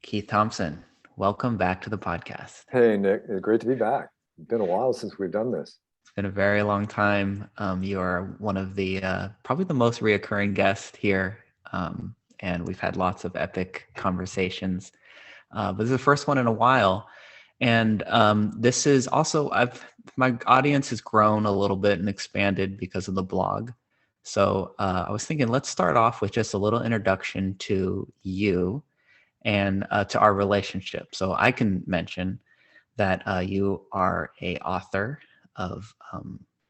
Keith Thompson, welcome back to the podcast. Hey, Nick, it's great to be back. It's been a while since we've done this. It's been a very long time. You are one of the probably the most reoccurring guests here, and we've had lots of epic conversations. But this is the first one in a while, and this is also my audience has grown a little bit and expanded because of the blog. So I was thinking, let's start off with just a little introduction to you and to our relationship. So I can mention that you are a author of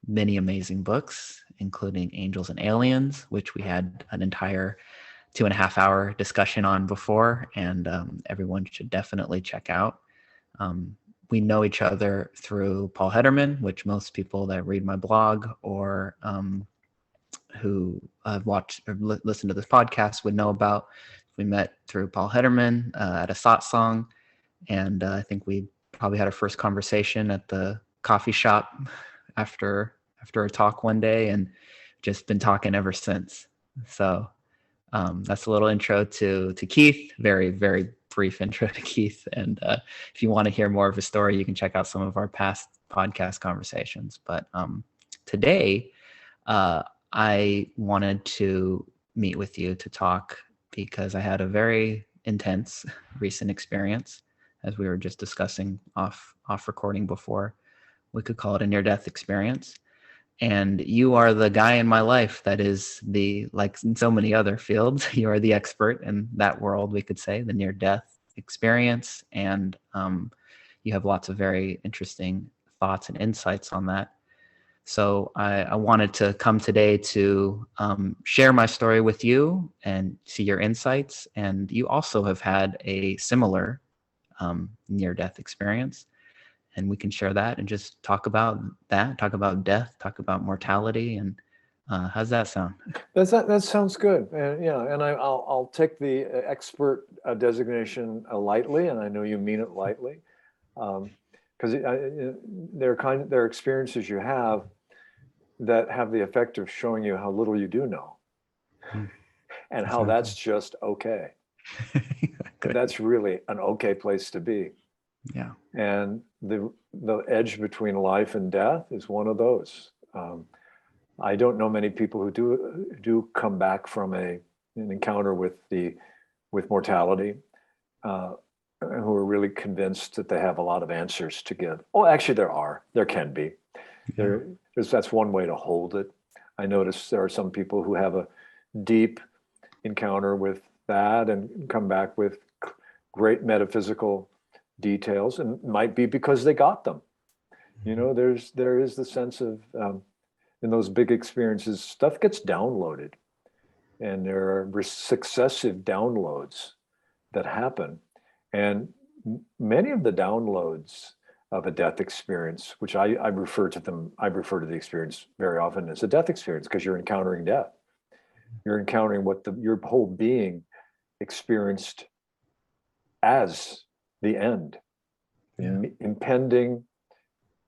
many amazing books, including Angels and Aliens, which we had an entire 2.5 hour discussion on before, and everyone should definitely check out. We know each other through Paul Hederman, which most people that read my blog or who watch or listen to this podcast would know about. We met through Paul Hederman at a satsang, and I think we probably had our first conversation at the coffee shop after a talk one day, and just been talking ever since. So that's a little intro to Keith. Very, very brief intro to Keith. And if you want to hear more of his story, you can check out some of our past podcast conversations. But today, I wanted to meet with you to talk because I had a very intense recent experience, as we were just discussing off recording before. We could call it a near-death experience. And you are the guy in my life that is like in so many other fields, you are the expert in that world, we could say, the near-death experience. And you have lots of very interesting thoughts and insights on that. So I wanted to come today to share my story with you and see your insights. And you also have had a similar near-death experience. And we can share that and just talk about that, talk about death, talk about mortality. And how's that sound? That sounds good. And and I'll take the expert designation lightly, and I know you mean it lightly, because there are experiences you have that have the effect of showing you how little you do know, and how that's just okay. That's really an okay place to be. Yeah. And the edge between life and death is one of those. I don't know many people who do come back from an encounter with mortality, who are really convinced that they have a lot of answers to give. Oh, actually, there can be. Yeah. That's one way to hold it. I notice there are some people who have a deep encounter with that and come back with great metaphysical details, and it might be because they got them. There is the sense of in those big experiences, stuff gets downloaded, and there are successive downloads that happen, and many of the downloads of a death experience, which I refer to the experience very often as a death experience, because you're encountering death. You're encountering what your whole being experienced as the end, impending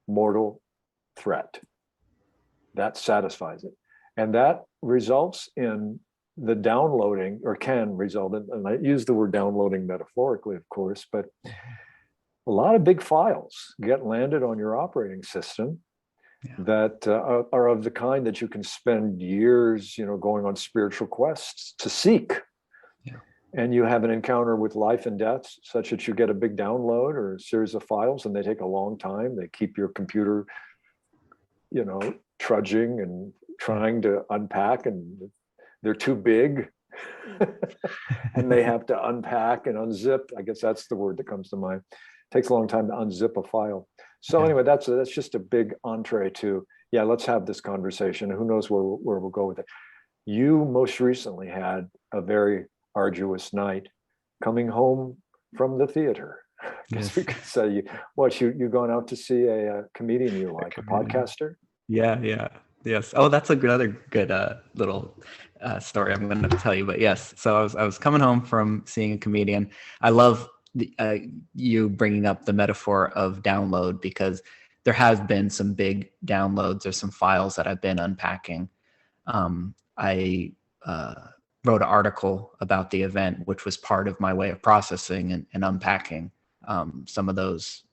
mortal threat. That satisfies it. And that results in the downloading, or can result in, and I use the word downloading metaphorically, of course, but a lot of big files get landed on your operating system that are of the kind that you can spend years, going on spiritual quests to seek. And you have an encounter with life and death such that you get a big download or a series of files, and they take a long time. They keep your computer, trudging and trying to unpack, and they're too big. And they have to unpack and unzip. I guess that's the word that comes to mind. It takes a long time to unzip a file. So anyway, that's just a big entree to, let's have this conversation. Who knows where we'll go with it. You most recently had a very arduous night coming home from the theater. I guess we could say, you going out to see a comedian you like, a podcaster? Yes. Oh, that's another good little story I'm going to tell you. But yes, so I was coming home from seeing a comedian. I love you bringing up the metaphor of download, because there have been some big downloads or some files that I've been unpacking. I wrote an article about the event, which was part of my way of processing and unpacking some of those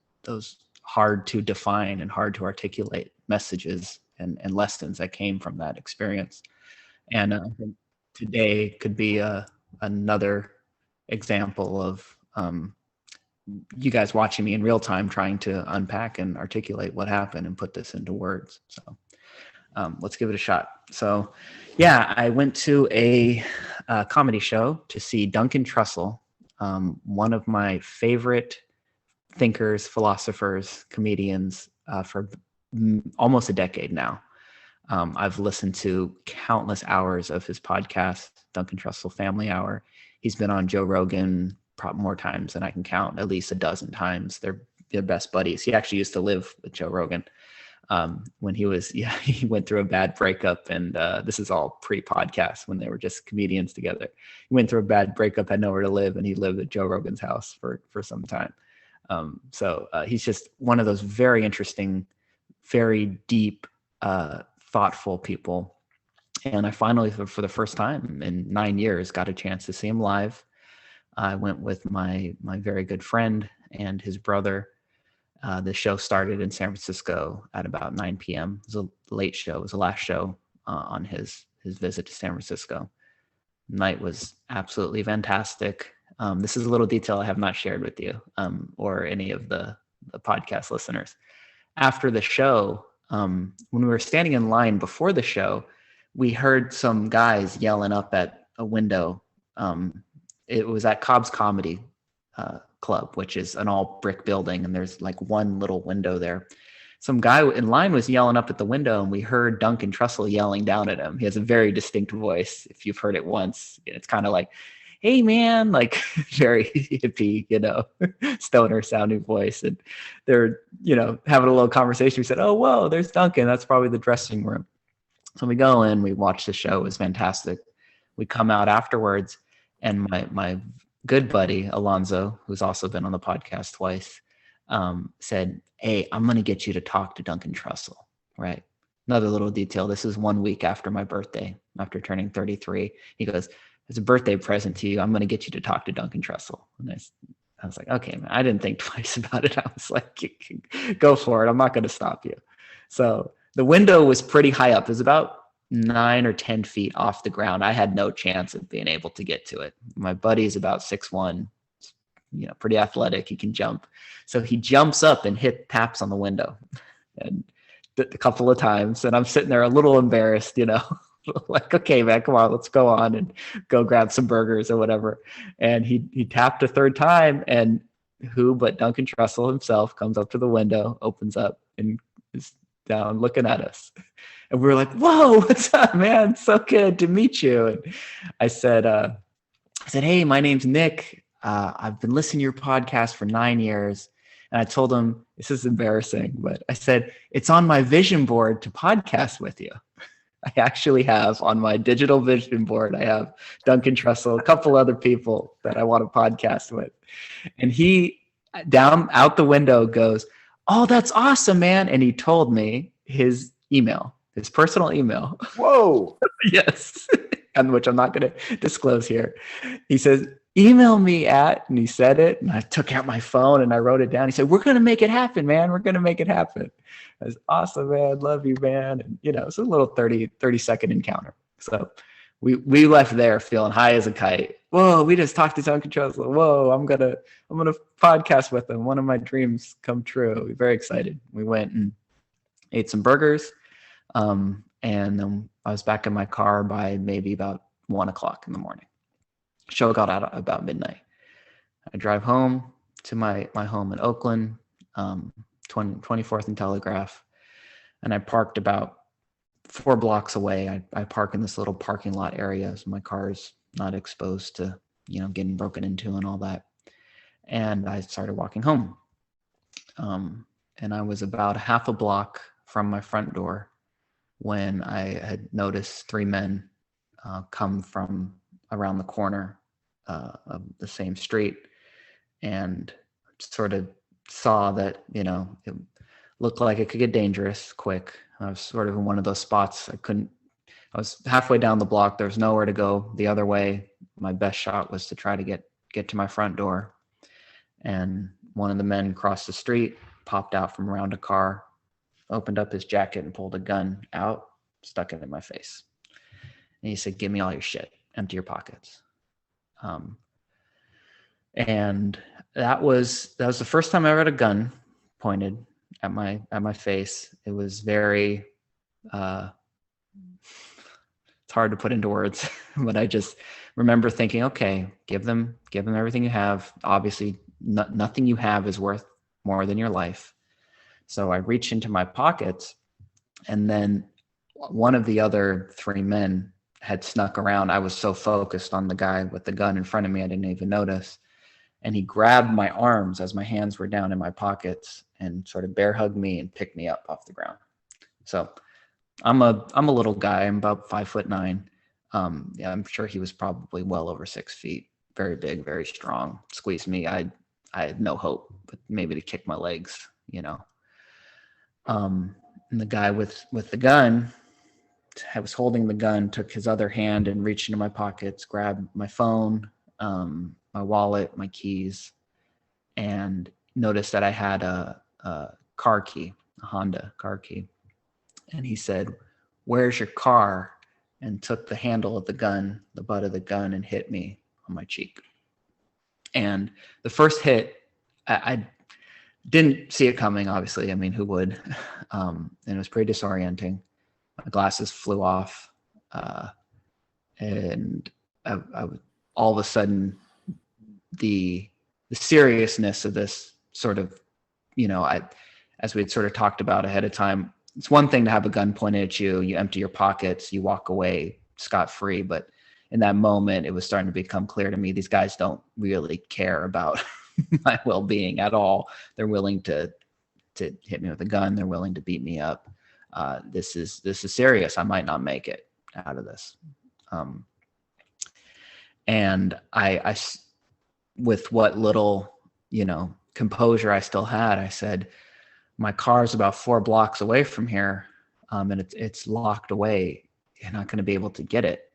hard to define and hard to articulate messages and lessons that came from that experience. And I think today could be another example of you guys watching me in real time trying to unpack and articulate what happened and put this into words. So let's give it a shot. So yeah, I went to a comedy show to see Duncan Trussell, one of my favorite thinkers, philosophers, comedians for almost a decade now. I've listened to countless hours of his podcast, Duncan Trussell Family Hour. He's been on Joe Rogan probably more times than I can count, at least a dozen times. They're best buddies. He actually used to live with Joe Rogan when he went through a bad breakup. And this is all pre-podcast when they were just comedians together. He went through a bad breakup, had nowhere to live, and he lived at Joe Rogan's house for some time. So he's just one of those very interesting, very deep, thoughtful people. And I finally, for the first time in 9 years, got a chance to see him live. I went with my very good friend and his brother. The show started in San Francisco at about 9 p.m. It was a late show. It was the last show on his visit to San Francisco. Night was absolutely fantastic. This is a little detail I have not shared with you or any of the podcast listeners. After the show, when we were standing in line before the show, we heard some guys yelling up at a window. It was at Cobb's Comedy Club, which is an all brick building, and there's like one little window there. Some guy in line was yelling up at the window, and we heard Duncan Trussell yelling down at him. He has a very distinct voice. If you've heard it once, it's kind of like, "Hey man," like very hippie, stoner sounding voice. And they're, having a little conversation. We said, "Oh, whoa, there's Duncan. That's probably the dressing room." So we go in, we watch the show. It was fantastic. We come out afterwards, and my good buddy, Alonzo, who's also been on the podcast twice, said, "Hey, I'm going to get you to talk to Duncan Trussell," right? Another little detail. This is 1 week after my birthday, after turning 33. He goes, "As a birthday present to you, I'm going to get you to talk to Duncan Trussell." And I was like, okay, man, I didn't think twice about it. I was like, go for it. I'm not going to stop you. So the window was pretty high up. It was about 9 or 10 feet off the ground. I had no chance of being able to get to it. My buddy's about 6'1", pretty athletic. He can jump. So he jumps up and taps on the window and a couple of times. And I'm sitting there a little embarrassed, like, okay, man, come on, let's go on and go grab some burgers or whatever. And he tapped a third time, and who but Duncan Trussell himself comes up to the window, opens up, and is down looking at us. And we were like, "Whoa, what's up, man? So good to meet you." And I said, "Hey, my name's Nick. I've been listening to your podcast for 9 years." And I told him, this is embarrassing, but I said, "It's on my vision board to podcast with you." I actually have on my digital vision board, I have Duncan Trussell, a couple other people that I want to podcast with. And he, down out the window, goes, "Oh, that's awesome, man." And he told me his email, his personal email. Whoa. Yes. And which I'm not going to disclose here. He says, "Email me at," and he said it, and I took out my phone and I wrote it down. He said, "We're going to make it happen, man. We're going to make it happen." I was, "Awesome, man. Love you, man." And, it's a little 30-second encounter. So we left there feeling high as a kite. Whoa, we just talked to Duncan Trussell. Whoa, I'm gonna podcast with him. One of my dreams come true. We're very excited. We went and ate some burgers. And then I was back in my car by maybe about 1:00 in the morning. Show got out about midnight. I drive home to my home in Oakland, 24th and Telegraph, and I parked about 4 blocks away. I park in this little parking lot area, so my car's not exposed to getting broken into and all that. And I started walking home, and I was about half a block from my front door when I had noticed 3 men come from around the corner of the same street, and sort of saw that, it looked like it could get dangerous quick. I was sort of in one of those spots. I couldn't I was halfway down the block. There was nowhere to go the other way. My best shot was to try to get to my front door. And one of the men crossed the street, popped out from around a car, opened up his jacket and pulled a gun out, stuck it in my face. And he said, "Give me all your shit, empty your pockets." And that was the first time I ever had a gun pointed at my face. It was very, it's hard to put into words, but I just remember thinking, okay, give them everything you have. Obviously, nothing you have is worth more than your life. So I reached into my pockets, and then one of the other three men had snuck around. I was so focused on the guy with the gun in front of me, I didn't even notice. And he grabbed my arms as my hands were down in my pockets and sort of bear hugged me and picked me up off the ground. So I'm a little guy. I'm about 5'9". Yeah, I'm sure he was probably well over 6 feet. Very big, very strong. Squeezed me. I had no hope, but maybe to kick my legs, you know. And the guy with the gun, I was holding the gun, took his other hand and reached into my pockets, grabbed my phone, my wallet, my keys, and noticed that I had a car key, a Honda car key. And he said, "Where's your car?" And took the handle of the gun, the butt of the gun, and hit me on my cheek. And the first hit, I didn't see it coming, obviously. I mean, who would? And it was pretty disorienting. My glasses flew off. And I all of a sudden, the seriousness of this sort of, you know, as we had sort of talked about ahead of time, it's one thing to have a gun pointed at you, you empty your pockets, you walk away scot-free. But in that moment, it was starting to become clear to me, these guys don't really care about my well-being at all. They're willing to hit me with a gun. They're willing to beat me up. This is serious. I might not make it out of this. And I, with what little, you know, composure I still had, I said, "My car's about 4 blocks away from here, and it's locked away. You're not going to be able to get it."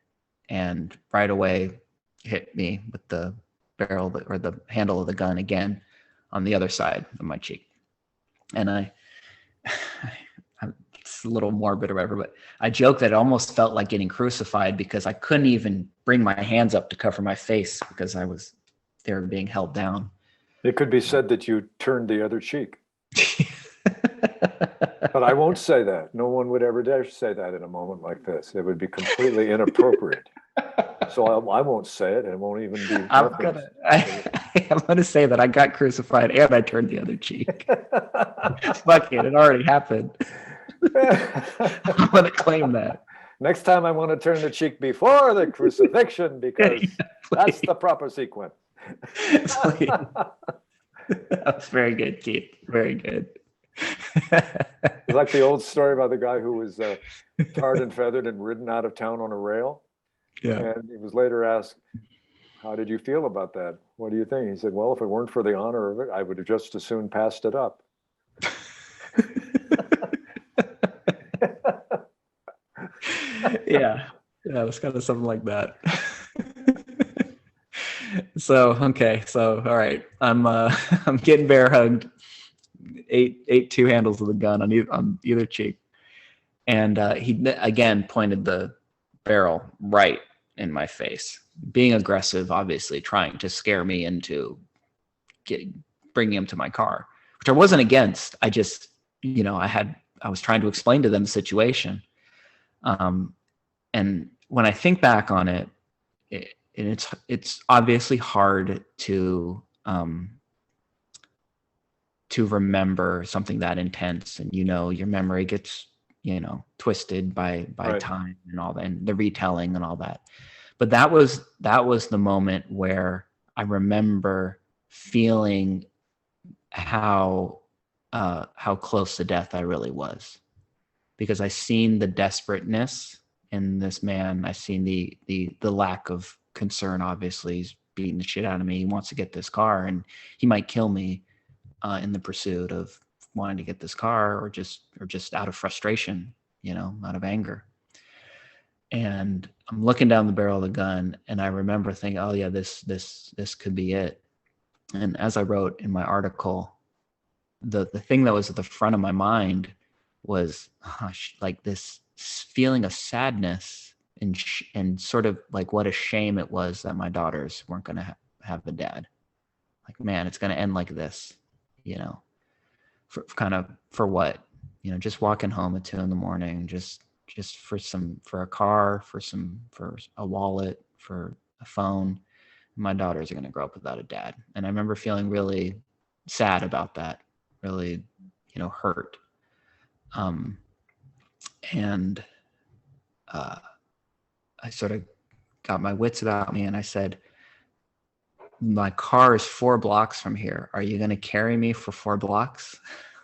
And right away hit me with the barrel or the handle of the gun again on the other side of my cheek. And it's a little morbid or whatever, but I joke that it almost felt like getting crucified because I couldn't even bring my hands up to cover my face because they were being held down. It could be said that you turned the other cheek. But I won't say that. No one would ever dare say that in a moment like this. It would be completely inappropriate. So I won't say it, and it won't even be. I'm gonna say that I got crucified and I turned the other cheek. Fuck it already happened. I'm gonna claim that. Next time I want to turn the cheek before the crucifixion because that's the proper sequence. That was very good, Keith. Very good. It's like the old story about the guy who was tarred and feathered and ridden out of town on a rail. Yeah. And he was later asked, "How did you feel about that? What do you think?" He said, "Well, if it weren't for the honor of it, I would have just as soon passed it up." Yeah, it was kind of something like that. So okay, so all right, I'm getting bear hugged, eight two handles of the gun on either cheek, and he again pointed the barrel right in my face, being aggressive, obviously trying to scare me into bringing him to my car, which I wasn't against. I just, you know, I was trying to explain to them the situation. And when I think back on it, it's obviously hard to remember something that intense, and, you know, your memory gets, you know, twisted by right. Time and all that, and the retelling and all that. But that was the moment where I remember feeling how close to death I really was, because I seen the desperateness in this man. I seen the lack of concern. Obviously, he's beating the shit out of me. He wants to get this car, and he might kill me in the pursuit of wanting to get this car, or just out of frustration, you know, out of anger. And I'm looking down the barrel of the gun, and I remember thinking, oh yeah, this could be it. And as I wrote in my article, the thing that was at the front of my mind was like this feeling of sadness and sort of like what a shame it was that my daughters weren't going to have a dad. Like, man, it's going to end like this, you know, for what, you know, just walking home at 2 a.m, just for a car, for a wallet, for a phone. My daughters are going to grow up without a dad. And I remember feeling really sad about that, really, you know, hurt. And I sort of got my wits about me, and I said, my car is 4 blocks from here. Are you going to carry me for 4 blocks?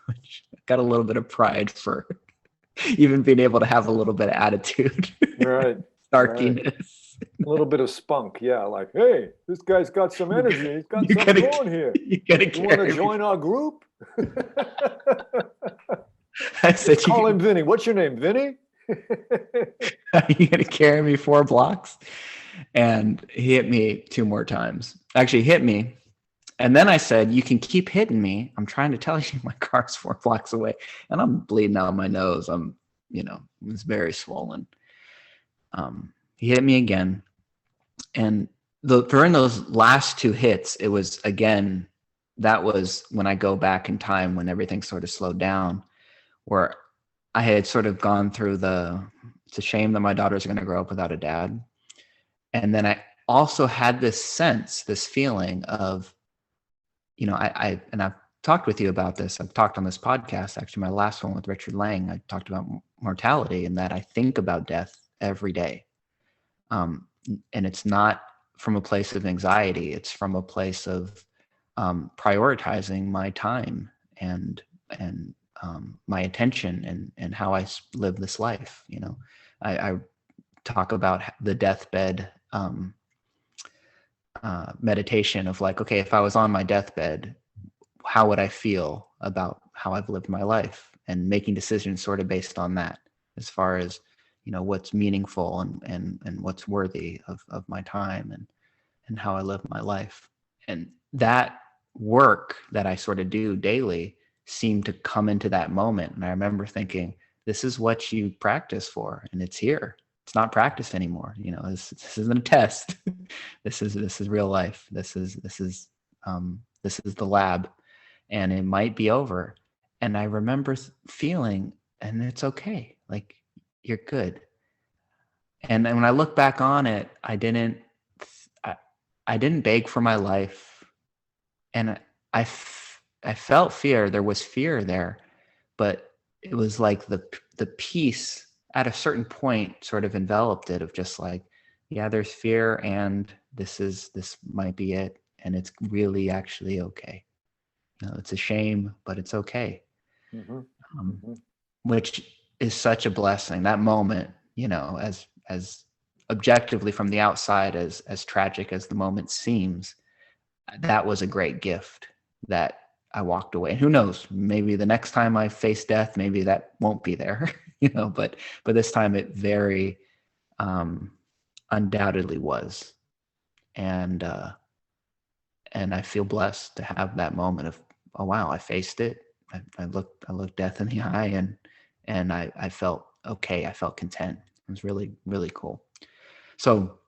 Which got a little bit of pride for even being able to have a little bit of attitude. Right. Snarkiness. Right. A little bit of spunk. Yeah. Like, hey, this guy's got some energy. He's got something going here. You want to join our group? I said, call him Vinny. What's your name, Vinny? Are you going to carry me 4 blocks? And he hit me 2 more times. Actually, hit me. And then I said, you can keep hitting me. I'm trying to tell you my car's 4 blocks away. And I'm bleeding out my nose. I'm, you know, it's very swollen. He hit me again. And during those last 2 hits, it was, again, that was when I go back in time, when everything sort of slowed down, where I had sort of gone through it's a shame that my daughters are going to grow up without a dad. And then I also had this sense, this feeling of, you know, and I've talked with you about this. I've talked on this podcast, actually, my last one with Richard Lang, I talked about mortality, and that I think about death every day. And it's not from a place of anxiety. It's from a place of prioritizing my time and my attention and how I live this life. You know, I talk about the deathbed meditation of like, okay, if I was on my deathbed, how would I feel about how I've lived my life, and making decisions sort of based on that, as far as, you know, what's meaningful and what's worthy of my time and how I live my life. And that work that I sort of do daily seemed to come into that moment. And I remember thinking, this is what you practice for, and it's here. It's not practice anymore. You know, this isn't a test. This is real life. This is the lab, and it might be over. And I remember feeling, and it's okay. Like, you're good. And when I look back on it, I didn't beg for my life, and I felt fear. There was fear there, but it was like the peace at a certain point sort of enveloped it, of just like, yeah, there's fear, and this might be it, and it's really actually okay. You know, it's a shame, but it's okay. Which is such a blessing. That moment, you know, as objectively from the outside, as tragic as the moment seems, that was a great gift that I walked away. And who knows, maybe the next time I face death, maybe that won't be there, you know, but this time it very undoubtedly was. And I feel blessed to have that moment of, oh wow, I faced it. I looked death in the eye, and I felt okay. I felt content. It was really, really cool. So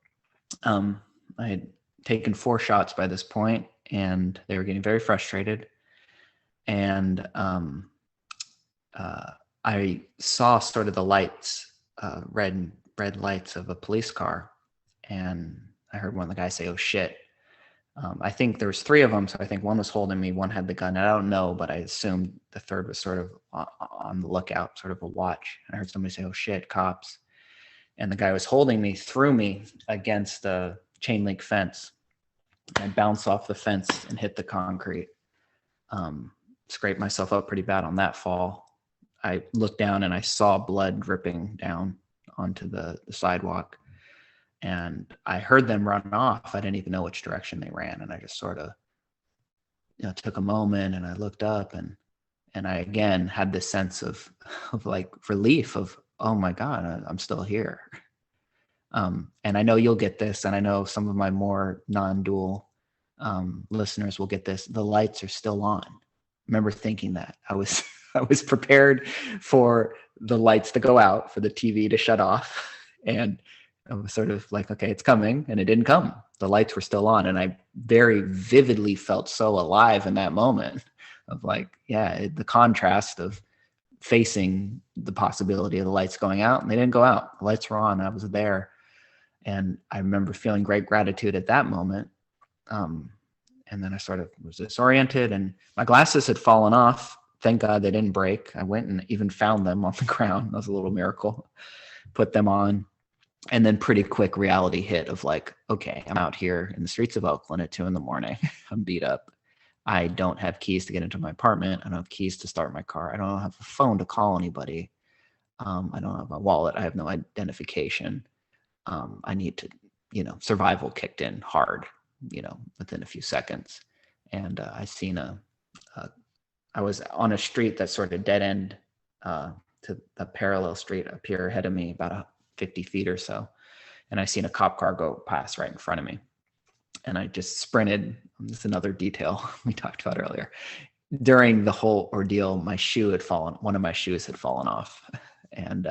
I had taken 4 shots by this point, and they were getting very frustrated. And I saw sort of the lights, red lights of a police car, and I heard one of the guys say, "Oh shit." I think there was 3 of them, so I think one was holding me, one had the gun. I don't know, but I assumed the third was sort of on the lookout, sort of a watch. I heard somebody say, "Oh shit, cops." And the guy was holding me, threw me against a chain link fence. I bounced off the fence and hit the concrete. Scraped myself up pretty bad on that fall. I looked down and I saw blood dripping down onto the sidewalk. And I heard them run off. I didn't even know which direction they ran. And I just sort of, you know, took a moment, and I looked up, and I again had this sense of like relief of, oh my God, I'm still here. And I know you'll get this, and I know some of my more non-dual listeners will get this. The lights are still on. I remember thinking that. I was prepared for the lights to go out, for the TV to shut off, and I was sort of like, okay, it's coming, and it didn't come. The lights were still on, and I very vividly felt so alive in that moment of like, yeah, the contrast of facing the possibility of the lights going out, and they didn't go out. The lights were on. I was there. And I remember feeling great gratitude at that moment. And then I sort of was disoriented, and my glasses had fallen off. Thank God they didn't break. I went and even found them on the ground. That was a little miracle. Put them on. And then pretty quick reality hit of like, okay, I'm out here in the streets of Oakland at 2 a.m. I'm beat up. I don't have keys to get into my apartment. I don't have keys to start my car. I don't have a phone to call anybody. I don't have a wallet. I have no identification. I need to, survival kicked in hard, within a few seconds. And I seen I was on a street that sort of dead end to a parallel street up here ahead of me, about 50 feet or so. And I seen a cop car go past right in front of me. And I just sprinted. This is another detail we talked about earlier. During the whole ordeal, one of my shoes had fallen off. And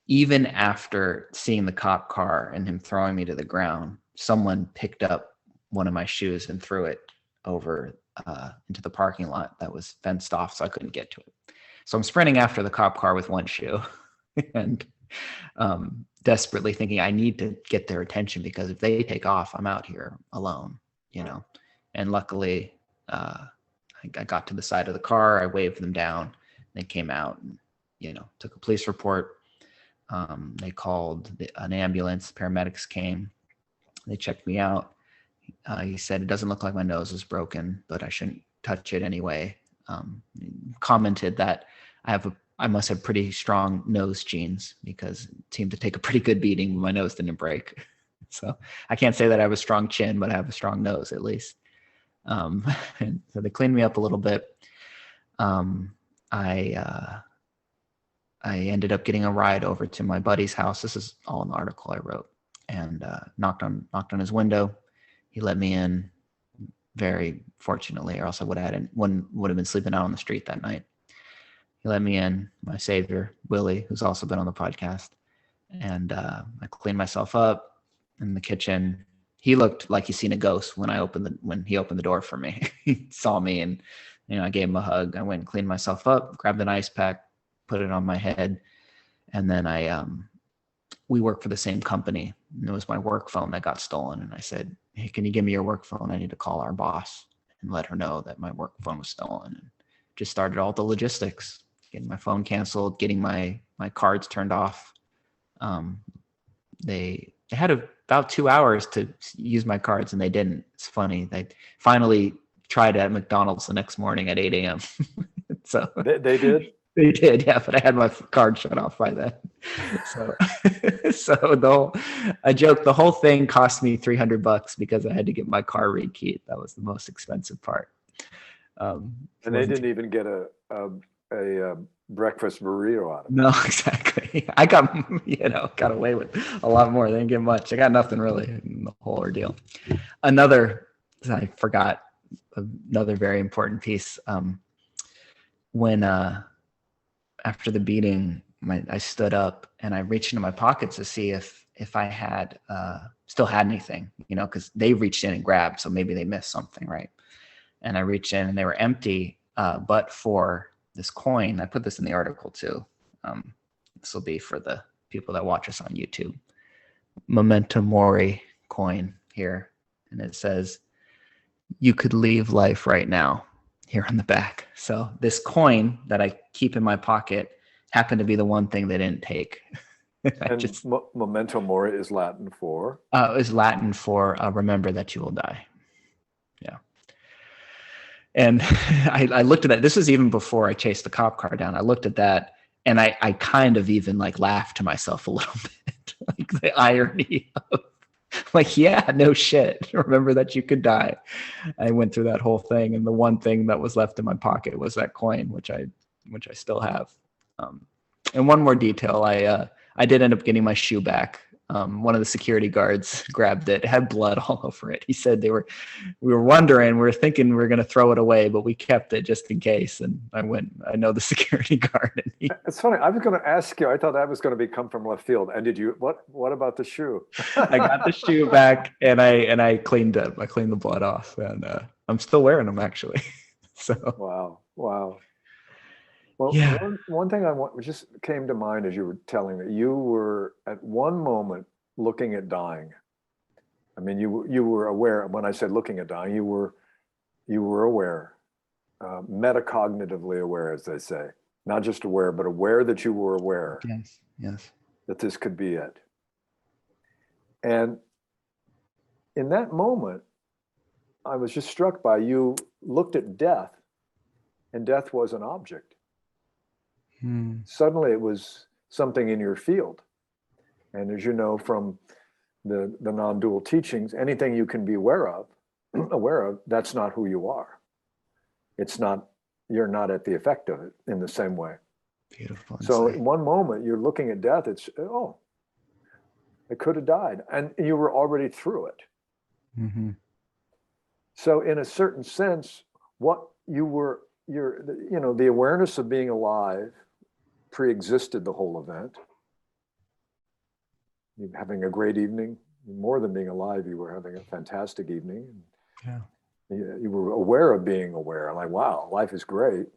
even after seeing the cop car and him throwing me to the ground, someone picked up one of my shoes and threw it over into the parking lot that was fenced off, so I couldn't get to it. So I'm sprinting after the cop car with one shoe and desperately thinking I need to get their attention, because if they take off, I'm out here alone, And luckily, I got to the side of the car. I waved them down. They came out and, took a police report. They called an ambulance. Paramedics came. They checked me out. He said, it doesn't look like my nose is broken, but I shouldn't touch it anyway. Commented that I must have pretty strong nose genes, because it seemed to take a pretty good beating when my nose didn't break. So I can't say that I have a strong chin, but I have a strong nose at least. And so they cleaned me up a little bit. I ended up getting a ride over to my buddy's house. This is all in the article I wrote, and knocked on his window. He let me in, very fortunately, or else I would have been sleeping out on the street that night. He let me in, my savior, Willie, who's also been on the podcast. And I cleaned myself up in the kitchen. He looked like he's seen a ghost when he opened the door for me. He saw me, and I gave him a hug. I went and cleaned myself up, grabbed an ice pack, put it on my head. And then we work for the same company. And it was my work phone that got stolen. And I said, hey, can you give me your work phone? I need to call our boss and let her know that my work phone was stolen. And just started all the logistics, getting my phone canceled, getting my cards turned off. They had about 2 hours to use my cards, and they didn't. It's funny. They finally tried at McDonald's the next morning at 8 a.m. So they did? They did, yeah, but I had my card shut off by then. So, I joke, the whole thing cost me $300 because I had to get my car rekeyed. That was the most expensive part. And they didn't even get a breakfast burrito out of it. No, exactly. I got away with a lot more. They didn't get much. I got nothing really in the whole ordeal. I forgot another very important piece. When after the beating, I stood up and I reached into my pockets to see if I had still had anything, because they reached in and grabbed, so maybe they missed something, right? And I reached in and they were empty, but for this coin, I put this in the article too. This will be for the people that watch us on YouTube. Memento Mori coin here, and it says, "You could leave life right now." Here on the back. So this coin that I keep in my pocket happened to be the one thing they didn't take. Memento Mori is Latin for? It was Latin for remember that you will die. Yeah. And I looked at that. This was even before I chased the cop car down. I looked at that, and I kind of even laughed to myself a little bit, the irony of yeah, no shit. Remember that you could die. I went through that whole thing, and the one thing that was left in my pocket was that coin, which I still have. And one more detail, I did end up getting my shoe back. One of the security guards grabbed it, had blood all over it. He said we were wondering, we were thinking we were going to throw it away, but we kept it just in case. And I know the security guard. And It's funny. I was going to ask you, I thought that was going to come from left field. And what about the shoe? I got the shoe back and I cleaned it. I cleaned the blood off, and I'm still wearing them actually. So. Wow. Well, yeah. one thing just came to mind as you were telling me, you were at one moment looking at dying. I mean, you were aware. When I said looking at dying, you were aware, metacognitively aware, as they say, not just aware, but aware that you were aware. Yes. That this could be it. And in that moment, I was just struck by, you looked at death, and death was an object. Suddenly it was something in your field. And as you know from the non-dual teachings, anything you can be aware of, that's not who you are. You're not at the effect of it in the same way. Beautiful. So in one moment you're looking at death, it could have died, and you were already through it. Mm-hmm. So in a certain sense, the awareness of being alive pre-existed the whole event. You're having a great evening. More than being alive, you were having a fantastic evening. Yeah. You were aware of being aware, like, wow, life is great.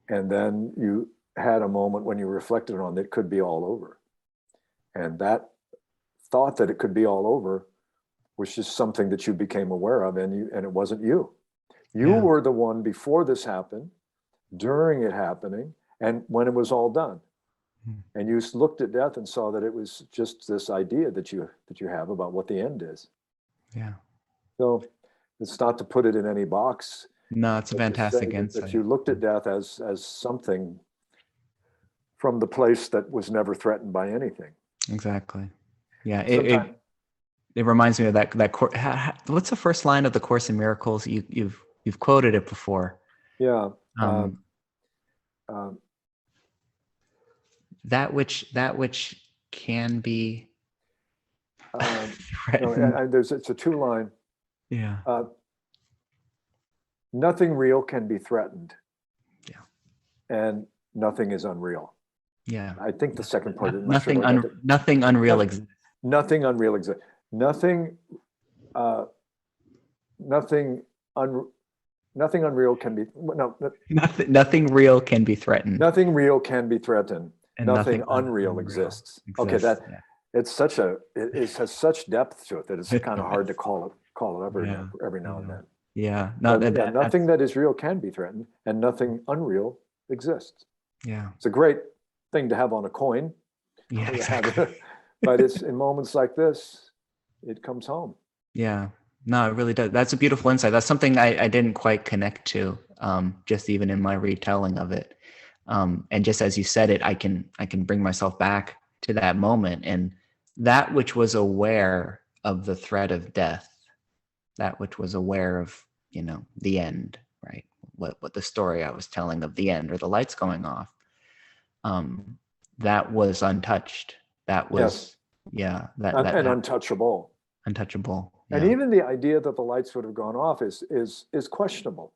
And then you had a moment when you reflected on it could be all over. And that thought that it could be all over was just something that you became aware of, and it wasn't you. You were the one before this happened, during it happening, and when it was all done. And you looked at death and saw that it was just this idea that you have about what the end is. Yeah. So it's not to put it in any box. No, it's a fantastic insight. That you looked at death as something from the place that was never threatened by anything. Exactly. Yeah. It reminds me of that what's the first line of the Course in Miracles? You've quoted it before. Yeah. That which can be it's a 2-line. Yeah. Nothing real can be threatened. Yeah. And nothing is unreal. Yeah. I think the second part. Nothing unreal exists. Nothing unreal exists. Nothing unreal can be Nothing real can be threatened. Nothing real can be threatened. And nothing unreal exists. Okay, it has such depth to it that it's kind of hard to call it every now and then. Yeah. Nothing that is real can be threatened, and nothing unreal exists. Yeah. It's a great thing to have on a coin. Yeah, exactly. But it's in moments like this, it comes home. Yeah. No, it really does. That's a beautiful insight. That's something I didn't quite connect to, just even in my retelling of it. And just as you said it, I can bring myself back to that moment, and that which was aware of the threat of death, that which was aware of, the end, right? What the story I was telling of the end, or the lights going off, that was untouched. That was, untouchable. Untouchable. Yeah. And even the idea that the lights would have gone off is questionable.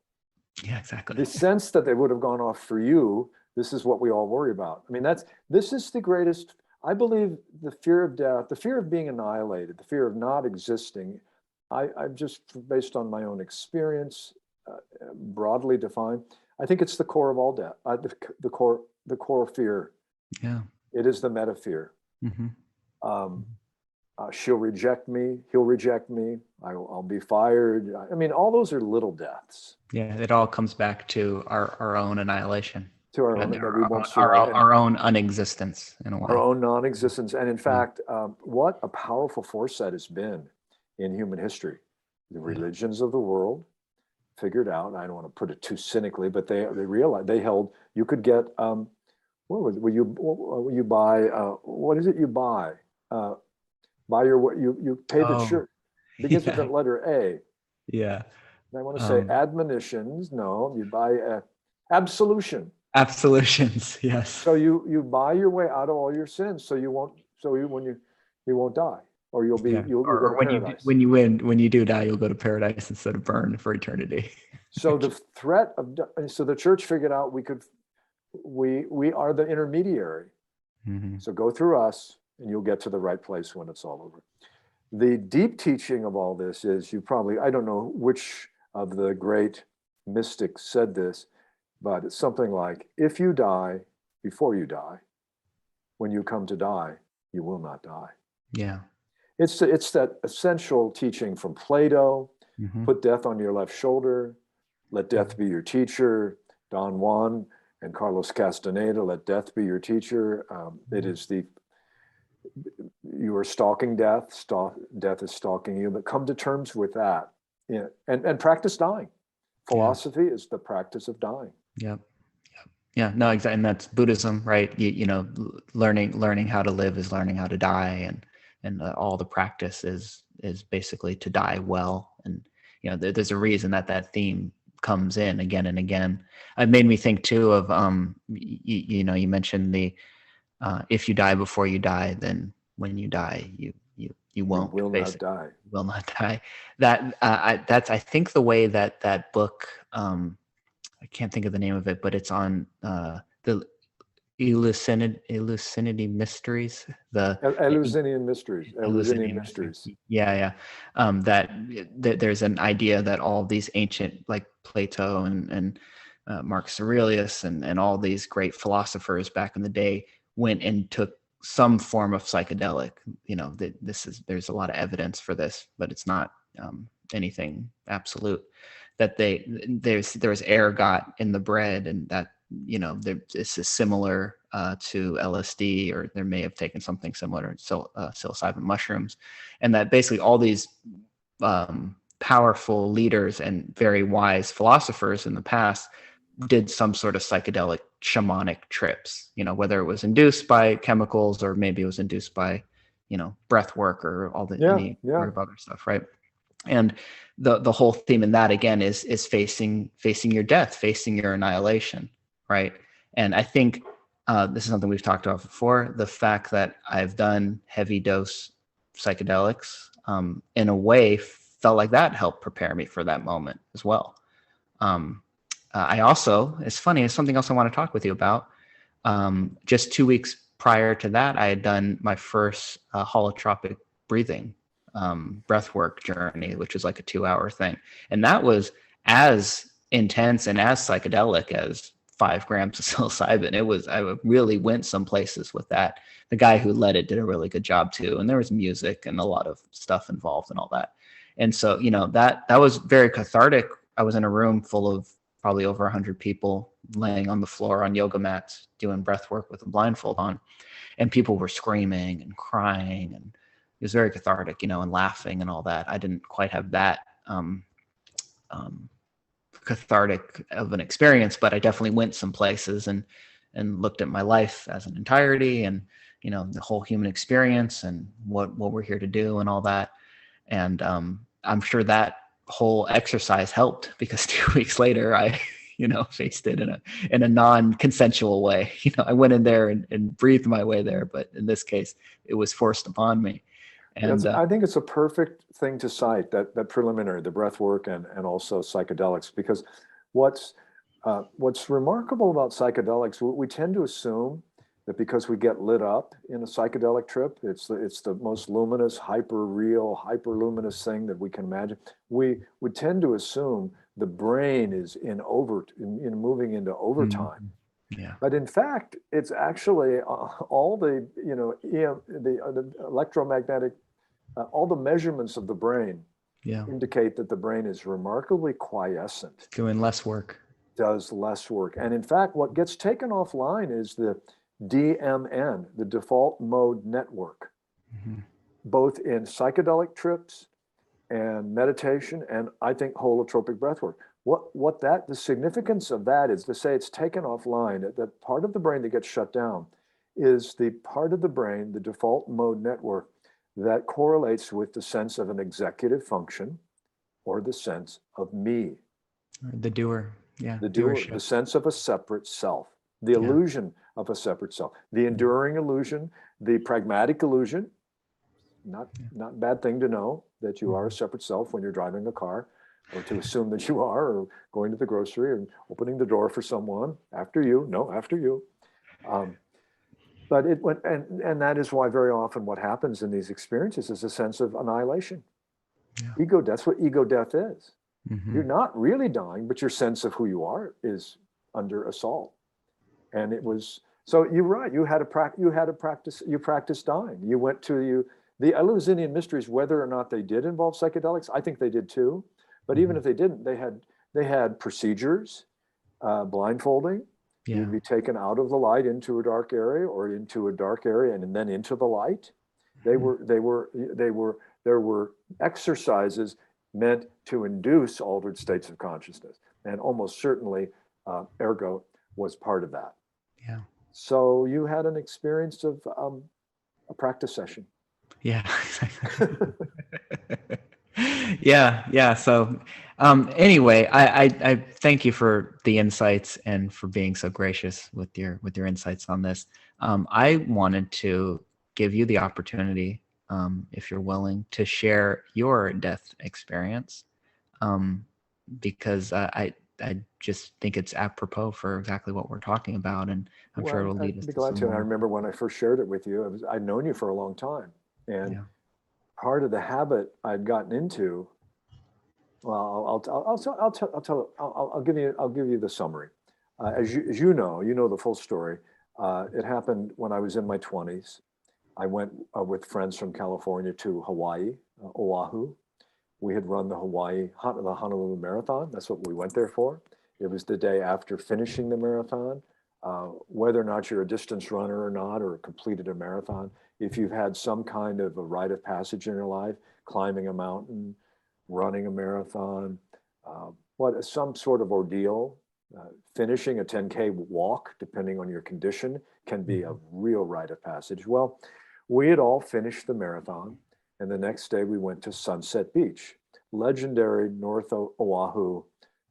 Yeah, exactly. The sense that they would have gone off for you, this is what we all worry about. I mean, this is the greatest, I believe, the fear of death, the fear of being annihilated, the fear of not existing. I've just, based on my own experience, broadly defined, I think it's the core of all death, the core fear. Yeah. It is the meta fear. Mm-hmm. She'll reject me. He'll reject me. I'll be fired. I mean, all those are little deaths. Yeah, it all comes back to our own annihilation. To our own, our own unexistence in a way. Our own non-existence. And in fact, what a powerful force that has been in human history. The religions of the world figured out, I don't want to put it too cynically, but they realized, they held, you could get, you buy, what is it you buy? Buy you pay the church, begins with the letter A. Yeah. And I want to say admonitions. No, you buy absolution. Absolutions, yes. So you buy your way out of all your sins. So you won't. So when You won't die, or you'll Yeah. go to Or when you paradise. when you do die, you'll go to paradise instead of burn for eternity. So the threat of so the church figured out we are the intermediary. Mm-hmm. So go through us, and you'll get to the right place when it's all over. The deep teaching of all this is, I don't know which of the great mystics said this, but it's something like, if you die before you die, when you come to die, you will not die. Yeah. It's that essential teaching from Plato. Mm-hmm. Put death on your left shoulder. Let death be your teacher. Don Juan and Carlos Castaneda, let death be your teacher. It is you are stalking death. Death is stalking you. But come to terms with that, and practice dying. Philosophy is the practice of dying. Yep. Yeah, no, exactly. And that's Buddhism, right? Learning how to live is learning how to die, and all the practice is basically to die well. And there's a reason that theme comes in again and again. It made me think too of you mentioned the if you die before you die, then when you die, you won't. You will not die. Will not die. That's I think the way that book. I can't think of the name of it, but it's on the Eleusinian Mysteries. The Eleusinian Mysteries. Eleusinian Mysteries. Yeah. That there's an idea that all these ancient, like Plato and Marcus Aurelius and all these great philosophers back in the day went and took some form of psychedelic. There's a lot of evidence for this, but it's not anything absolute. That there's ergot in the bread, and that this is similar to LSD, or they may have taken something similar to psilocybin mushrooms, and that basically all these powerful leaders and very wise philosophers in the past did some sort of psychedelic shamanic trips, whether it was induced by chemicals or maybe it was induced by breath work or all the any sort of other stuff, right? And the whole theme in that again is facing your death, facing your annihilation, right? And I think this is something we've talked about before. The fact that I've done heavy dose psychedelics in a way felt like that helped prepare me for that moment as well. I also, it's funny, it's something else I want to talk with you about. Just 2 weeks prior to that, I had done my first holotropic breathing breathwork journey, which is like a 2-hour thing. And that was as intense and as psychedelic as 5 grams of psilocybin. I really went some places with that. The guy who led it did a really good job too. And there was music and a lot of stuff involved and all that. And so, that was very cathartic. I was in a room full of probably over 100 people laying on the floor on yoga mats, doing breath work with a blindfold on. And people were screaming and crying, and it was very cathartic, and laughing and all that. I didn't quite have that cathartic of an experience, but I definitely went some places and looked at my life as an entirety, and the whole human experience and what we're here to do and all that. And I'm sure that whole exercise helped, because 2 weeks later I faced it in a non-consensual way. I went in there and breathed my way there, but in this case it was forced upon me. And I think it's a perfect thing to cite, that preliminary, the breath work and also psychedelics, because what's remarkable about psychedelics, we tend to assume that because we get lit up in a psychedelic trip, it's the most luminous, hyper-real, hyper-luminous thing that we can imagine. We would tend to assume the brain is in moving into overtime. Yeah. But in fact, it's actually all the electromagnetic, all the measurements of the brain indicate that the brain is remarkably quiescent. Doing less work. Does less work. And in fact, what gets taken offline is the DMN, the default mode network, both in psychedelic trips and meditation, and I think holotropic breathwork. The significance of that is to say it's taken offline. The part of the brain that gets shut down is the part of the brain, the default mode network, that correlates with the sense of an executive function or the sense of me. The doer. Yeah. The doer, the sense of a separate self, the illusion of a separate self, the enduring illusion, the pragmatic illusion, Not a bad thing to know that you are a separate self when you're driving a car, or to assume that you are, or going to the grocery and opening the door for someone after you. No, after you. But it went, and that is why very often what happens in these experiences is a sense of annihilation. Yeah. Ego, that's what ego death is. Mm-hmm. You're not really dying, but your sense of who you are is under assault. And it was, so you're right. You practiced dying. You went to the Eleusinian mysteries, whether or not they did involve psychedelics, I think they did too. But even if they didn't, they had procedures, blindfolding. Yeah. You'd be taken out of the light into a dark area, or into a dark area and then into the light. There were exercises meant to induce altered states of consciousness, and almost certainly ergo was part of that. Yeah. So you had an experience of a practice session. Yeah. Yeah. So anyway, I thank you for the insights and for being so gracious with your insights on this. I wanted to give you the opportunity, if you're willing, to share your death experience, because I just think it's apropos for exactly what we're talking about, and I'm sure it'll lead us I'd be to glad some to. And I more. remember when I first shared it with you, I'd known you for a long time, and part of the habit I'd gotten into. Well, I'll give you the summary. As you know the full story. It happened when I was in my 20s. I went with friends from California to Hawaii, Oahu. We had run the Honolulu Marathon. That's what we went there for. It was the day after finishing the marathon. Whether or not you're a distance runner or not, or completed a marathon, if you've had some kind of a rite of passage in your life, climbing a mountain, running a marathon, some sort of ordeal, finishing a 10K walk, depending on your condition, can be a real rite of passage. Well, we had all finished the marathon, and the next day we went to Sunset Beach, legendary North Oahu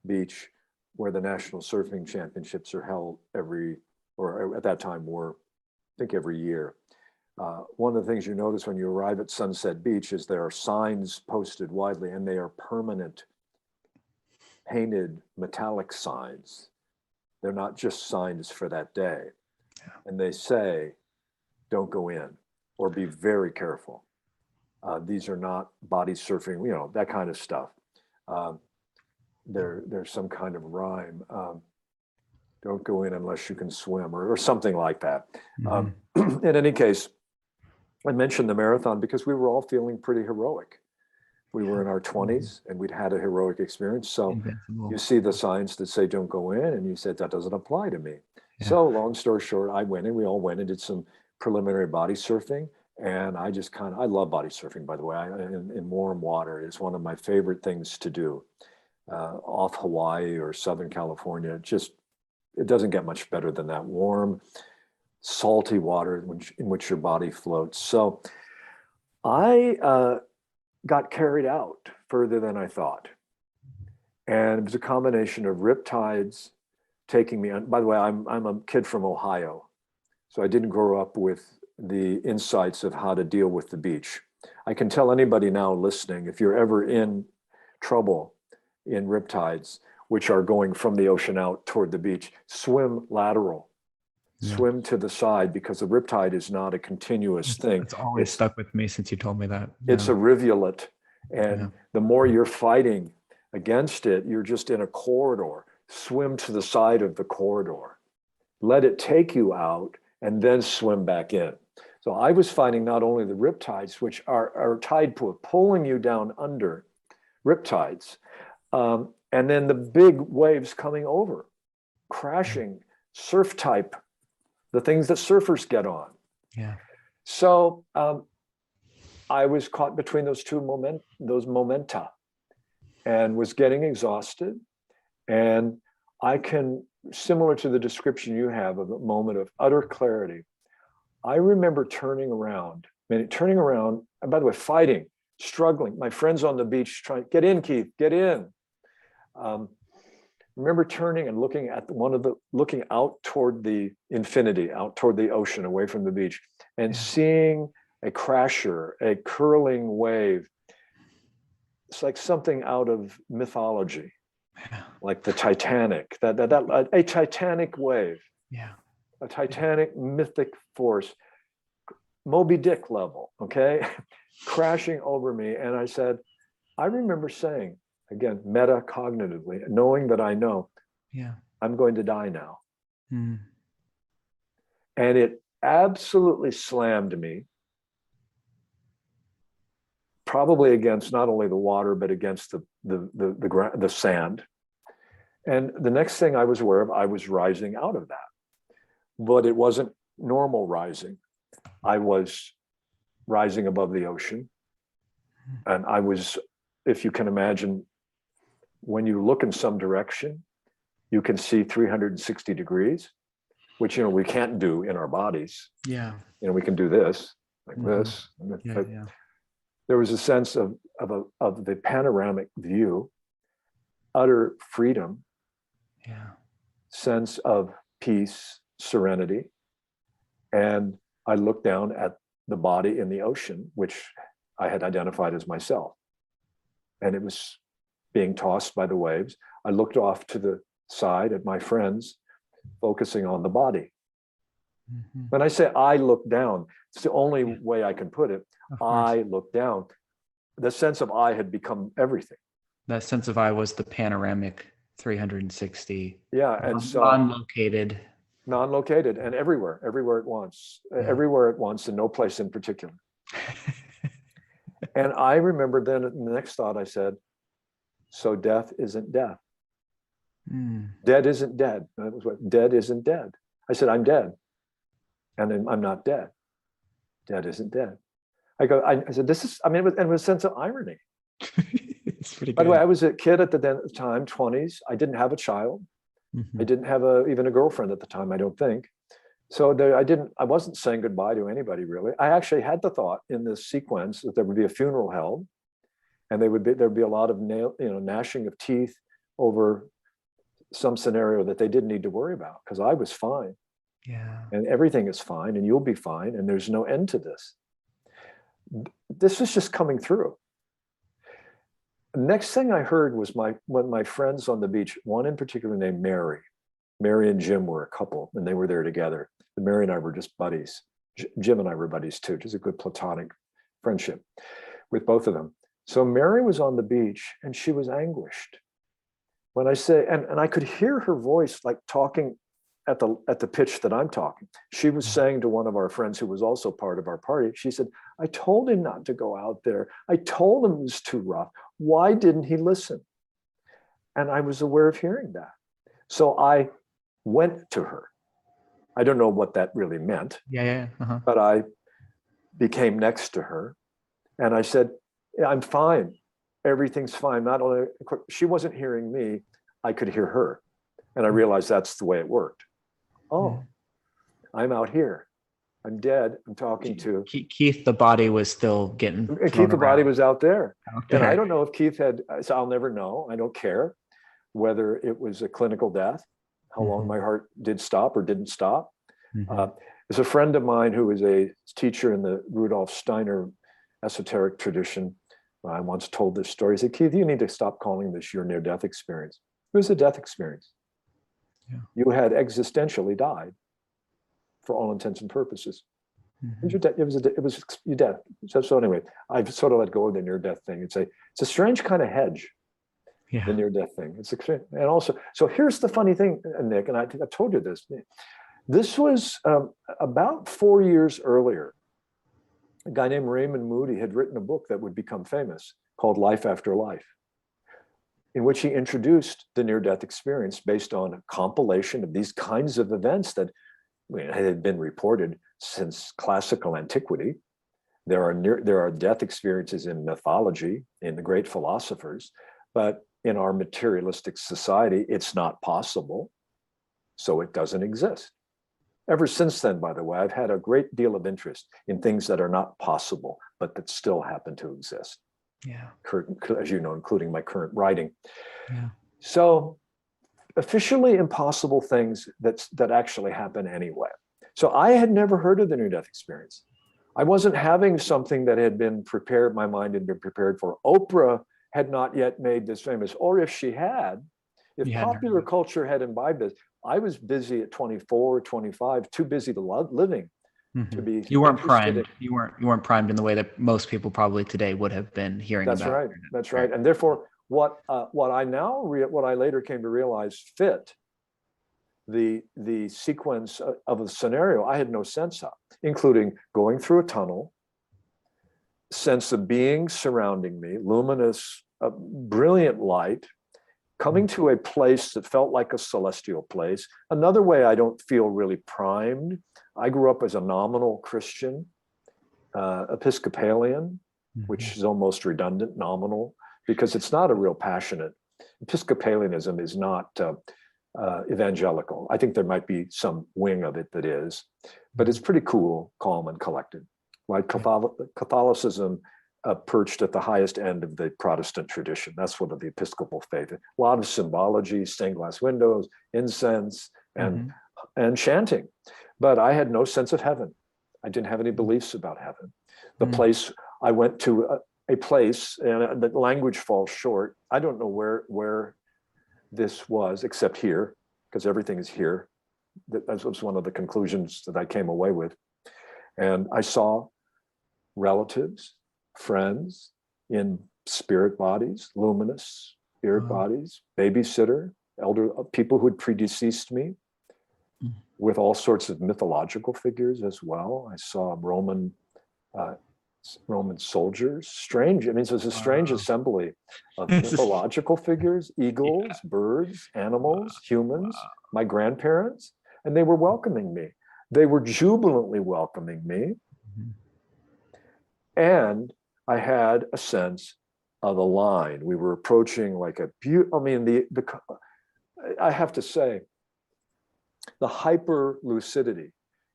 beach, where the National Surfing Championships are held at that time were, I think, every year. One of the things you notice when you arrive at Sunset Beach is there are signs posted widely, and they are permanent, painted metallic signs. They're not just signs for that day. And they say, don't go in, or be very careful. These are not body surfing, that kind of stuff. There's some kind of rhyme. Don't go in unless you can swim, or something like that. In any case, I mentioned the marathon because we were all feeling pretty heroic. We were in our 20s and we'd had a heroic experience. So Invincible. you see the signs that say don't go in, and you said that doesn't apply to me. Yeah. So long story short, I went in, we all went and did some preliminary body surfing. And I just I love body surfing, by the way. In warm water is one of my favorite things to do. Off Hawaii or Southern California, it doesn't get much better than that. Warm, salty water in which your body floats. So I got carried out further than I thought. And it was a combination of riptides taking me on. By the way, I'm a kid from Ohio, so I didn't grow up with the insights of how to deal with the beach. I can tell anybody now listening, if you're ever in trouble in riptides, which are going from the ocean out toward the beach, swim lateral. Swim to the side, because the riptide is not a continuous thing. It's always stuck with me since you told me that. It's a rivulet. And the more you're fighting against it, you're just in a corridor. Swim to the side of the corridor. Let it take you out, and then swim back in. So I was fighting not only the riptides, which are tide pool, pulling you down under, riptides, and then the big waves coming over, crashing, surf type, the things that surfers get on. Yeah. So I was caught between those momenta, and was getting exhausted. And I can, similar to the description you have of a moment of utter clarity, I remember turning around, and by the way, fighting, struggling. My friends on the beach trying, get in, Keith, get in. Remember turning and looking out toward the infinity, out toward the ocean, away from the beach, and seeing a crasher, a curling wave. It's like something out of mythology, like the Titanic, a Titanic wave, a Titanic mythic force, Moby Dick level, okay, crashing over me. And I said, I remember saying, again, metacognitively, knowing that I know, I'm going to die now. And it absolutely slammed me, probably against not only the water, but against the sand. And the next thing I was aware of, I was rising out of that. But it wasn't normal rising. I was rising above the ocean. And I was, if you can imagine, when you look in some direction, you can see 360 degrees, which, we can't do in our bodies. We can do this, like this. There was a sense of the panoramic view, utter freedom, sense of peace, serenity. And I looked down at the body in the ocean, which I had identified as myself. And it was being tossed by the waves. I looked off to the side at my friends, focusing on the body. When I say I looked down, it's the only way I can put it. I looked down. The sense of I had become everything. That sense of I was the panoramic 360. Yeah, and so non-located and everywhere at once, everywhere at once, and no place in particular. And I remember then the next thought I said, so death isn't death. Dead isn't dead. That was what dead isn't dead. I said, I'm dead. And then I'm not dead. Dead isn't dead. I said, this is, and with a sense of irony. It's pretty good. By the way, I was a kid at the time, 20s. I didn't have a child. I didn't have even a girlfriend at the time, I don't think. So I wasn't saying goodbye to anybody really. I actually had the thought in this sequence that there would be a funeral held, and there'd be a lot of gnashing of teeth over some scenario that they didn't need to worry about, because I was fine. And everything is fine, and you'll be fine, and there's no end to this. This was just coming through. Next thing I heard was when my friends on the beach, one in particular named Mary and Jim were a couple, and they were there together. And Mary and I were just buddies. Jim and I were buddies too, just a good platonic friendship with both of them. So Mary was on the beach and she was anguished. When I say, and I could hear her voice like talking at the pitch that I'm talking. She was saying to one of our friends who was also part of our party, she said, I told him not to go out there. I told him it was too rough. Why didn't he listen? And I was aware of hearing that. So I went to her. I don't know what that really meant, but I became next to her and I said, yeah, I'm fine. Everything's fine. Not only, she wasn't hearing me, I could hear her. And I realized that's the way it worked. Oh, I'm out here. I'm dead. I'm talking to Keith. The body was still getting thrown Keith. The body around. was out there. And I don't know if Keith had. So I'll never know. I don't care whether it was a clinical death, how long my heart did stop or didn't stop. There's a friend of mine who is a teacher in the Rudolf Steiner esoteric tradition. I once told this story. He said, Keith, you need to stop calling this your near-death experience. It was a death experience. You had existentially died for all intents and purposes. You're dead. It was you're dead. So anyway, I've sort of let go of the near-death thing. It's a strange kind of hedge, the near-death thing. It's extreme. And also, so here's the funny thing, Nick, and I think I told you this. This was about 4 years earlier. A guy named Raymond Moody had written a book that would become famous called Life After Life, in which he introduced the near-death experience based on a compilation of these kinds of events that had been reported since classical antiquity. There are death experiences in mythology, in the great philosophers, but in our materialistic society, it's not possible, so it doesn't exist. Ever since then, by the way, I've had a great deal of interest in things that are not possible, but that still happen to exist. As you know, including my current writing. So officially impossible things that actually happen anyway. So I had never heard of the near-death experience. I wasn't having something that had been prepared, my mind had been prepared for. Oprah had not yet made this famous, or if she had, if popular culture had imbibed this, I was busy at 24, 25, too busy to love living. To be you weren't primed. You weren't primed in the way that most people probably today would have been hearing about. Right. That's right. And therefore, what I later came to realize fit the sequence of a scenario I had no sense of, including going through a tunnel, sense of being surrounding me, luminous, brilliant light, coming to a place that felt like a celestial place. Another way I don't feel really primed. I grew up as a nominal Christian, Episcopalian, which is almost redundant, nominal, because it's not a real passionate. Episcopalianism is not evangelical. I think there might be some wing of it that is, but it's pretty cool, calm, and collected. Like Catholicism perched at the highest end of the Protestant tradition. That's one of the Episcopal faith. A lot of symbology, stained glass windows, incense, and chanting. But I had no sense of heaven. I didn't have any beliefs about heaven. The place I went to, a place, and the language falls short. I don't know where this was, except here, because everything is here. That was one of the conclusions that I came away with. And I saw relatives, friends in spirit bodies, luminous spirit bodies, babysitter, elder people who had predeceased me, with all sorts of mythological figures as well. I saw Roman soldiers. Strange. I mean, so it's a strange assembly of mythological figures, eagles, birds, animals, humans, my grandparents, and they were welcoming me. They were jubilantly welcoming me. And I had a sense of a line. We were approaching like a beautiful, I mean, I have to say, the hyper lucidity.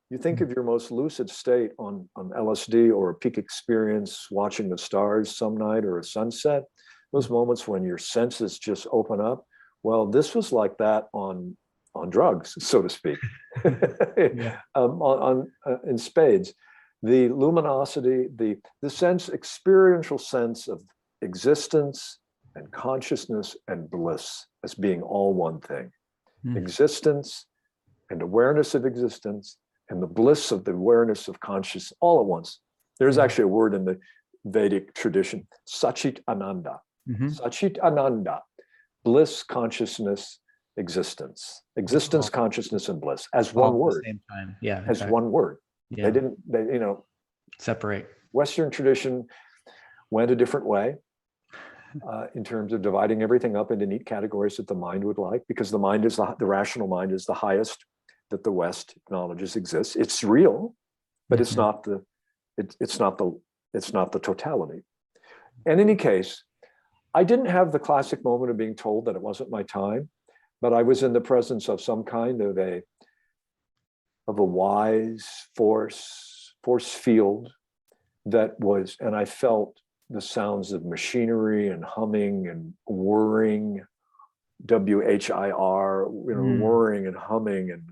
You think of your most lucid state on LSD or a peak experience, watching the stars some night or a sunset, those moments when your senses just open up. Well, this was like that on drugs, so to speak, in spades. The luminosity, the experiential sense of existence and consciousness and bliss as being all one thing. Existence and awareness of existence and the bliss of the awareness of consciousness all at once. There's actually a word in the Vedic tradition, Sachit Ananda. Sachit Ananda, bliss, consciousness, existence, consciousness, and bliss as one word. At the same time. Yeah, as one word. Yeah. They separate. Western tradition went a different way in terms of dividing everything up into neat categories that the mind would like, because the mind is the rational mind is the highest that the West acknowledges exists. It's real, but it's not the totality. In any case, I didn't have the classic moment of being told that it wasn't my time, but I was in the presence of some kind of a wise force field that was, and I felt the sounds of machinery and humming and whirring, WHIR, whirring and humming, and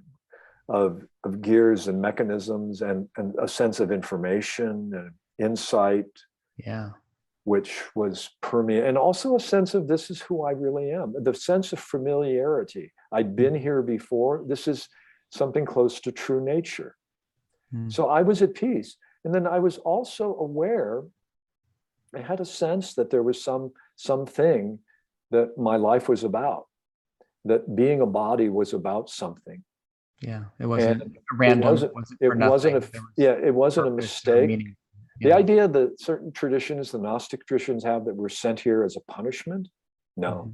of gears and mechanisms, and a sense of information and insight, which was permeating, and also a sense of this is who I really am. The sense of familiarity. I'd been here before. This is something close to true nature. So I was at peace. And then I was also aware, I had a sense that there was something that my life was about, that being a body was about something. Yeah, it wasn't random. It wasn't a mistake. The idea that certain traditions, the Gnostic traditions, have that we're sent here as a punishment, no.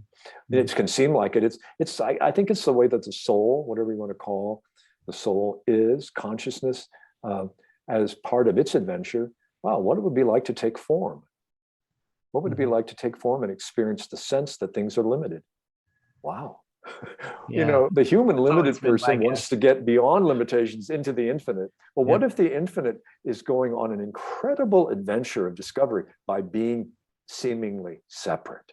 It can seem like it. I think it's the way that the soul, whatever you want to call the soul, is consciousness as part of its adventure. Wow, what it would be like to take form. What would it be like to take form and experience the sense that things are limited? Wow. The human limited person wants to get beyond limitations into the infinite. Well, what if the infinite is going on an incredible adventure of discovery by being seemingly separate?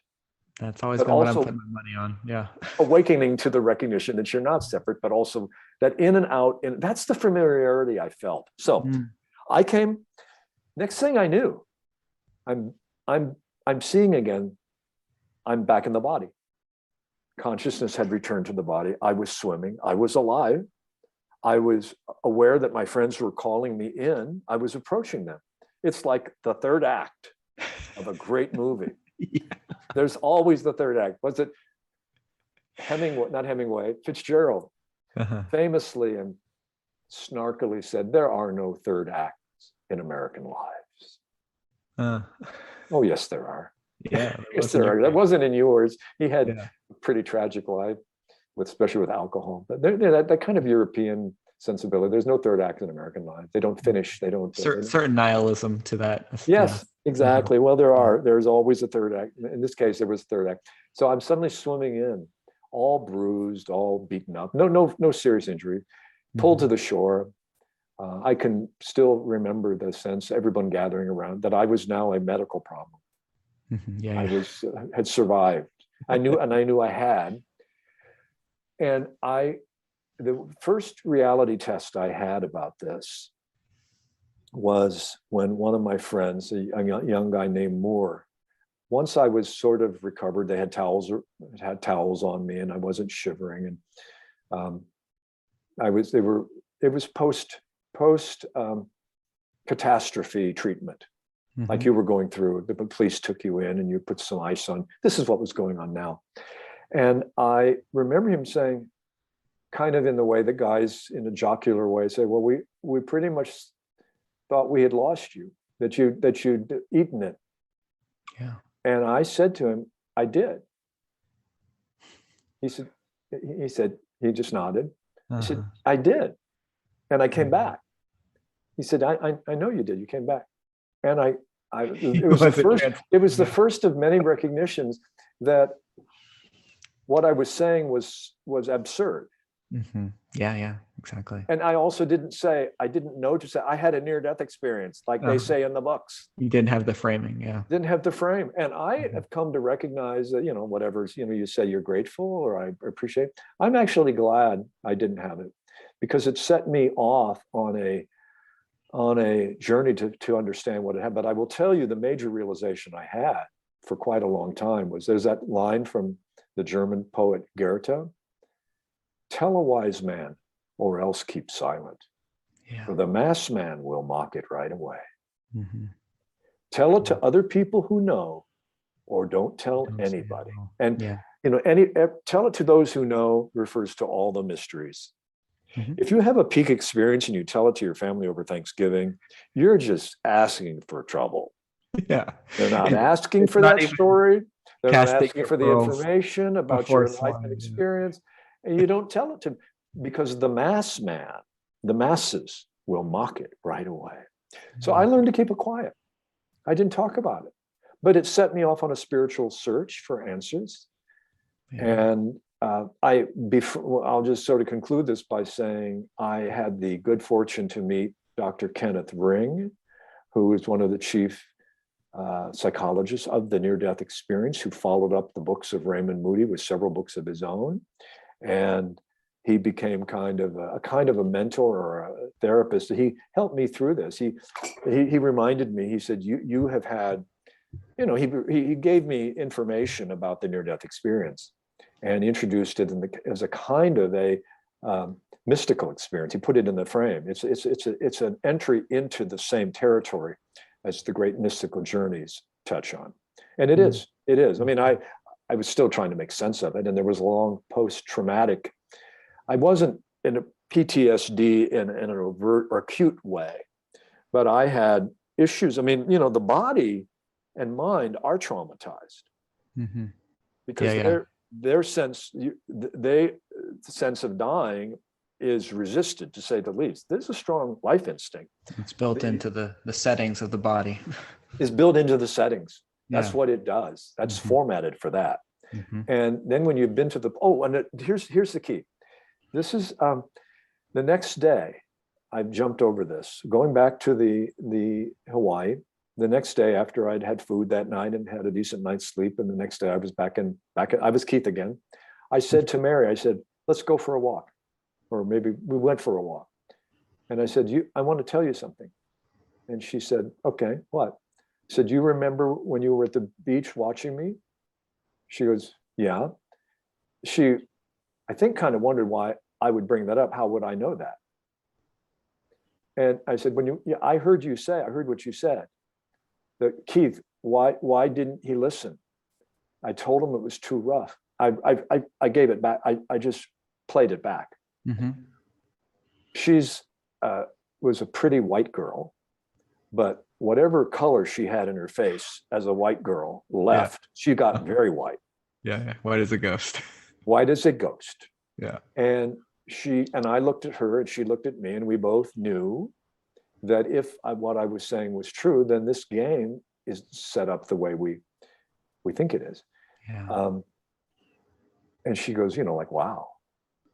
That's always been what I'm putting my money on. Yeah. Awakening to the recognition that you're not separate, but also that in and out, and that's the familiarity I felt. So I came Next thing I knew, I'm seeing again. I'm back in the body. Consciousness had returned to the body. I was swimming. I was alive. I was aware that my friends were calling me in. I was approaching them. It's like the third act of a great movie. Yeah. There's always the third act. Was it Hemingway, not Hemingway, Fitzgerald, famously and snarkily said, there are no third acts in American lives. Oh, yes, there are. Yeah. Yes, there are. That wasn't in yours. He had a pretty tragic life, especially with alcohol. But that kind of European sensibility. There's no third act in American life. They don't finish. They don't. Certain nihilism to that. Yes, exactly. Well, there's always a third act. In this case, there was a third act. So I'm suddenly swimming in, all bruised, all beaten up. No serious injury. Pulled to the shore. I can still remember the sense, everyone gathering around, that I was now a medical problem. I had survived. I knew I had. And the first reality test I had about this was when one of my friends, a young guy named Moore, once I was sort of recovered, they had towels on me and I wasn't shivering. And it was post catastrophe treatment. Like you were going through, the police took you in and you put some ice on. This is what was going on now. And I remember him saying, kind of in the way that guys in a jocular way say, well, we pretty much thought we had lost you, that you'd eaten it. Yeah. And I said to him, I did. He just nodded. He said, I did. And I came back. He said, I know you did. You came back. And it was the first of many recognitions that what I was saying was absurd. Yeah, exactly. And I also didn't know to say I had a near-death experience, like they say in the books. You didn't have the framing, yeah. Didn't have the frame. And I have come to recognize that, whatever, you say you're grateful or I appreciate, I'm actually glad I didn't have it, because it set me off on a journey to understand what it had. But I will tell you, the major realization I had for quite a long time was, there's that line from the German poet Goethe, tell a wise man or else keep silent, for the mass man will mock it right away. Tell it to other people who know, or don't tell anybody. And tell it to those who know refers to all the mysteries. If you have a peak experience and you tell it to your family over Thanksgiving, you're just asking for trouble. Yeah. They're not asking for that story. They're not asking for the information about your life and experience. And you don't tell it to them, because the masses will mock it right away. So I learned to keep it quiet. I didn't talk about it, but it set me off on a spiritual search for answers. And I'll just sort of conclude this by saying I had the good fortune to meet Dr. Kenneth Ring, who is one of the chief psychologists of the near-death experience, who followed up the books of Raymond Moody with several books of his own. And he became kind of a mentor or a therapist. He helped me through this. He reminded me, he said, you have had, he gave me information about the near-death experience and introduced it as a kind of a mystical experience. He put it in the frame. It's an entry into the same territory as the great mystical journeys touch on. And it is. I mean, I was still trying to make sense of it. And there was a long post-traumatic, I wasn't in a PTSD in an overt or acute way, but I had issues. I mean, the body and mind are traumatized because their sense of dying is resisted, to say the least. There's a strong life instinct. It's built into the settings of the body. It's built into the settings. That's what it does. That's formatted for that. And then when you've been to here's the key. This is the next day. I've jumped over this, going back to the Hawaii. The next day, after I'd had food that night and had a decent night's sleep, and the next day I was I was Keith again. I said to Mary, let's go for a walk. Or maybe we went for a walk. And I said, I want to tell you something. And she said, okay, what? I said, do you remember when you were at the beach watching me? She goes, yeah. She, I think, kind of wondered why I would bring that up. How would I know that? And I said, I heard what you said. That Keith, why didn't he listen? I told him it was too rough. I gave it back. I just played it back. Mm-hmm. She's was a pretty white girl, but whatever color she had in her face as a white girl left. She got very white. Yeah. White as a ghost. White as a ghost. Yeah. And I looked at her and she looked at me, and we both knew that if what I was saying was true, then this game is set up the way we think it is. Yeah. And she goes, like, wow.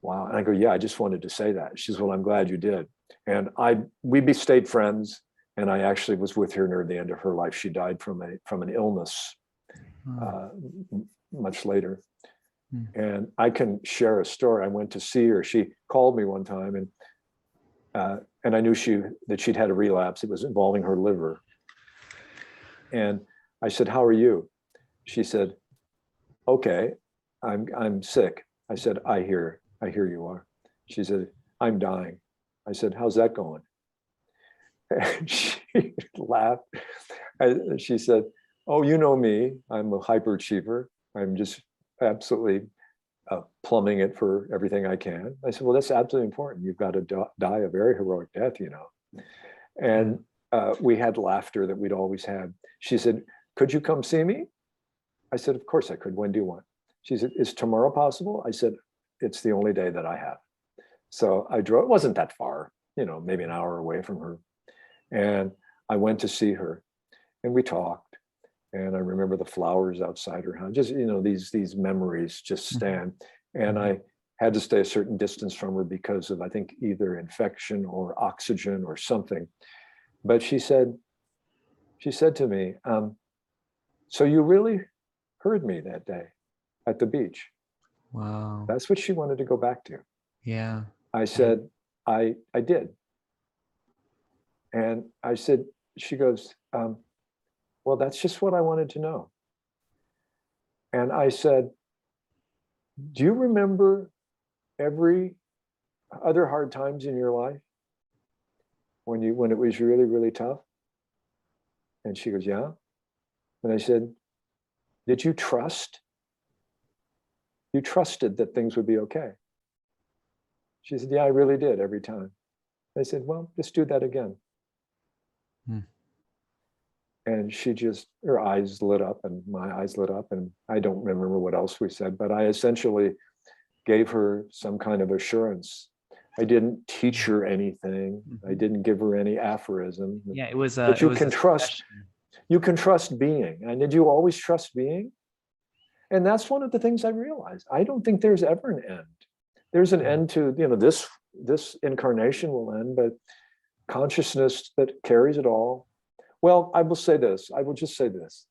And I go, yeah, I just wanted to say that. She says, well, I'm glad you did. And we stayed friends. And I actually was with her near the end of her life. She died from an illness much later. And I can share a story. I went to see her. She called me one time, and I knew that she'd had a relapse. It was involving her liver. And I said, how are you? She said, okay, I'm sick. I said, I hear you are. She said, I'm dying. I said, how's that going? And she laughed. She said, oh, you know me. I'm a hyperachiever. I'm just absolutely plumbing it for everything I can. I said, well, that's absolutely important. You've got to die a very heroic death, And we had laughter that we'd always had. She said, could you come see me? I said, of course I could. When do you want? She said, is tomorrow possible? I said, it's the only day that I have. So I drove. It wasn't that far, maybe an hour away from her. And I went to see her, and we talked. And I remember the flowers outside her house. Just, these memories just stand. And I had to stay a certain distance from her because of, I think, either infection or oxygen or something. But she said to me, so you really heard me that day at the beach? Wow. That's what she wanted to go back to. Yeah. I said, I did. And I said, she goes, well, that's just what I wanted to know. And I said, do you remember every other hard times in your life when it was really, really tough? And she goes, yeah. And I said, did you trust? You trusted that things would be okay. She said, yeah, I really did every time. I said, well, just do that again. And her eyes lit up and my eyes lit up, and I don't remember what else we said, but I essentially gave her some kind of assurance. I didn't teach her anything. I didn't give her any aphorism. Yeah, it was. But you can trust. You can trust being. And did you always trust being? And that's one of the things I realized. I don't think there's ever an end. There's an end to, this incarnation will end, but consciousness that carries it all. Well, I will say this. I will just say this.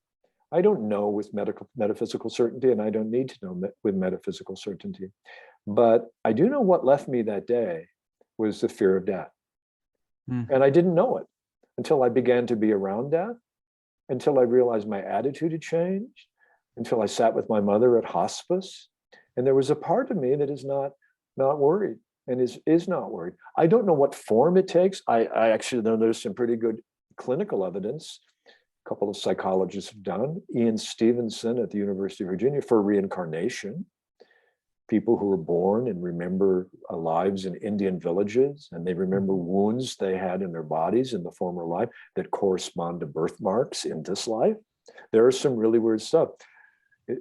I don't know with metaphysical certainty, and I don't need to know with metaphysical certainty. But I do know what left me that day was the fear of death. And I didn't know it until I began to be around death, until I realized my attitude had changed, until I sat with my mother at hospice. And there was a part of me that is not worried and is not worried. I don't know what form it takes. I actually know there's some pretty good clinical evidence a couple of psychologists have done. Ian Stevenson at the University of Virginia for reincarnation. People who were born and remember lives in Indian villages, and they remember wounds they had in their bodies in the former life that correspond to birthmarks in this life. There is some really weird stuff.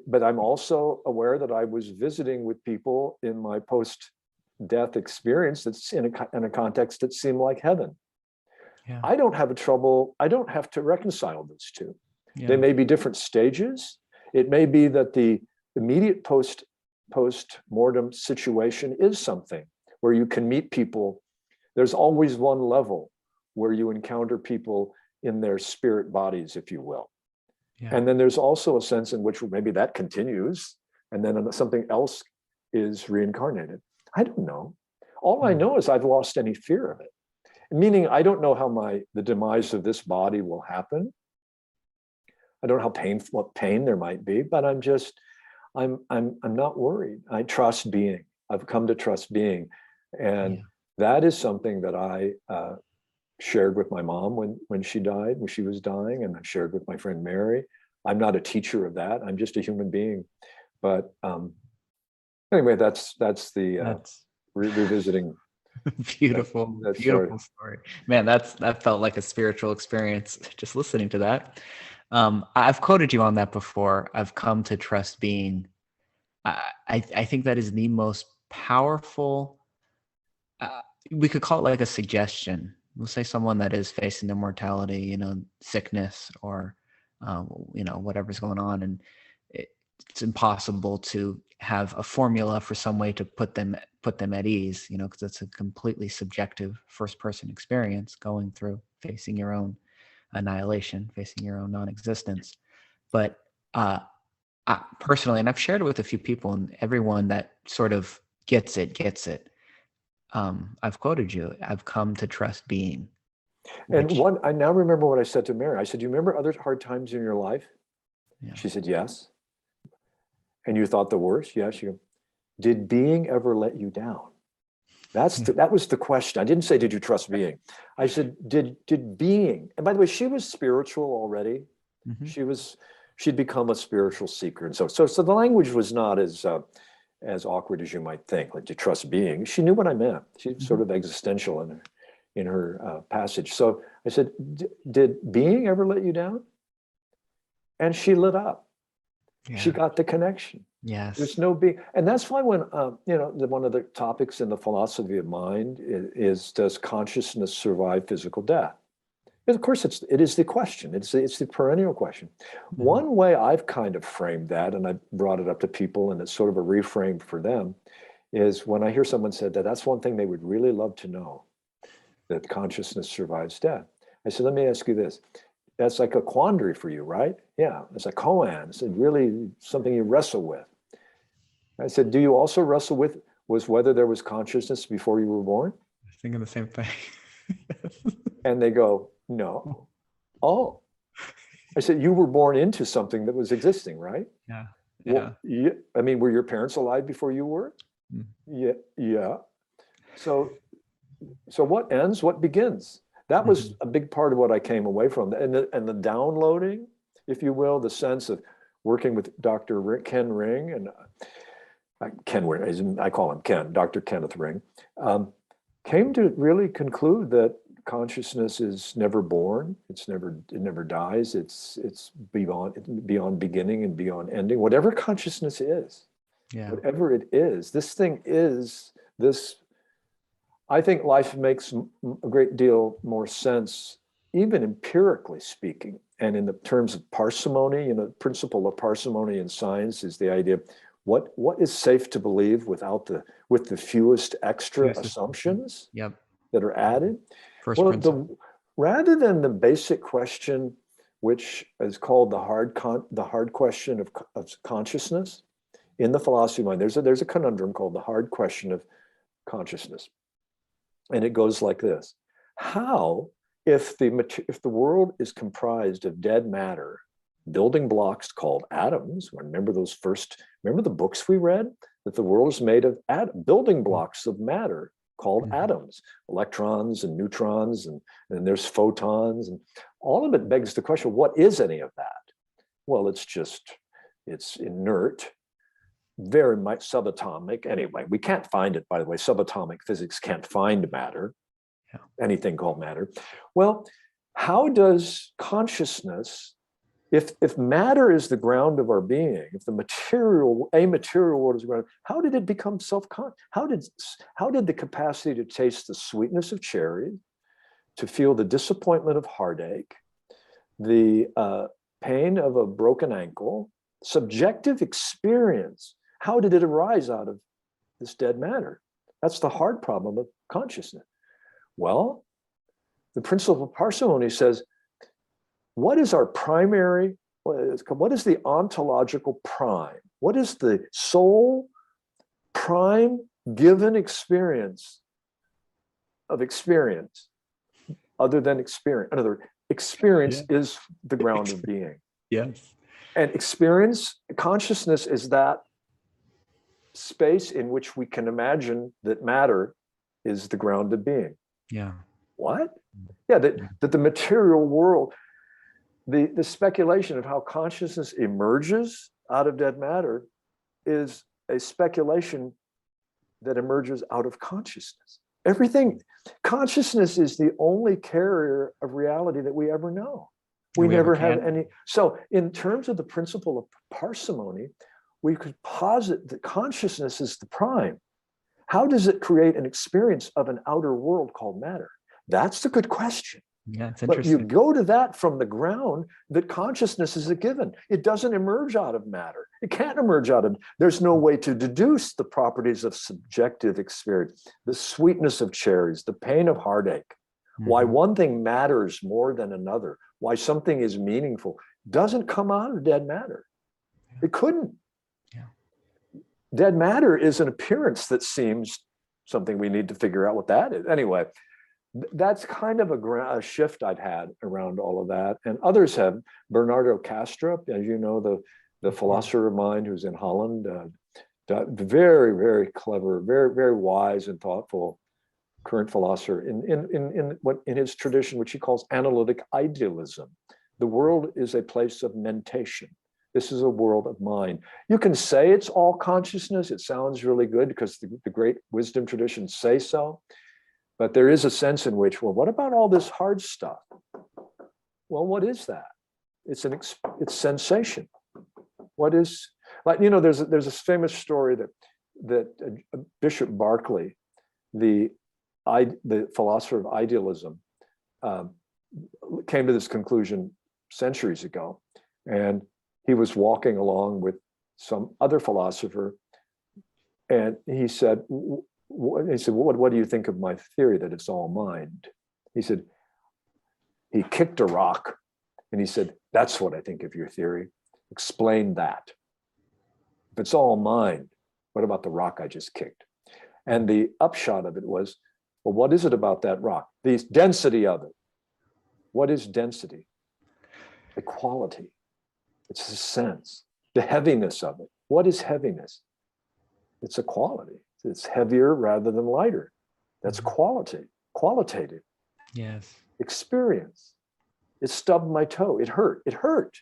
But I'm also aware that I was visiting with people in my post-death experience that's in a context that seemed like heaven. Yeah. I don't have to reconcile those two. Yeah. They may be different stages. It may be that the immediate post-mortem situation is something where you can meet people. There's always one level where you encounter people in their spirit bodies, if you will. Yeah. And then there's also a sense in which maybe that continues, and then something else is reincarnated. I don't know. All I know is I've lost any fear of it. meaning I don't know how the demise of this body will happen. I don't know what pain there might be, but I'm not worried. I trust being. I've come to trust being. And that is something that I shared with my mom when she died, when she was dying, and I shared with my friend Mary. I'm not a teacher of that. I'm just a human being. But anyway, that's revisiting. Beautiful, beautiful story. Man, that felt like a spiritual experience just listening to that. I've quoted you on that before. I've come to trust being. I think that is the most powerful. We could call it like a suggestion. We'll say someone that is facing immortality, sickness, or whatever's going on, and it's impossible to have a formula for some way to put them at ease, because it's a completely subjective first-person experience going through facing your own annihilation, facing your own non-existence. But personally, and I've shared it with a few people, and everyone that sort of gets it. I've quoted you. I've come to trust being. And I now remember what I said to Mary. I said, "You remember other hard times in your life?" Yeah. She said, "Yes." "And you thought the worst?" "Yes." She goes, "Did being ever let you down?" That was the question. I didn't say, "Did you trust being?" I said, "Did being?" And by the way, she was spiritual already. Mm-hmm. She'd become a spiritual seeker, and so the language was not as awkward as you might think. Like, to trust being, she knew what I meant. She's sort of existential in her passage. So I said, "Did being ever let you down?" And she lit up. Yeah. She got the connection. Yes. There's no being. And that's why when, one of the topics in the philosophy of mind is does consciousness survive physical death? And of course, it is the question. It's the perennial question. Mm-hmm. One way I've kind of framed that, and I brought it up to people, and it's sort of a reframe for them, is when I hear someone said that's one thing they would really love to know, that consciousness survives death. I said, let me ask you this. That's like a quandary for you, right? Yeah, it's a koan. It's really something you wrestle with. I said, do you also wrestle with whether there was consciousness before you were born? I was thinking the same thing. And they go, no. Oh. I said, you were born into something that was existing, right? Yeah. Well, yeah. I mean, were your parents alive before you were? Mm. Yeah. So what ends, what begins? That was a big part of what I came away from. And the downloading, if you will, the sense of working with Dr. Ken Ring, and Ken Ring, I call him Ken, Dr. Kenneth Ring, came to really conclude that consciousness is never born. It never dies. It's beyond beginning and beyond ending. Whatever consciousness is, whatever it is, this thing is this. I think life makes a great deal more sense, even empirically speaking, and in the terms of parsimony. The principle of parsimony in science is the idea of what is safe to believe with the fewest extra assumptions that are added. Rather than the basic question, which is called the hard question of consciousness, in the philosophy of mind, there's a conundrum called the hard question of consciousness. And it goes like this: how, if the world is comprised of dead matter, building blocks called atoms? Remember the books we read? That the world is made of building blocks of matter called atoms, electrons and neutrons, and there's photons, and all of it begs the question, what is any of that? Well, it's inert, very much subatomic. Anyway, we can't find it, by the way. Subatomic physics can't find matter, anything called matter. Well, how does consciousness, if matter is the ground of our being, if the amaterial world is the ground, how did it become self-conscious? How did the capacity to taste the sweetness of cherry, to feel the disappointment of heartache, the pain of a broken ankle, subjective experience, how did it arise out of this dead matter? That's the hard problem of consciousness. Well, the principle of parsimony says, what is the ontological prime? What is the sole prime given experience of experience other than experience. In other words, experience Yeah. is the ground of being. Yes. And experience, consciousness is that space in which we can imagine that matter is the ground of being. Yeah. What? Yeah, that the material world, the speculation of how consciousness emerges out of dead matter is a speculation that emerges out of consciousness. Everything, consciousness is the only carrier of reality that we ever know. We never have any. So in terms of the principle of parsimony, we could posit that consciousness is the prime. How does it create an experience of an outer world called matter? That's the good question. Yeah, it's But interesting. you go to that from the ground that consciousness is a given. It doesn't emerge out of matter. It can't emerge out of, there's no way to deduce the properties of subjective experience, the sweetness of cherries, the pain of heartache, why one thing matters more than another, why something is meaningful, doesn't come out of dead matter. It couldn't. Yeah. Dead matter is an appearance that seems something we need to figure out what that is. Anyway, that's kind of a shift I'd had around all of that. And others have. Bernardo Kastrup, as you know, the philosopher of mind who's in Holland, very, very clever, very, very wise and thoughtful current philosopher in his tradition, which he calls analytic idealism. The world is a place of mentation. This is a world of mind. You can say it's all consciousness. It sounds really good because the great wisdom traditions say so. But there is a sense in which, well, what about all this hard stuff? Well, what is that? It's sensation. What is, like, you know, there's a famous story that Bishop Berkeley, the philosopher of idealism, came to this conclusion centuries ago. And he was walking along with some other philosopher, and he said, what do you think of my theory that it's all mind? He said, he kicked a rock and he said, that's what I think of your theory. Explain that. If it's all mind, what about the rock I just kicked? And the upshot of it was, well, what is it about that rock? The density of it. What is density? The quality. It's the sense, the heaviness of it. What is heaviness? It's a quality. It's heavier rather than lighter. That's quality, qualitative. Yes. Experience. It stubbed my toe. It hurt. It hurt.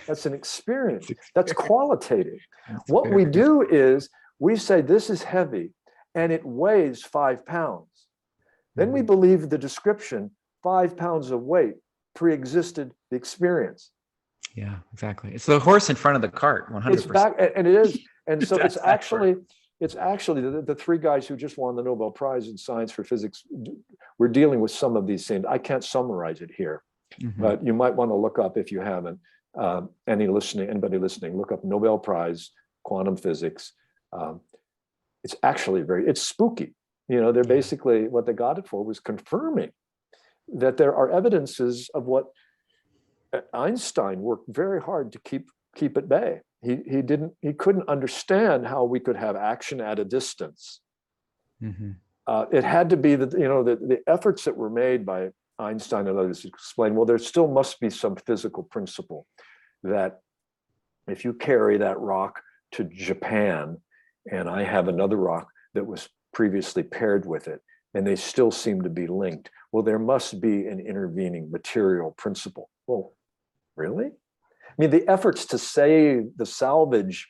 That's an experience. That's qualitative. What we do is we say this is heavy and it weighs 5 pounds. Then we believe the description, 5 pounds of weight pre-existed the experience. Yeah, exactly. It's the horse in front of the cart, 100%. It's back, and it is. And so it's actually the three guys who just won the Nobel Prize in Science for Physics. We're dealing with some of these things. I can't summarize it here, but you might want to look up, if you haven't, anybody listening, look up Nobel Prize, quantum physics. It's actually it's spooky. You know, they're basically, what they got it for was confirming that there are evidences of what Einstein worked very hard to keep at bay. He couldn't understand how we could have action at a distance. It had to be that, you know, the efforts that were made by Einstein and others to explain, well, there still must be some physical principle that if you carry that rock to Japan and I have another rock that was previously paired with it, and they still seem to be linked, well, there must be an intervening material principle. Well, really? I mean, the efforts to salvage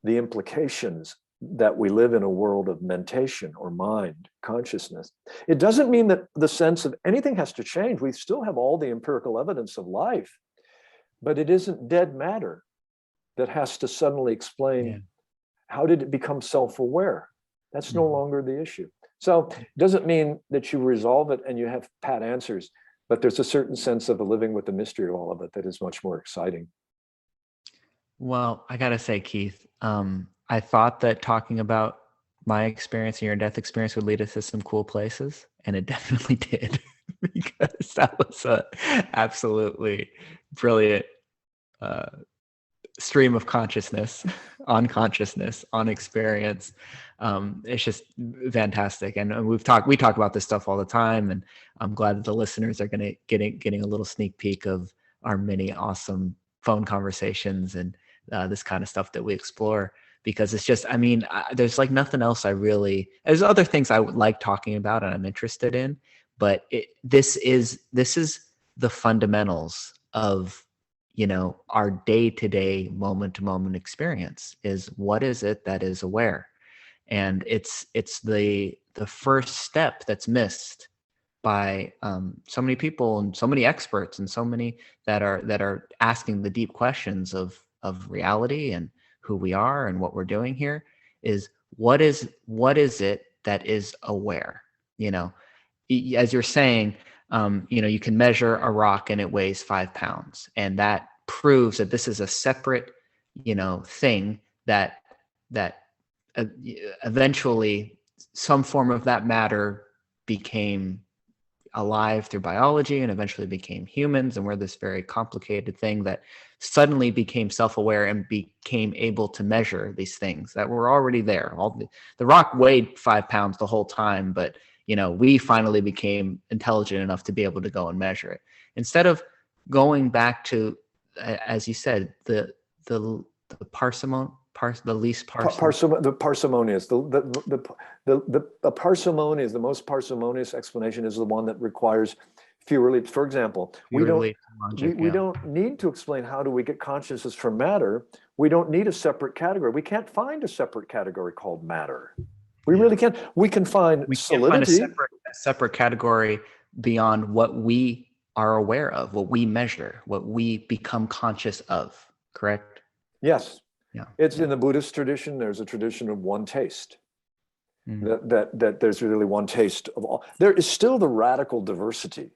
the implications that we live in a world of mentation or mind, consciousness. It doesn't mean that the sense of anything has to change. We still have all the empirical evidence of life, but it isn't dead matter that has to suddenly explain how did it become self-aware. That's no longer the issue. So it doesn't mean that you resolve it and you have pat answers, but there's a certain sense of living with the mystery of all of it that is much more exciting. Well, I gotta say, Keith, I thought that talking about my experience and your death experience would lead us to some cool places, and it definitely did, because that was a absolutely brilliant stream of consciousness, on consciousness, on experience. It's just fantastic. And we talk about this stuff all the time. And I'm glad that the listeners are getting a little sneak peek of our many awesome phone conversations and this kind of stuff that we explore, because it's just, there's like nothing else there's other things I would like talking about and I'm interested in, but this is the fundamentals of, our day-to-day, moment-to-moment experience. Is what is it that is aware? And it's the first step that's missed by so many people and so many experts and so many that are asking the deep questions of reality and who we are and what we're doing here. Is what is it that is aware? As you're saying, you can measure a rock and it weighs 5 pounds, and that proves that this is a separate, thing that eventually some form of that matter became alive through biology and eventually became humans, and we're this very complicated thing that suddenly became self-aware and became able to measure these things that were already there. The rock weighed 5 pounds the whole time, but we finally became intelligent enough to be able to go and measure it. Instead of going back to, as you said, the parsimonious, the parsimonious, the parsimonious, the most parsimonious explanation is the one that requires fewer leaps. For example, we don't need to explain how do we get consciousness from matter. We don't need a separate category. We can't find a separate category called matter. We really can't. We can find solidity. Find a separate category beyond what we are aware of, what we measure, what we become conscious of. Correct? Yes. Yeah. It's in the Buddhist tradition. There's a tradition of one taste. That there's really one taste of all. There is still the radical diversity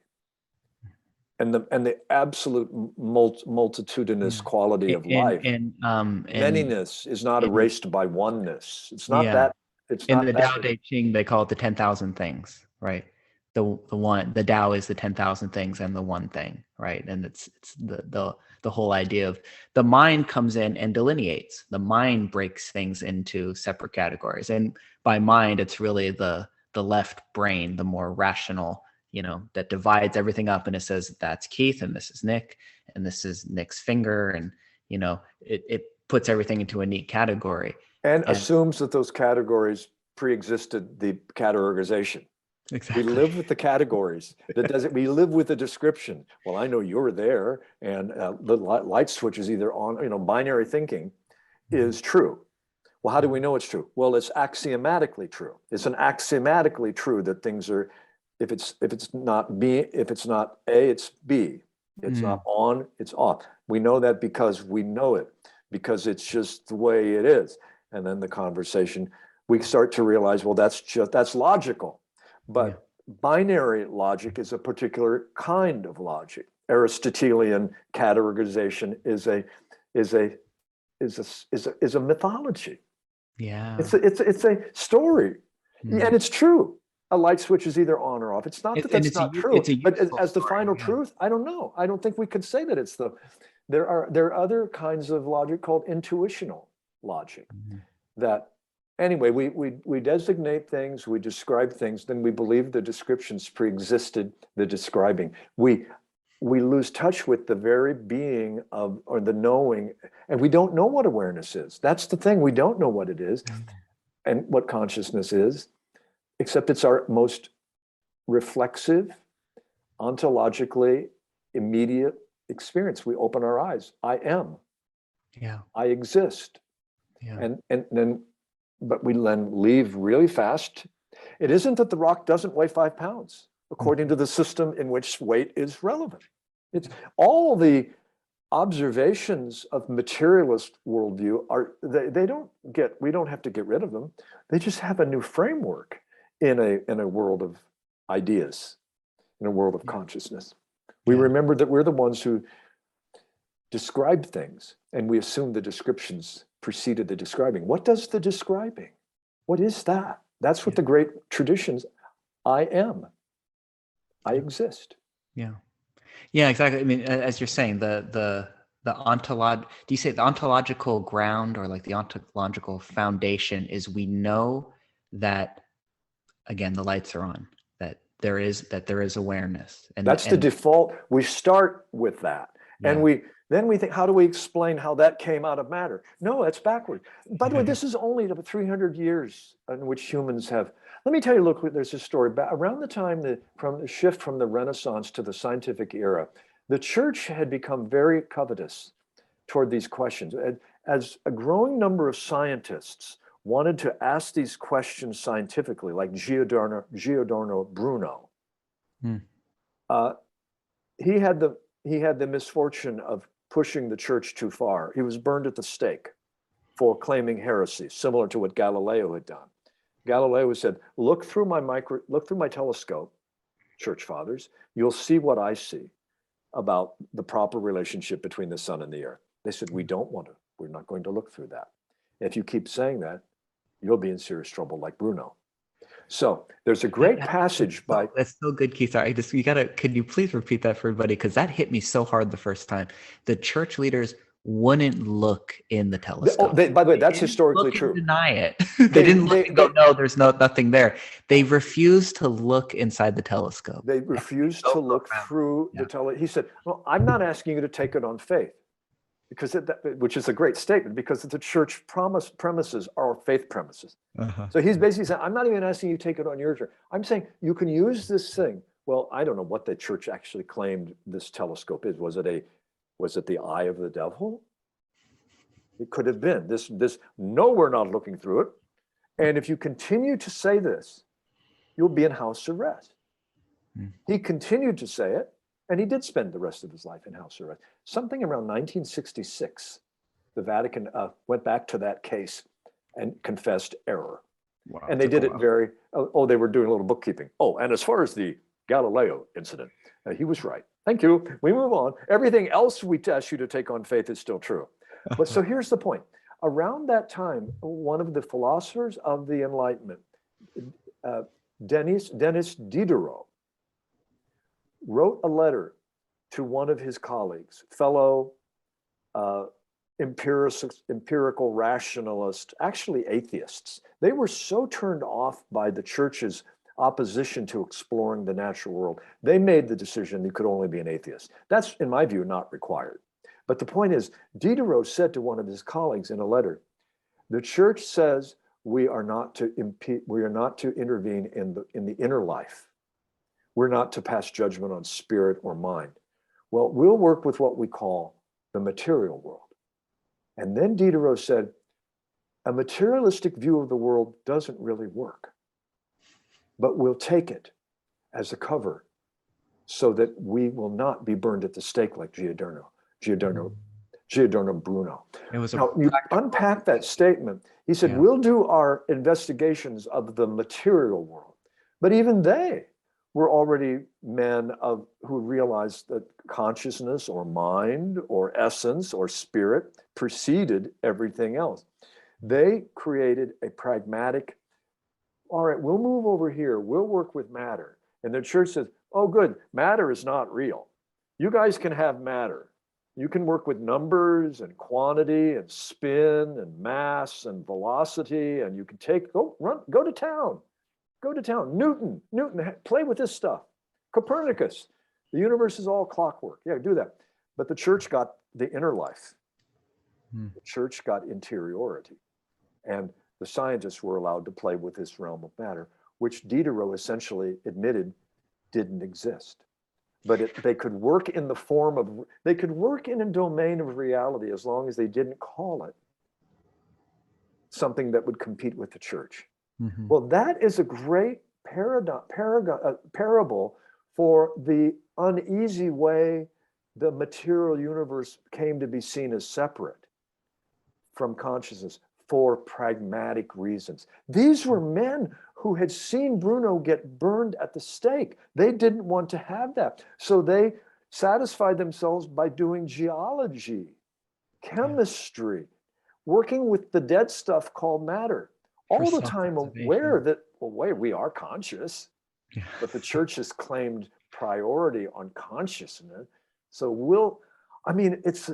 and the absolute multitudinous quality of life. And manyness is not erased by oneness. It's not that. It's in not the that. Tao Te Ching, they call it the 10,000 things, right? The Tao is the 10,000 things and the one thing, right? And it's the whole idea of the mind comes in and delineates. The mind breaks things into separate categories, and by mind, it's really the left brain, the more rational, that divides everything up, and it says that's Keith, and this is Nick, and this is Nick's finger, and it puts everything into a neat category. And assumes that those categories pre-existed the categorization. Exactly. We live with the categories. We live with the description. Well, I know you're there, and the light switch is either on. Binary thinking is true. Well, how do we know it's true? Well, it's axiomatically true. It's an axiomatically true that things are. If it's not B, if it's not A, it's B. It's not on, it's off. We know that because we know it, because it's just the way it is. And then the conversation, we start to realize, well, that's logical. But binary logic is a particular kind of logic. Aristotelian categorization is a mythology. Yeah. It's a story. And it's true. A light switch is either on or off. It's not that's not true. But as the final truth, I don't know. I don't think we could say that it's there are other kinds of logic called intuitional logic that anyway, we designate things, we describe things, then we believe the descriptions pre-existed the describing. We lose touch with the very being of, or the knowing, and we don't know what awareness is. That's the thing, we don't know what it is and what consciousness is, except it's our most reflexive, ontologically immediate experience. We open our eyes. I am. Yeah. I exist. Yeah. And then, but we then leave really fast. It isn't that the rock doesn't weigh 5 pounds, according to the system in which weight is relevant. It's all the observations of materialist worldview are, we don't have to get rid of them. They just have a new framework in a world of ideas, in a world of consciousness. We remember that we're the ones who describe things, and we assume the descriptions preceded the describing. What does the describing? What is that? That's what the great traditions, I am. I exist. Yeah. Yeah, exactly. I mean, as you're saying, the do you say the ontological ground, or like the ontological foundation is we know that, again, the lights are on, that there is awareness, and That's the default. We start with that. Yeah. And then we think, how do we explain how that came out of matter? No, that's backward. By the way, this is only about 300 years in which humans have. Let me tell you, look, there's a story. Around the time from the shift from the Renaissance to the scientific era, the church had become very covetous toward these questions. As a growing number of scientists wanted to ask these questions scientifically, like Giordano Bruno, he had the misfortune of pushing the church too far. He was burned at the stake for claiming heresy, similar to what Galileo had done. Galileo said, look through my telescope, church fathers, you'll see what I see about the proper relationship between the sun and the earth. They said, we're not going to look through that. If you keep saying that, you'll be in serious trouble like Bruno. So there's a great passage by. That's so good, Keith. Could you please repeat that for everybody? Because that hit me so hard the first time. The church leaders wouldn't look in the telescope. By the way, that's historically true. Deny it. They didn't look and go, no, there's nothing there. They refused to look inside the telescope. They refused to look through the telescope. He said, well, I'm not asking you to take it on faith, which is a great statement, because the church premises are faith premises. So he's basically saying, I'm not even asking you to take it on your church. I'm saying you can use this thing. Well, I don't know what the church actually claimed this telescope is. Was it the eye of the devil? It could have been this. No, we're not looking through it. And if you continue to say this, you'll be in house arrest. He continued to say it, and he did spend the rest of his life in house arrest. Something around 1966, the Vatican went back to that case and confessed error. Wow, and they did it they were doing a little bookkeeping. Oh, and as far as the Galileo incident, he was right. Thank you. We move on. Everything else we ask you to take on faith is still true. But so here's the point. Around that time, one of the philosophers of the Enlightenment, Denis Diderot, wrote a letter to one of his colleagues, fellow empirical rationalists, actually atheists. They were so turned off by the church's opposition to exploring the natural world, they made the decision you could only be an atheist. That's, in my view, not required. But the point is, Diderot said to one of his colleagues in a letter, the church says we are not to intervene in the inner life. We're not to pass judgment on spirit or mind. Well, we'll work with what we call the material world. And then Diderot said, a materialistic view of the world doesn't really work, but we'll take it as a cover so that we will not be burned at the stake like Giordano Bruno. Now, you unpack that statement. He said, we'll do our investigations of the material world. But even they were already men who realized that consciousness or mind or essence or spirit preceded everything else. They created a pragmatic, all right, we'll move over here. We'll work with matter. And the church says, oh, good, matter is not real. You guys can have matter. You can work with numbers and quantity and spin and mass and velocity, and you can go to town. Go to town. Newton, play with this stuff. Copernicus, the universe is all clockwork. Yeah, do that. But the church got the inner life. The church got interiority. And the scientists were allowed to play with this realm of matter, which Diderot essentially admitted didn't exist. But they could work in they could work in a domain of reality as long as they didn't call it something that would compete with the church. Well, that is a great parable for the uneasy way the material universe came to be seen as separate from consciousness for pragmatic reasons. These were men who had seen Bruno get burned at the stake. They didn't want to have that. So they satisfied themselves by doing geology, chemistry, working with the dead stuff called matter, all the time aware that, we are conscious, but the church has claimed priority on consciousness. So I mean, this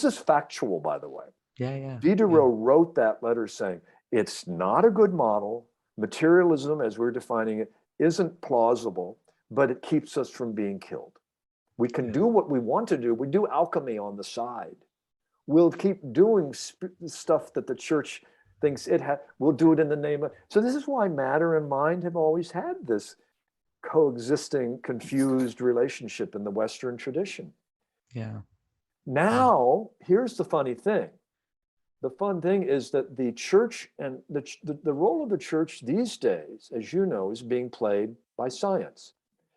is factual, by the way. Yeah. Diderot wrote that letter saying, it's not a good model. Materialism, as we're defining it, isn't plausible, but it keeps us from being killed. We can do what we want to do. We do alchemy on the side. We'll keep doing stuff that the church thinks it has. We'll do it in the name of. So this is why matter and mind have always had this coexisting, confused relationship in the Western tradition. Yeah. Now, here's the funny thing. The fun thing is that the church and the role of the church these days, as you know, is being played by science,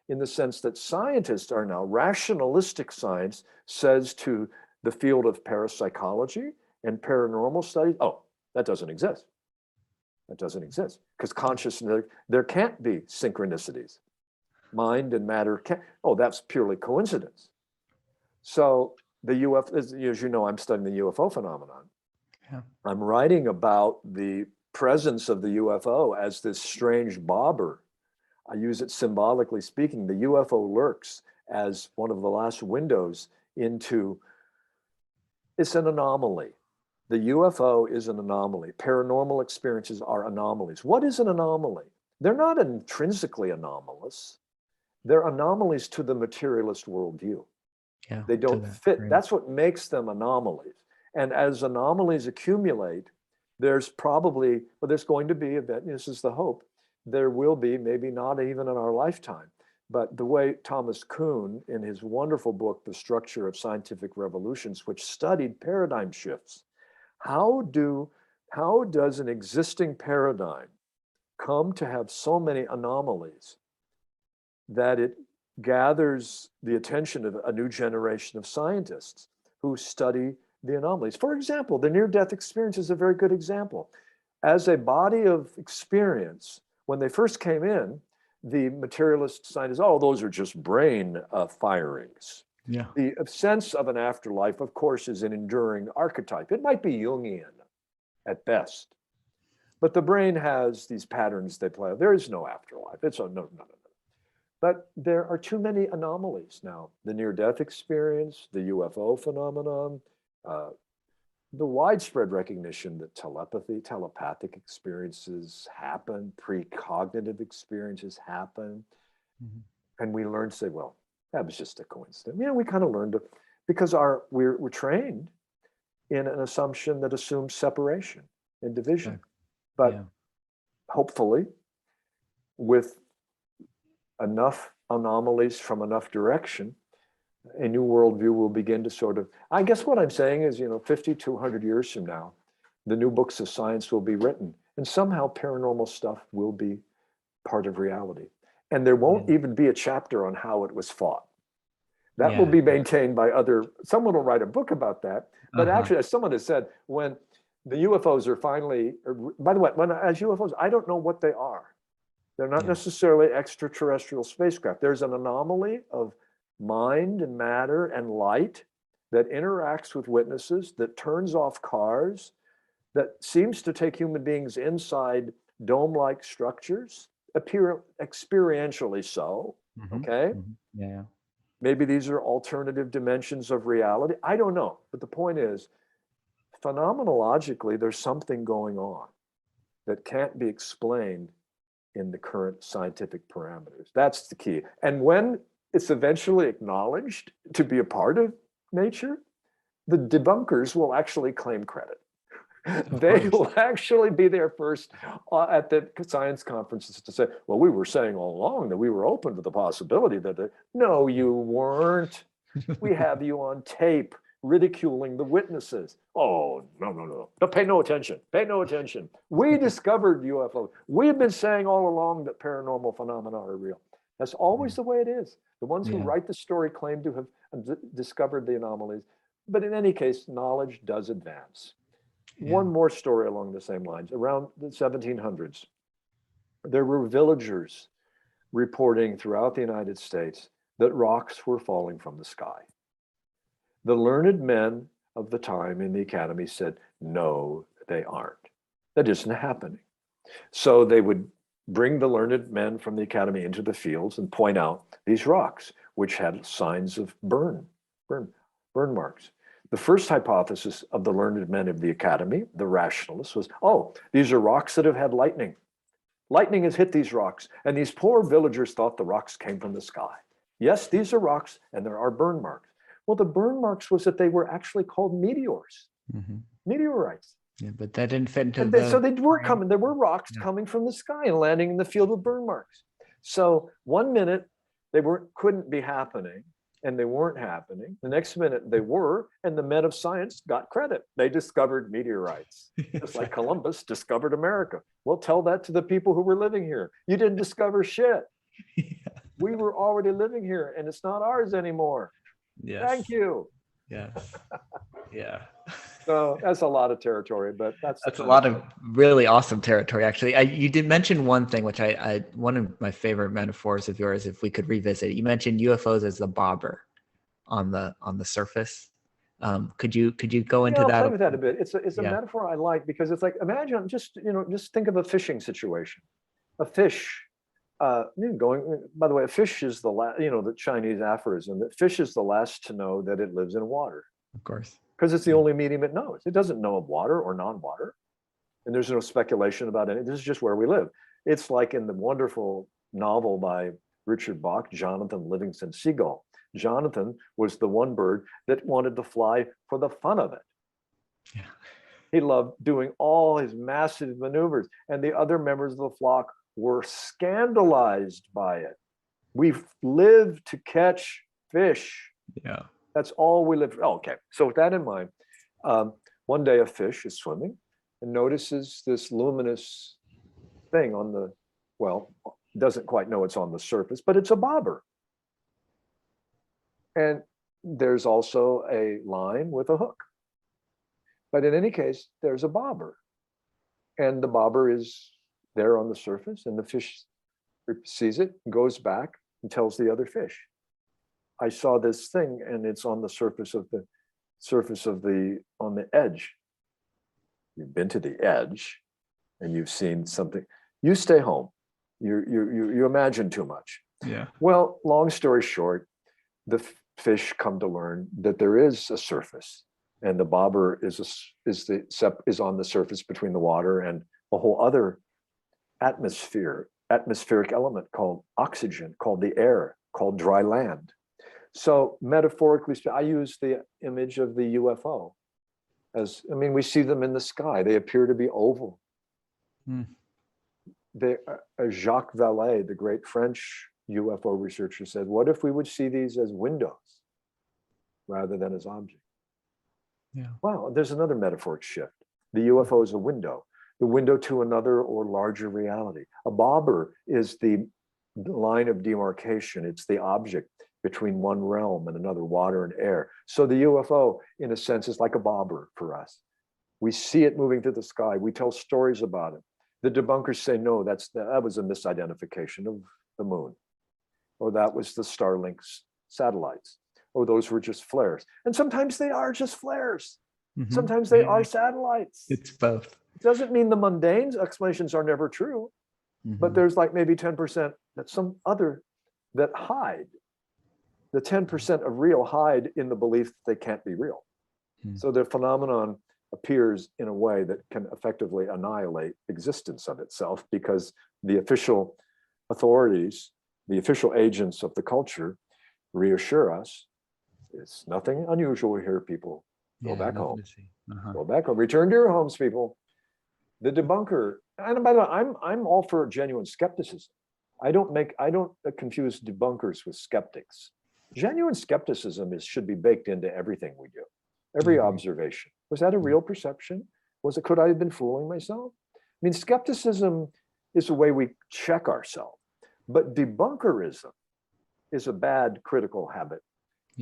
in the sense that scientists are now, rationalistic science says to the field of parapsychology and paranormal studies, oh, that doesn't exist. That doesn't exist. Because consciousness, there can't be synchronicities. Mind and matter can't, oh, that's purely coincidence. So the UFO, as you know, I'm studying the UFO phenomenon. Yeah. I'm writing about the presence of the UFO as this strange bobber. I use it symbolically speaking. The UFO lurks as one of the last windows into, it's an anomaly. The UFO is an anomaly. Paranormal experiences are anomalies. What is an anomaly? They're not intrinsically anomalous. They're anomalies to the materialist worldview. Yeah, they don't fit. Right. That's what makes them anomalies. And as anomalies accumulate, there's probably, well, there's going to be, this is the hope, there will be, maybe not even in our lifetime, but the way Thomas Kuhn, in his wonderful book, The Structure of Scientific Revolutions, which studied paradigm shifts, how does an existing paradigm come to have so many anomalies that it gathers the attention of a new generation of scientists who study the anomalies? For example, the near-death experience is a very good example. As a body of experience, when they first came in, the materialist scientists, oh, those are just brain firings. Yeah. The sense of an afterlife, of course, is an enduring archetype. It might be Jungian at best, but the brain has these patterns they play. There is no afterlife. It's no. But there are too many anomalies now. The near-death experience, the UFO phenomenon, the widespread recognition that telepathic experiences happen, precognitive experiences happen. Mm-hmm. And we learn to say, well, that was just a coincidence. We kind of learned to, because we're trained in an assumption that assumes separation and division. Okay. But hopefully, with enough anomalies from enough direction, a new worldview will begin to sort of, I guess what I'm saying is, 50, 200 years from now, the new books of science will be written, and somehow paranormal stuff will be part of reality. And there won't even be a chapter on how it was fought. That will be maintained by someone will write a book about that. But actually, as someone has said, when the UFOs are finally, by the way, as UFOs, I don't know what they are. They're not necessarily extraterrestrial spacecraft. There's an anomaly of mind and matter and light that interacts with witnesses, that turns off cars, that seems to take human beings inside dome-like structures, appear experientially so, okay? Mm-hmm. Yeah. Maybe these are alternative dimensions of reality. I don't know. But the point is, phenomenologically, there's something going on that can't be explained in the current scientific parameters. That's the key. And when it's eventually acknowledged to be a part of nature, the debunkers will actually claim credit. They will actually be there first at the science conferences to say, well, we were saying all along that we were open to the possibility that, no, you weren't. We have you on tape ridiculing the witnesses. Oh, no. Pay no attention. Pay no attention. We discovered UFOs. We've been saying all along that paranormal phenomena are real. That's always the way it is. The ones who write the story claim to have discovered the anomalies. But in any case, knowledge does advance. One more story along the same lines. Around the 1700s, there were villagers reporting throughout the United States that rocks were falling from the sky. The learned men of the time in the academy said, no, they aren't. That isn't happening. So they would bring the learned men from the academy into the fields and point out these rocks, which had signs of burn burn marks. The first hypothesis of the learned men of the academy, the rationalists, was, oh, these are rocks that have had lightning. Lightning has hit these rocks, and these poor villagers thought the rocks came from the sky. Yes, these are rocks, and there are burn marks. Well, the burn marks was that they were actually called meteors, meteorites. Yeah, but that didn't fit into So they were coming. There were rocks coming from the sky and landing in the field with burn marks. So one minute they couldn't be happening, and they weren't happening. The next minute they were, and the men of science got credit. They discovered meteorites, just like Columbus discovered America. Well, tell that to the people who were living here. You didn't discover shit. We were already living here, and it's not ours anymore. Yes. Thank you. Yeah. Yeah. So that's a lot of territory, but that's a lot of really awesome territory. Actually, you did mention one thing, which I one of my favorite metaphors of yours, if we could revisit. You mentioned UFOs as the bobber on the surface. Could you go into that? I'll play with that a bit. It's a metaphor I like, because it's like, imagine just think of a fishing situation. A fish going. By the way, a fish is the last. The Chinese aphorism that fish is the last to know that it lives in water. Of course. Because it's the only medium it knows. It doesn't know of water or non-water. And there's no speculation about it. This is just where we live. It's like in the wonderful novel by Richard Bach, Jonathan Livingston Seagull. Jonathan was the one bird that wanted to fly for the fun of it. Yeah. He loved doing all his massive maneuvers, and the other members of the flock were scandalized by it. We've lived to catch fish. Yeah. That's all we live for. Oh, okay. So with that in mind, one day a fish is swimming and notices this luminous thing on the, doesn't quite know it's on the surface, but it's a bobber. And there's also a line with a hook. But in any case, there's a bobber. And the bobber is there on the surface, and the fish sees it, goes back and tells the other fish, I saw this thing, and it's on the surface of on the edge. You've been to the edge, and you've seen something. You stay home. You imagine too much. Yeah. Well, long story short, the fish come to learn that there is a surface, and the bobber is on the surface between the water and a whole other atmospheric element called oxygen, called the air, called dry land. So metaphorically, I use the image of the UFO we see them in the sky. They appear to be oval. Jacques Vallée, the great French UFO researcher, said, what if we would see these as windows rather than as objects? Yeah. Wow, there's another metaphoric shift. The UFO is a window, the window to another or larger reality. A bobber is the line of demarcation. It's the object between one realm and another, water and air. So the UFO, in a sense, is like a bobber for us. We see it moving through the sky. We tell stories about it. The debunkers say, no, that was a misidentification of the moon, or that was the Starlink satellites, or those were just flares. And sometimes they are just flares. Mm-hmm. Sometimes they are satellites. It's both. It doesn't mean the mundane explanations are never true, but there's like maybe 10% that some other that hide. The 10% of real hide in the belief that they can't be real. So the phenomenon appears in a way that can effectively annihilate existence of itself, because the official authorities, the official agents of the culture, reassure us it's nothing unusual here, people. Go back home. Go back home. Return to your homes, people. The debunker, and by the way, I'm all for genuine skepticism. I don't confuse debunkers with skeptics. Genuine skepticism should be baked into everything we do. Every observation. Was that a real perception? Could I have been fooling myself? I mean, skepticism is a way we check ourselves, but debunkerism is a bad critical habit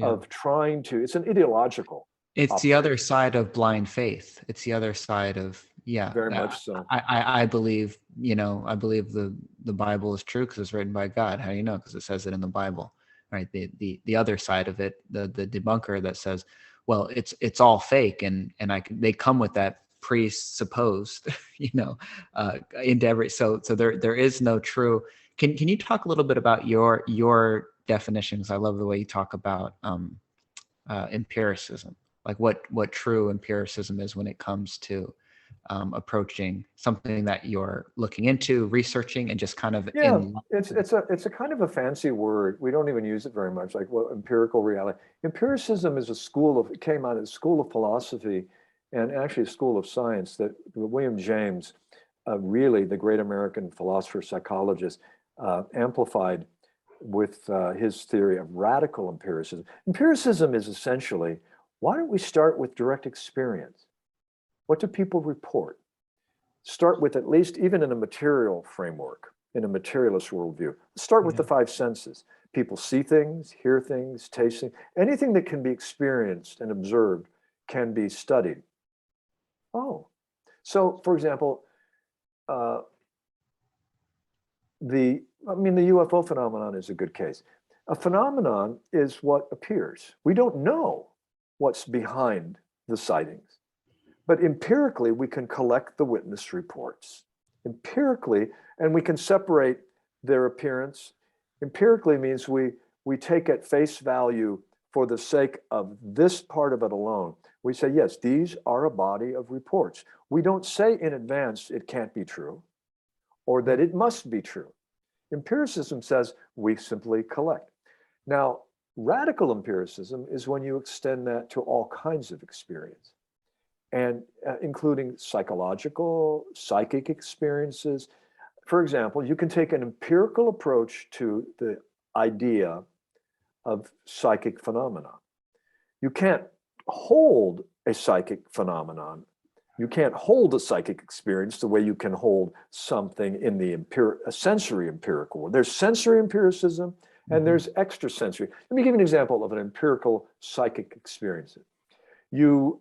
of trying to, it's an ideological. It's the other side of blind faith. It's the other side of, very much so. I believe, I believe the Bible is true because it's written by God. How do you know? Because it says it in the Bible. Right, the other side of it, the debunker that says, well, it's all fake, and they come with that presupposed, into every so there is no true. Can you talk a little bit about your definitions? I love the way you talk about empiricism, like what true empiricism is when it comes to approaching something that you're looking into, researching, and just kind of Yeah, in. it's a kind of a fancy word. We don't even use it very much, like what empirical reality. Empiricism is a school of, it came out of a school of philosophy and actually a school of science that William James, really the great American philosopher, psychologist, amplified with his theory of radical empiricism. Empiricism is essentially, why don't we start with direct experience? What do people report? Start with, at least even in a material framework, in a materialist worldview. Start with the five senses. People see things, hear things, taste things. Anything that can be experienced and observed can be studied. Oh, so for example, the UFO phenomenon is a good case. A phenomenon is what appears. We don't know what's behind the sightings, but empirically we can collect the witness reports. Empirically, and we can separate their appearance. Empirically means we take at face value for the sake of this part of it alone. We say, yes, these are a body of reports. We don't say in advance it can't be true or that it must be true. Empiricism says we simply collect. Now, radical empiricism is when you extend that to all kinds of experience, and including psychological, psychic experiences. For example, you can take an empirical approach to the idea of psychic phenomena. You can't hold a psychic phenomenon. You can't hold a psychic experience the way you can hold something in the sensory empirical world. There's sensory empiricism and there's extrasensory. Let me give you an example of an empirical psychic experience. You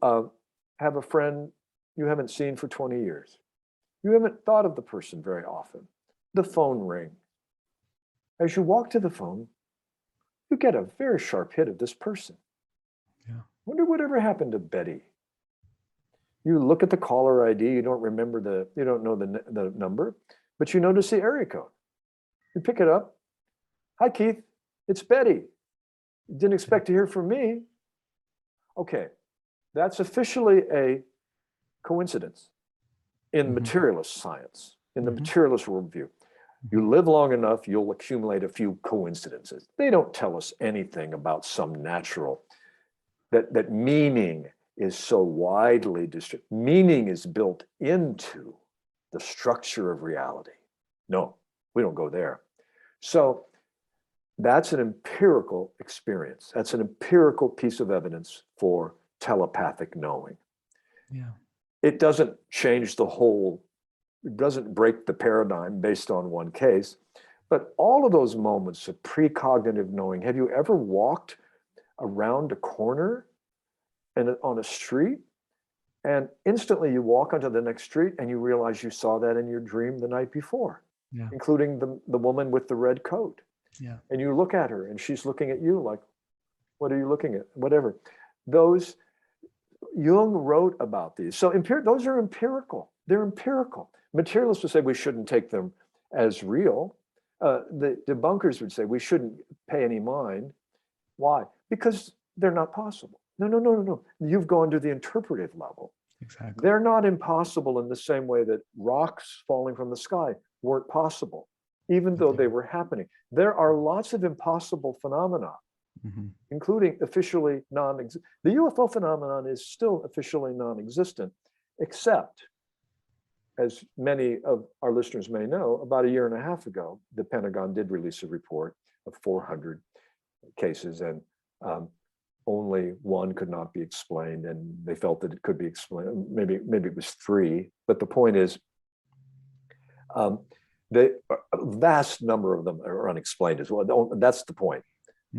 have a friend you haven't seen for 20 years. You haven't thought of the person very often. The phone rings. As you walk to the phone, you get a very sharp hit of this person. Yeah. Wonder whatever happened to Betty. You look at the caller ID, you don't know the number, but you notice the area code. You pick it up. Hi, Keith, it's Betty. You didn't expect to hear from me. Okay, that's officially a coincidence in materialist science, in the materialist worldview. You live long enough, you'll accumulate a few coincidences. They don't tell us anything about some natural, that meaning is so widely distributed. Meaning is built into the structure of reality. No, we don't go there. So that's an empirical experience. That's an empirical piece of evidence for telepathic knowing. Yeah. It doesn't change the whole, it doesn't break the paradigm based on one case, but all of those moments of precognitive knowing. Have you ever walked around a corner and on a street, and instantly you walk onto the next street and you realize you saw that in your dream the night before, including the woman with the red coat. Yeah. And you look at her and she's looking at you like, what are you looking at? Whatever. Those, Jung wrote about these. So those are empirical. They're empirical. Materialists would say we shouldn't take them as real. The debunkers would say we shouldn't pay any mind. Why? Because they're not possible. No. You've gone to the interpretive level. Exactly. They're not impossible in the same way that rocks falling from the sky weren't possible, even though they were happening. There are lots of impossible phenomena, including officially non-existent. The UFO phenomenon is still officially non-existent, except, as many of our listeners may know, about a year and a half ago, the Pentagon did release a report of 400 cases, and only one could not be explained, and they felt that it could be explained. Maybe it was 3, but the point is, a vast number of them are unexplained as well. That's the point.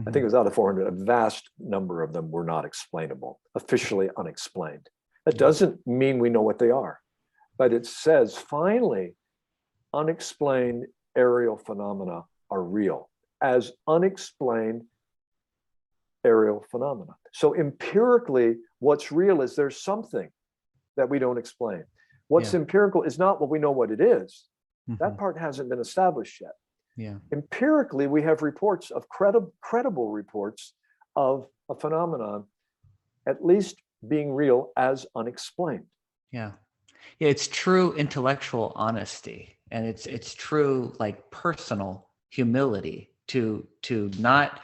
I think it was out of 400, a vast number of them were not explainable, officially unexplained. That doesn't mean we know what they are, but it says finally, unexplained aerial phenomena are real, as unexplained aerial phenomena. So empirically, what's real is there's something that we don't explain. What's empirical is not what we know what it is. That part hasn't been established yet. Yeah. Empirically, we have reports of credible reports of a phenomenon at least being real as unexplained. Yeah. Yeah, it's true intellectual honesty, and it's true like personal humility to not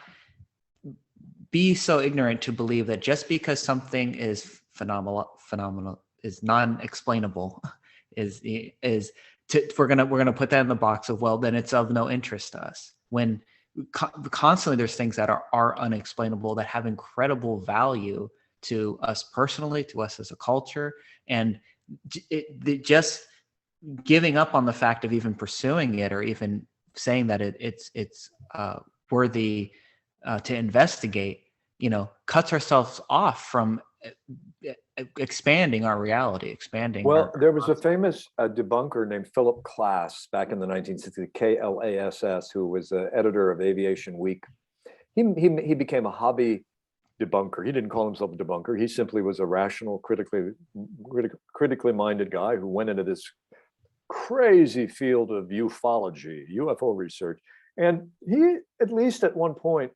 be so ignorant to believe that just because something is phenomenal is non-explainable is we're gonna put that in the box of, well, then it's of no interest to us, when constantly there's things that are unexplainable that have incredible value to us personally, to us as a culture. And just giving up on the fact of even pursuing it, or even saying that it's worthy to investigate, cuts ourselves off from expanding our reality, expanding. Well, there was a famous debunker named Philip Klass back in the 1960s, Klass, who was the editor of Aviation Week. He became a hobby debunker. He didn't call himself a debunker. He simply was a rational, critically minded guy who went into this crazy field of ufology, UFO research. And he, at least at one point,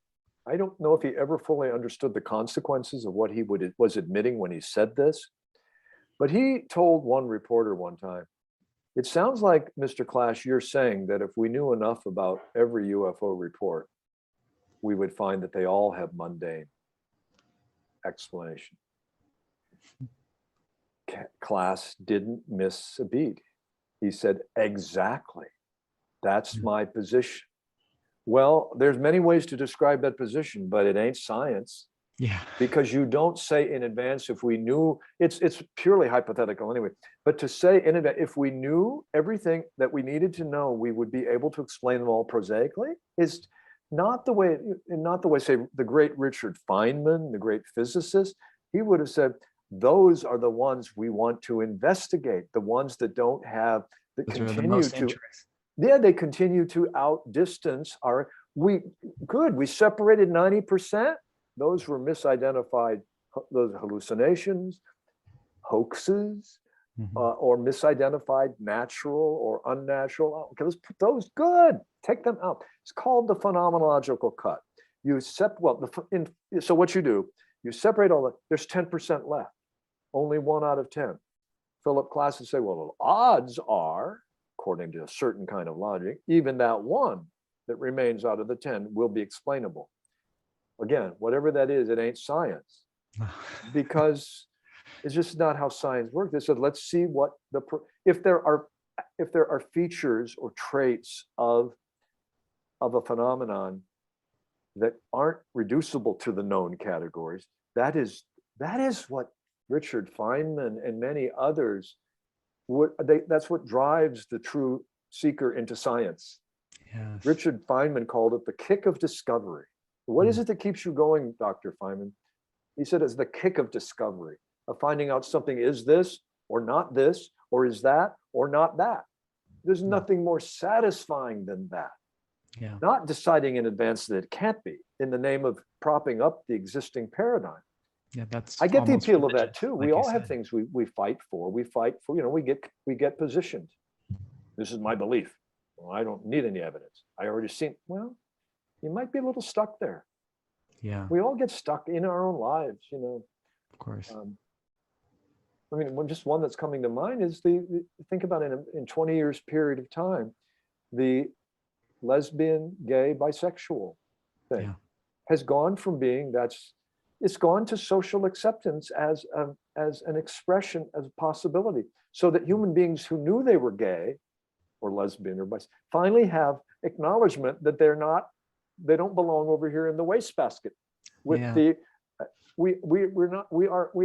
I don't know if he ever fully understood the consequences of what he was admitting when he said this, but he told one reporter one time, "It sounds like, Mr. Klass, you're saying that if we knew enough about every UFO report, we would find that they all have mundane explanation." Klass didn't miss a beat. He said, "Exactly. That's my position." Well, there's many ways to describe that position, but it ain't science. Yeah. Because you don't say in advance, if we knew, it's purely hypothetical anyway, but to say in advance, if we knew everything that we needed to know, we would be able to explain them all prosaically, is not the way, say, the great Richard Feynman, the great physicist, he would have said, those are the ones we want to investigate, the ones that don't have, that Those continue to, they continue to outdistance our, we separated 90%. Those were misidentified, those hallucinations, hoaxes, or misidentified natural or unnatural. Okay, let's put those, good, take them out. It's called the phenomenological cut. So what you do, you separate all that, there's 10% left, only 1 out of 10. Philip Klass would say, well, the odds are, according to a certain kind of logic, even that 1 that remains out of the 10 will be explainable. Again, whatever that is, it ain't science, because it's just not how science works. They said, let's see what if there are features or traits of a phenomenon that aren't reducible to the known categories. That is what Richard Feynman and many others that's what drives the true seeker into science. Yes. Richard Feynman called it the kick of discovery. What is it that keeps you going, Dr. Feynman? He said it's the kick of discovery, of finding out something is this or not this, or is that or not that. There's nothing more satisfying than that. Yeah. Not deciding in advance that it can't be in the name of propping up the existing paradigm. Yeah, that's. I get the appeal of that too. Like we all have things we fight for. We fight for, we get positioned. This is my belief. Well, I don't need any evidence. I already seen, well, you might be a little stuck there. Yeah. We all get stuck in our own lives, Of course. I mean, just one that's coming to mind is think about it in 20 years period of time, the lesbian, gay, bisexual thing has gone from being it's gone to social acceptance as an expression, as a possibility, so that human beings who knew they were gay or lesbian or bisexual finally have acknowledgement that they don't belong over here in the wastebasket with we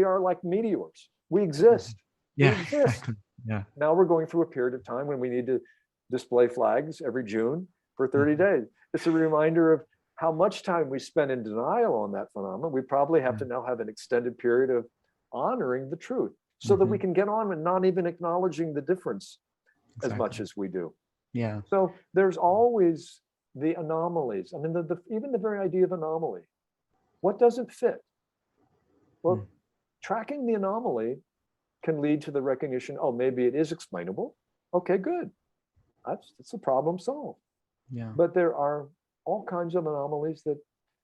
are like meteors. We exist. Yeah. We exist. Yeah. Now we're going through a period of time when we need to display flags every June for 30 days. It's a reminder of how much time we spend in denial on that phenomenon. We probably have to now have an extended period of honoring the truth so that we can get on and not even acknowledging the difference as much as we do. Yeah. So there's always the anomalies. I mean, even the very idea of anomaly. What doesn't fit? Well, tracking the anomaly can lead to the recognition, oh, maybe it is explainable. Okay, good. That's a problem solved. Yeah. But there are all kinds of anomalies that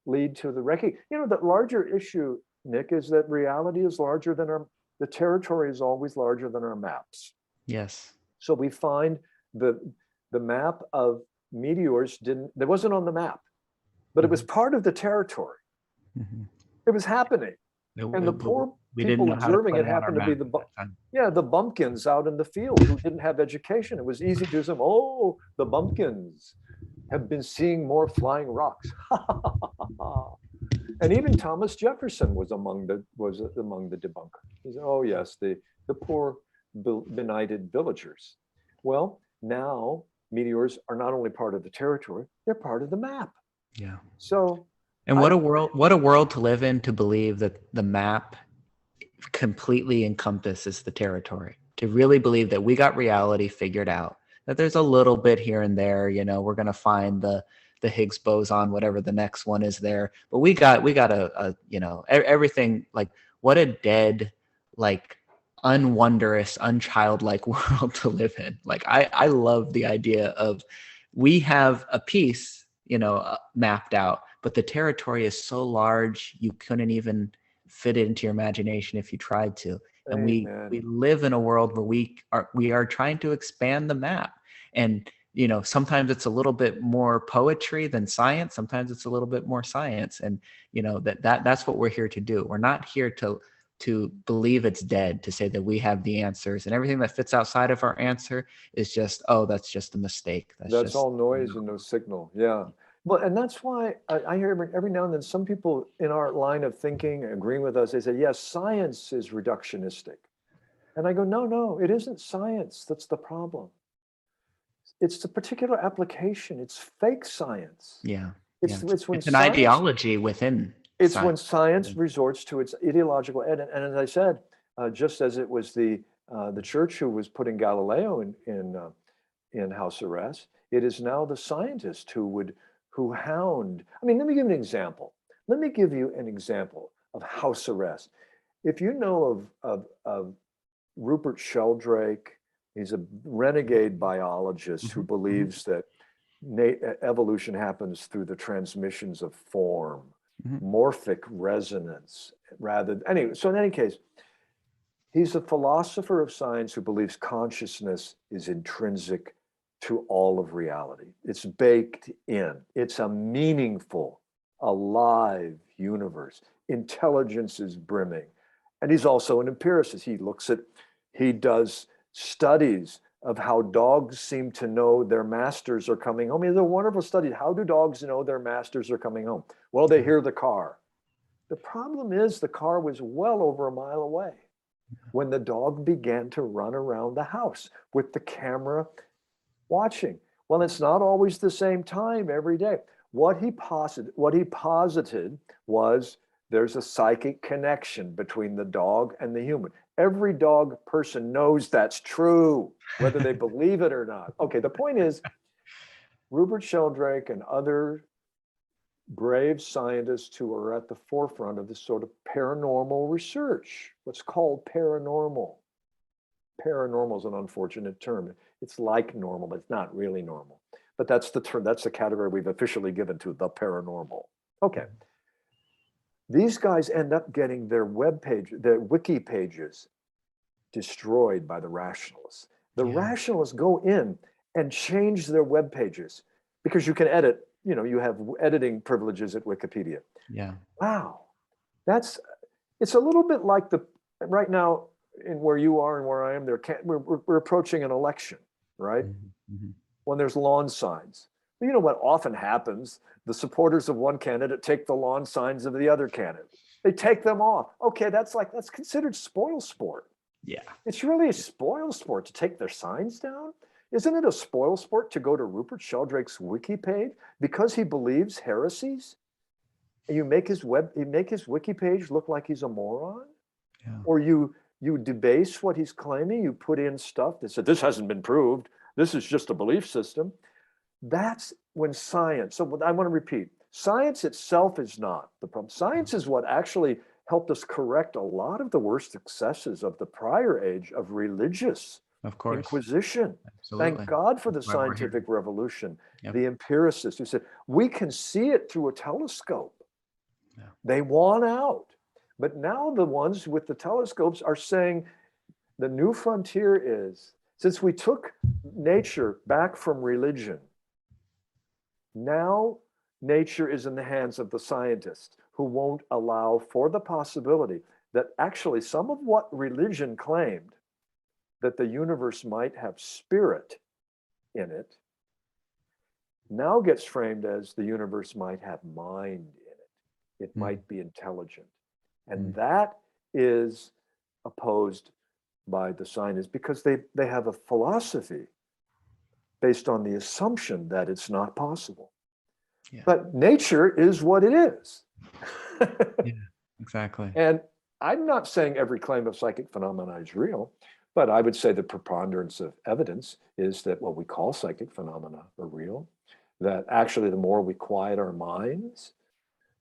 lead to the recognition. The larger issue Nick, is that reality is larger than the territory is always larger than our maps. Yes. So we find the map of meteors there wasn't on the map, but it was part of the territory. It was happening. And the poor people observing it happened to be the bumpkins out in the field who didn't have education. It was easy to assume, oh, the bumpkins have been seeing more flying rocks. And even Thomas Jefferson was among the debunkers. He said, oh yes, the poor benighted villagers. Well, now meteors are not only part of the territory, they're part of the map. Yeah. So, and what a world to live in, to believe that the map completely encompasses the territory, to really believe that we got reality figured out, that there's a little bit here and there, we're going to find the Higgs boson, whatever the next one is there, but we got a everything. Like, what a dead, like, unwondrous, unchildlike world to live in. Like, I love the idea of, we have a piece, mapped out, but the territory is so large you couldn't even fit it into your imagination if you tried to. And we live in a world where we are trying to expand the map. And sometimes it's a little bit more poetry than science. Sometimes it's a little bit more science. And that's what we're here to do. We're not here to believe it's dead, to say that we have the answers, and everything that fits outside of our answer is just, oh, that's just a mistake. That's all noise and no signal. Yeah. Well, and that's why I hear every now and then some people in our line of thinking, agreeing with us, they say, yes, science is reductionistic. And I go, no, it isn't science that's the problem. It's the particular application. It's fake science. Yeah. It's when it's an ideology within. It's science. When science resorts to its ideological end. And as I said, just as it was the church who was putting Galileo in house arrest, it is now the scientist who hound. I mean, let me give you an example. Let me give you an example of house arrest. If you know of Rupert Sheldrake, he's a renegade biologist who believes that evolution happens through the transmissions of form, morphic resonance, so in any case, he's a philosopher of science who believes consciousness is intrinsic to all of reality. It's baked in. It's a meaningful, alive universe. Intelligence is brimming. And he's also an empiricist. He does studies of how dogs seem to know their masters are coming home. He has a wonderful study. How do dogs know their masters are coming home? Well, they hear the car. The problem is the car was well over a mile away when the dog began to run around the house with the camera watching. Well, it's not always the same time every day. What he posited was there's a psychic connection between the dog and the human. Every dog person knows that's true, whether they believe it or not. Okay, the point is, Rupert Sheldrake and other brave scientists who are at the forefront of this sort of paranormal research, what's called paranormal. Paranormal is an unfortunate term. It's like normal, but it's not really normal. But that's the term, that's the category we've officially given to the paranormal. Okay. These guys end up getting their their wiki pages destroyed by the rationalists. The rationalists go in and change their web pages because you can edit, you have editing privileges at Wikipedia. Yeah. Wow. It's a little bit like right now in where you are and where I am, we're approaching an election, right? When there's lawn signs. You know what often happens? The supporters of one candidate take the lawn signs of the other candidate. They take them off. Okay, that's considered spoil sport. Yeah. It's really a spoil sport to take their signs down. Isn't it a spoil sport to go to Rupert Sheldrake's wiki page because he believes heresies? And you make his wiki page look like he's a moron? Yeah. Or you debase what he's claiming, you put in stuff that said, this hasn't been proved, this is just a belief system. That's when science, so I want to repeat, science itself is not the problem. Science is what actually helped us correct a lot of the worst excesses of the prior age of religious inquisition. Absolutely. Thank God for the scientific revolution, the empiricists who said, we can see it through a telescope. Yeah. They won out. But now the ones with the telescopes are saying the new frontier is, since we took nature back from religion, now nature is in the hands of the scientists who won't allow for the possibility that actually some of what religion claimed, that the universe might have spirit in it, now gets framed as the universe might have mind in it. It might be intelligent. And that is opposed by the scientists because they have a philosophy based on the assumption that it's not possible. Yeah. But nature is what it is. Yeah, exactly. And I'm not saying every claim of psychic phenomena is real, but I would say the preponderance of evidence is that what we call psychic phenomena are real, that actually the more we quiet our minds,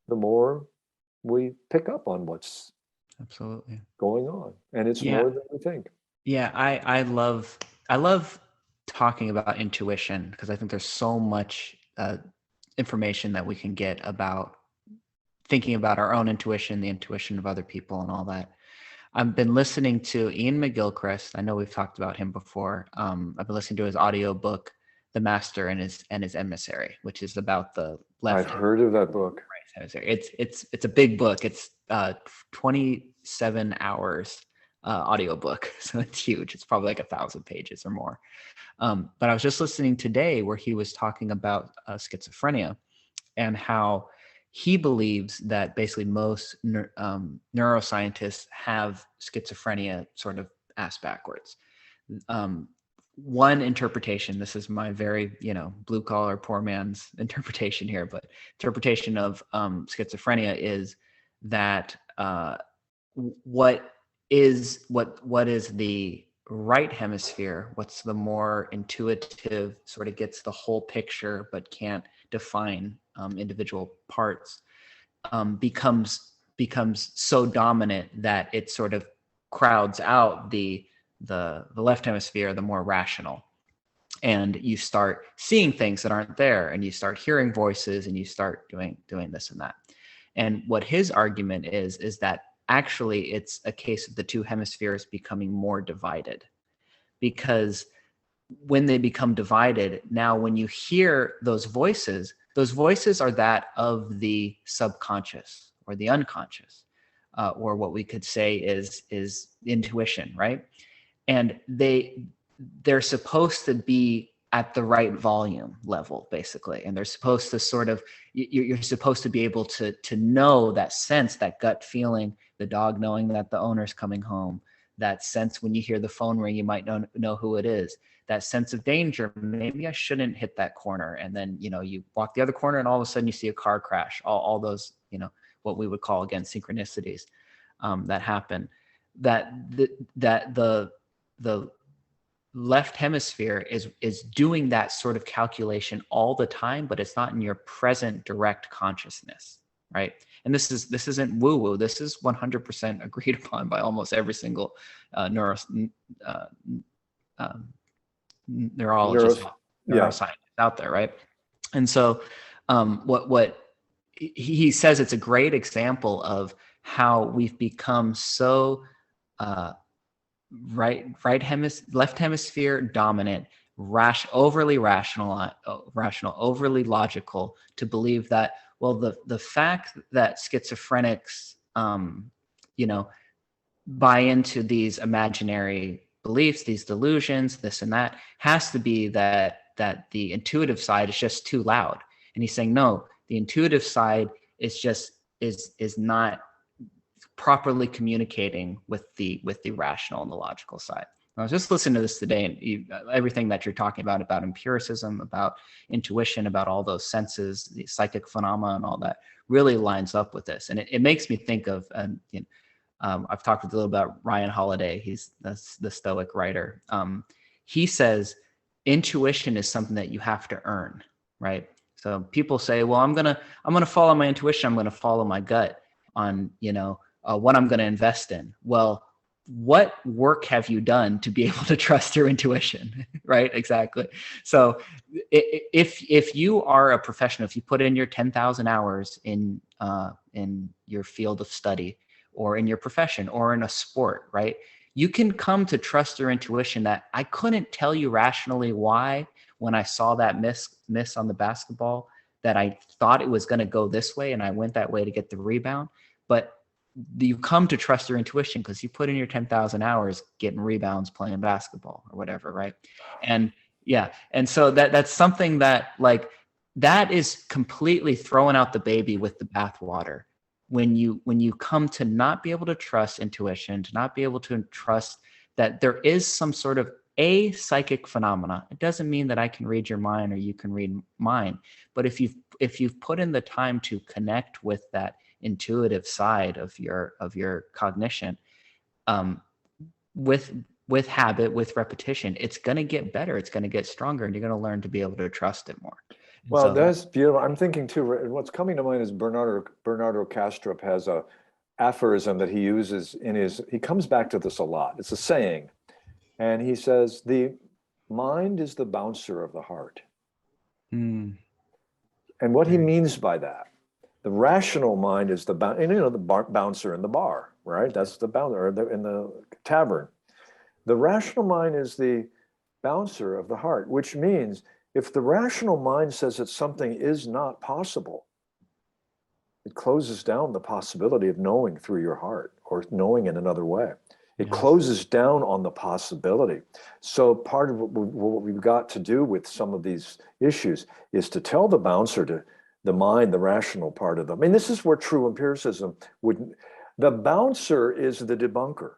the more we pick up on what's absolutely going on. And it's more than we think. Yeah, I love talking about intuition because I think there's so much information that we can get about thinking about our own intuition, the intuition of other people and all that. I've been listening to Ian McGilchrist. I know we've talked about him before. I've been listening to his audio book, The Master and His Emissary, which is about the left. I've heard of that book. Right hemisphere. It's a big book. It's 27 hours audio book, so it's huge. It's probably like 1,000 pages or more. But I was just listening today where he was talking about schizophrenia and how he believes that basically most neuroscientists have schizophrenia sort of ass backwards. One interpretation, this is my very, blue collar poor man's interpretation here, but interpretation of schizophrenia is that what is the right hemisphere, what's the more intuitive, sort of gets the whole picture but can't define individual parts, becomes so dominant that it sort of crowds out the left hemisphere, the more rational, and you start seeing things that aren't there, and you start hearing voices, and you start doing this and that. And what his argument is that actually it's a case of the two hemispheres becoming more divided, because when they become divided, now when you hear those voices are that of the subconscious or the unconscious, or what we could say is intuition, right? And they're supposed to be at the right volume level, basically, and they're supposed to sort of, you're supposed to be able to know that sense, that gut feeling, the dog knowing that the owner's coming home, that sense when you hear the phone ring, you might know who it is, that sense of danger, maybe I shouldn't hit that corner, and then you walk the other corner and all of a sudden you see a car crash, all those what we would call, again, synchronicities that happen, that the left hemisphere is doing that sort of calculation all the time, but it's not in your present direct consciousness, right? And this isn't woo-woo. This is 100% agreed upon by almost every single neurologist, neuroscientist out there, right? And so what he says, it's a great example of how we've become so left hemisphere dominant, overly rational, overly logical, to believe that, well, the fact that schizophrenics buy into these imaginary beliefs, these delusions, this and that, has to be that the intuitive side is just too loud. And he's saying, no, the intuitive side is not properly communicating with the rational and the logical side. I was just listening to this today, and everything that you're talking about empiricism, about intuition, about all those senses, the psychic phenomena and all that, really lines up with this. And it makes me think of, I've talked a little about Ryan Holiday. He's the Stoic writer. He says intuition is something that you have to earn, right? So people say, well, I'm gonna follow my intuition. I'm gonna follow my gut on, what I'm going to invest in. Well, what work have you done to be able to trust your intuition, right? Exactly. So if you are a professional, if you put in your 10,000 hours in your field of study, or in your profession or in a sport, right? You can come to trust your intuition that I couldn't tell you rationally why when I saw that miss on the basketball that I thought it was going to go this way and I went that way to get the rebound. But you come to trust your intuition because you put in your 10,000 hours getting rebounds, playing basketball or whatever, right? And yeah, and so that's something that like that is completely throwing out the baby with the bathwater when you come to not be able to trust intuition, to not be able to trust that there is some sort of a psychic phenomena. It doesn't mean that I can read your mind or you can read mine, but if you've put in the time to connect with that intuitive side of your cognition, with habit, with repetition, it's going to get better, it's going to get stronger, and you're going to learn to be able to trust it more. And well, so that's beautiful. I'm thinking too, what's coming to mind is Bernardo Kastrup has a aphorism that he uses he comes back to this a lot. It's a saying. And he says, the mind is the bouncer of the heart. And what he means by that, the rational mind is the bouncer in the bar, right? That's the bouncer in the tavern. The rational mind is the bouncer of the heart, which means if the rational mind says that something is not possible, it closes down the possibility of knowing through your heart or knowing in another way. It closes down on the possibility. So part of what we've got to do with some of these issues is to tell the bouncer, to the mind, the rational part of them. I mean, this is where true empiricism would, the bouncer is the debunker.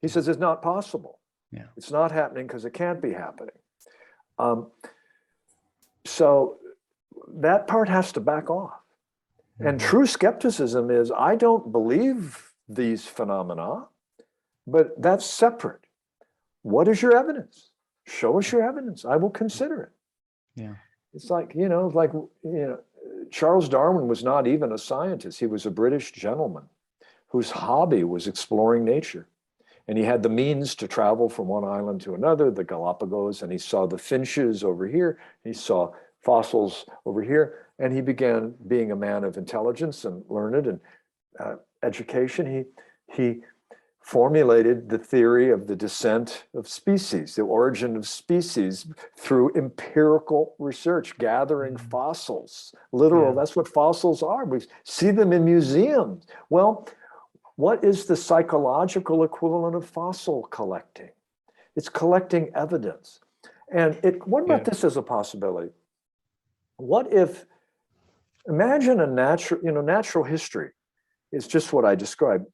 He says it's not possible. Yeah. It's not happening because it can't be happening. So that part has to back off. And true skepticism is, I don't believe these phenomena, but that's separate. What is your evidence? Show us your evidence. I will consider it. Yeah. It's like, Charles Darwin was not even a scientist. He was a British gentleman whose hobby was exploring nature. And he had the means to travel from one island to another, the Galapagos, and he saw the finches over here. He saw fossils over here. And he began being a man of intelligence and learned and education. He formulated the theory of the descent of species, the origin of species through empirical research, gathering fossils. That's what fossils are. We see them in museums. Well, what is the psychological equivalent of fossil collecting? It's collecting evidence. And what about this as a possibility? What if, imagine a natural history. It's just what I described.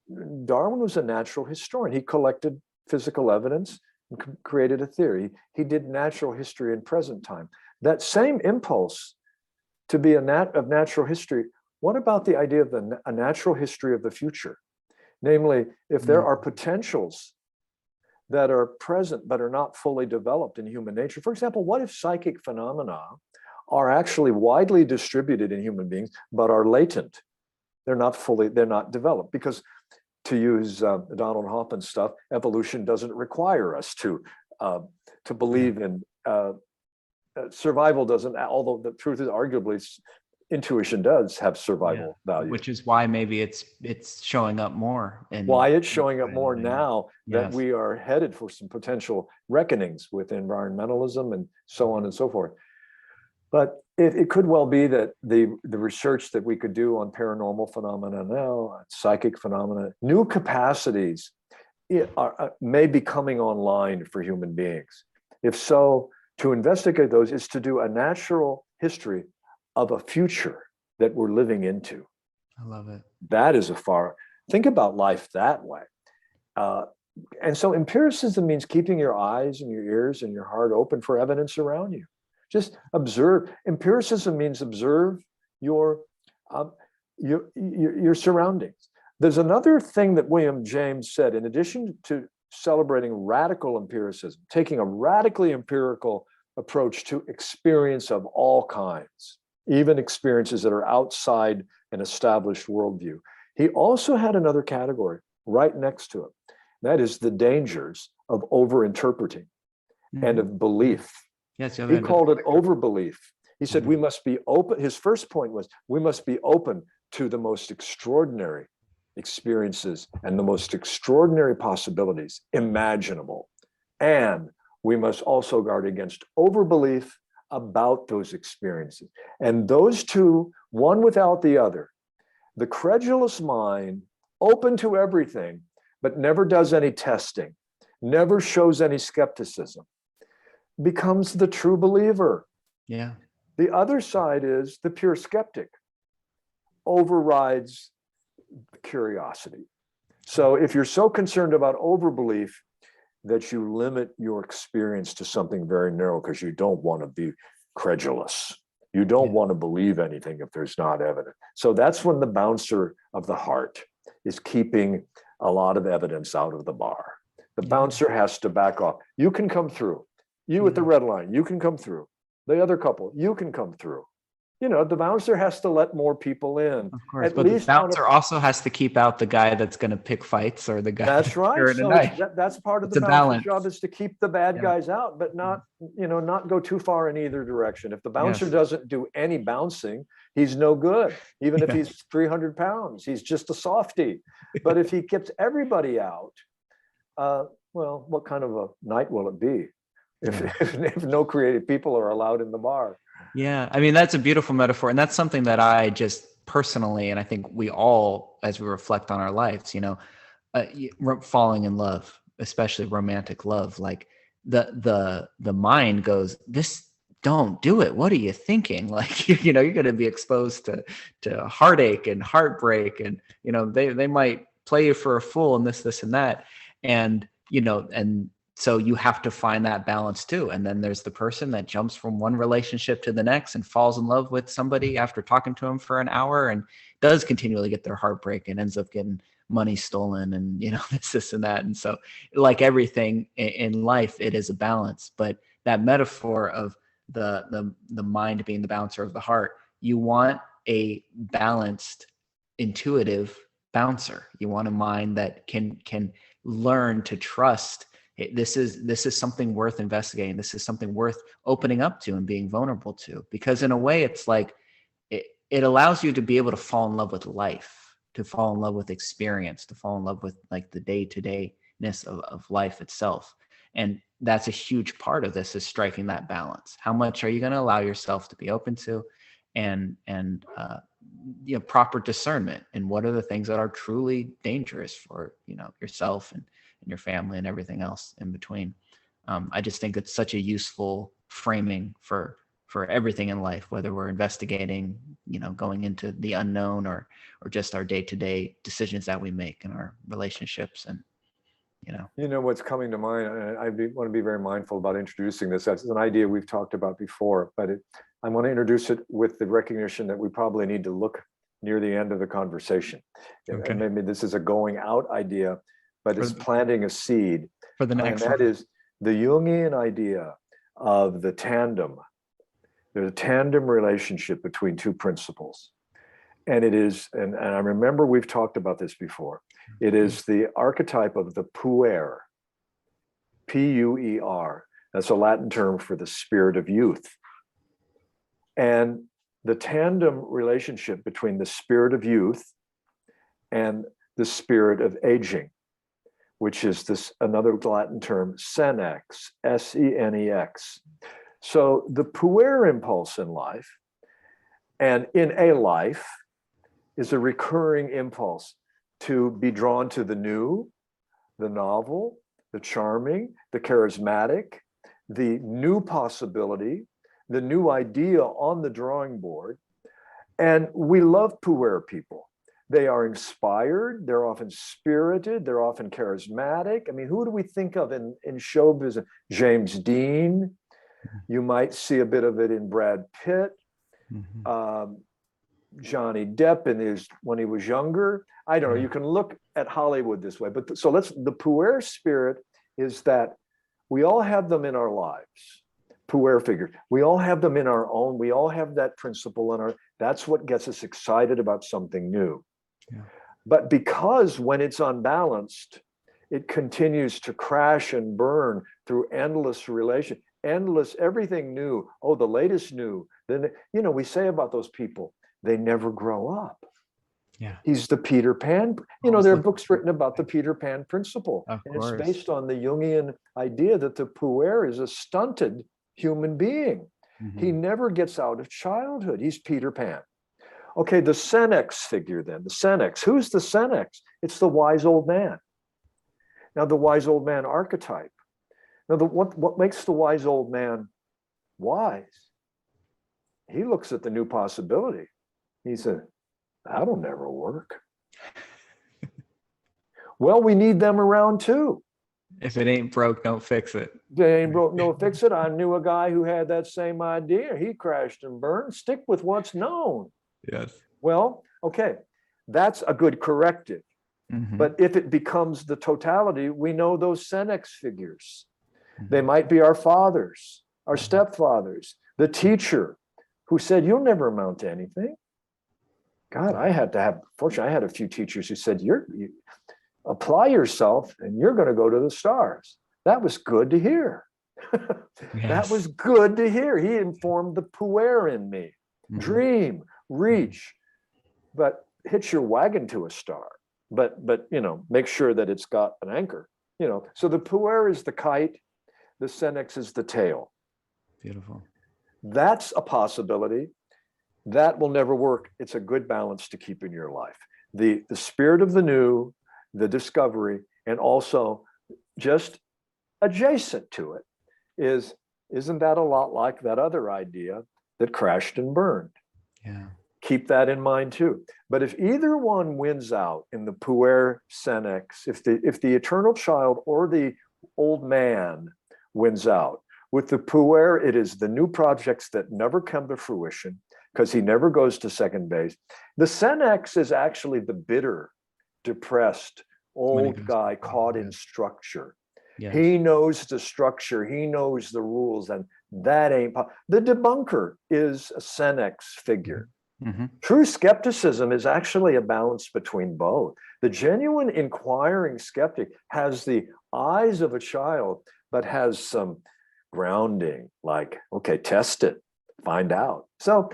Darwin was a natural historian. He collected physical evidence and created a theory. He did natural history in present time. That same impulse to be of natural history, what about the idea of a natural history of the future? Namely, if there are potentials that are present but are not fully developed in human nature. For example, what if psychic phenomena are actually widely distributed in human beings but are latent? They're not developed, because to use Donald Hoffman's stuff, evolution doesn't require us to believe in survival. Doesn't, although the truth is arguably intuition does have survival value. Which is why maybe it's showing up more. Why it's showing up more now that we are headed for some potential reckonings with environmentalism and so on and so forth. But it could well be that the research that we could do on paranormal phenomena now, psychic phenomena, new capacities may be coming online for human beings. If so, to investigate those is to do a natural history of a future that we're living into. I love it. That is think about life that way. And so empiricism means keeping your eyes and your ears and your heart open for evidence around you. Just observe. Empiricism means observe your surroundings. There's another thing that William James said, in addition to celebrating radical empiricism, taking a radically empirical approach to experience of all kinds, even experiences that are outside an established worldview. He also had another category right next to it. That is the dangers of over-interpreting and of belief. Yes, he called it overbelief. He said we must be open. His first point was we must be open to the most extraordinary experiences and the most extraordinary possibilities imaginable. And we must also guard against overbelief about those experiences. And those two, one without the other, the credulous mind, open to everything, but never does any testing, never shows any skepticism, becomes the true believer. Yeah. The other side is the pure skeptic, overrides curiosity. So if you're so concerned about overbelief that you limit your experience to something very narrow because you don't want to be credulous, you don't want to believe anything if there's not evidence. So that's when the bouncer of the heart is keeping a lot of evidence out of the bar. The bouncer has to back off. You can come through. You at the red line, you can come through. The other couple, you can come through. You know, the bouncer has to let more people in. Of course, at but least the bouncer also has to keep out the guy that's going to pick fights or the guy that's right. So that's part of the bouncer's job, is to keep the bad guys out, but not, you know, not go too far in either direction. If the bouncer doesn't do any bouncing, he's no good. Even if he's 300 pounds, he's just a softie. But if he gets everybody out, well, what kind of a night will it be if no creative people are allowed in the bar? Yeah, I mean, that's a beautiful metaphor. And that's something that I just personally, and I think we all, as we reflect on our lives, you know, falling in love, especially romantic love, like the mind goes, this, don't do it. What are you thinking? Like, you know, you're going to be exposed to heartache and heartbreak, and, you know, they might play you for a fool and this and that. And, you know, and so you have to find that balance too. And then there's the person that jumps from one relationship to the next and falls in love with somebody after talking to him for an hour and does continually get their heartbreak and ends up getting money stolen and, you know, this and that. And so, like everything in life, it is a balance. But that metaphor of the mind being the bouncer of the heart, you want a balanced, intuitive bouncer. You want a mind that can learn to trust. This is something worth investigating. This is something worth opening up to and being vulnerable to, because in a way it's like it allows you to be able to fall in love with life, to fall in love with experience, to fall in love with like the day-to-dayness of life itself. And that's a huge part of this, is striking that balance. How much are you going to allow yourself to be open to, and you know, proper discernment, and what are the things that are truly dangerous for, you know, yourself and your family and everything else in between. I just think it's such a useful framing for everything in life, whether we're investigating, you know, going into the unknown, or just our day-to-day decisions that we make in our relationships. And, you know what's coming to mind, I want to be very mindful about introducing this. That's an idea we've talked about before, but I want to introduce it with the recognition that we probably need to look near the end of the conversation. Okay. And maybe this is a going out idea, but it's planting a seed for the next and that is the Jungian idea of the tandem. There's a tandem relationship between two principles. And it is, and I remember we've talked about this before, it is the archetype of the puer, P-U-E-R. That's a Latin term for the spirit of youth. And the tandem relationship between the spirit of youth and the spirit of aging, which is this another Latin term, senex, S-E-N-E-X. So the puer impulse in life, and in a life, is a recurring impulse to be drawn to the new, the novel, the charming, the charismatic, the new possibility, the new idea on the drawing board. And we love puer people. They are inspired, they're often spirited, they're often charismatic. I mean, who do we think of in show business? James Dean. You might see a bit of it in Brad Pitt. Johnny Depp when he was younger. I don't know, you can look at Hollywood this way, but the puer spirit is that we all have them in our lives, puer figures. We all have them in our own, we all have that principle that's what gets us excited about something new. Yeah. But because when it's unbalanced, it continues to crash and burn through endless everything new. Oh, the latest new. Then, you know, we say about those people, they never grow up. Yeah. He's the Peter Pan. There are books written about the Peter Pan principle. Of and course. It's based on the Jungian idea that the puer is a stunted human being. He never gets out of childhood. He's Peter Pan. Okay, the Senex figure then, the Senex. Who's the Senex? It's the wise old man. Now, the wise old man archetype. Now, what makes the wise old man wise? He looks at the new possibility. He said, that'll never work. Well, we need them around too. If it ain't broke, don't fix it. They ain't broke, no fix it. I knew a guy who had that same idea. He crashed and burned. Stick with what's known. Yes. Well, okay, that's a good corrective. But if it becomes the totality, we know those Senex figures. They might be our fathers, our stepfathers, the teacher who said, you'll never amount to anything. God, fortunately, I had a few teachers who said, you apply yourself and you're going to go to the stars. That was good to hear. That was good to hear. He informed the puer in me. Dream, reach, but hitch your wagon to a star. But make sure that it's got an anchor. So the puer is the kite, the Senex is the tail. Beautiful. That's a possibility. That will never work. It's a good balance to keep in your life. The spirit of the new, the discovery, and also just adjacent to it isn't that a lot like that other idea that crashed and burned? Yeah. Keep that in mind too. But if either one wins out in the puer Senex, if the eternal child or the old man wins out, with the puer, it is the new projects that never come to fruition because he never goes to second base. The Senex is actually the bitter, depressed, old guy caught in structure. Yes. He knows the structure, he knows the rules, and that ain't the debunker is a Senex figure. True skepticism is actually a balance between both. The genuine inquiring skeptic has the eyes of a child, but has some grounding, like, okay, test it, find out. So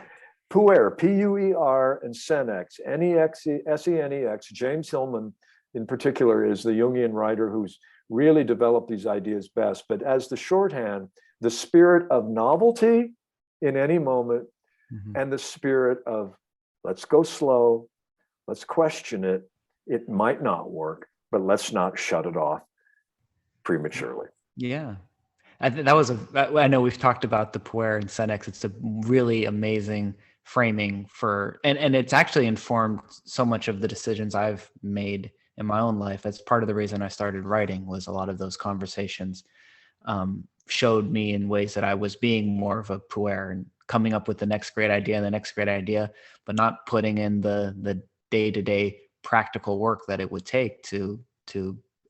puer, P-U-E-R, and Senex, S-E-N-E-X, James Hillman in particular is the Jungian writer who's really developed these ideas best. But as the shorthand, the spirit of novelty in any moment, and the spirit of let's go slow, let's question it. It might not work, but let's not shut it off prematurely. Yeah. I know we've talked about the puer and Senex. It's a really amazing framing for, and it's actually informed so much of the decisions I've made in my own life. That's part of the reason I started writing, was a lot of those conversations showed me in ways that I was being more of a puer and coming up with the next great idea and the next great idea, but not putting in the day-to-day practical work that it would take to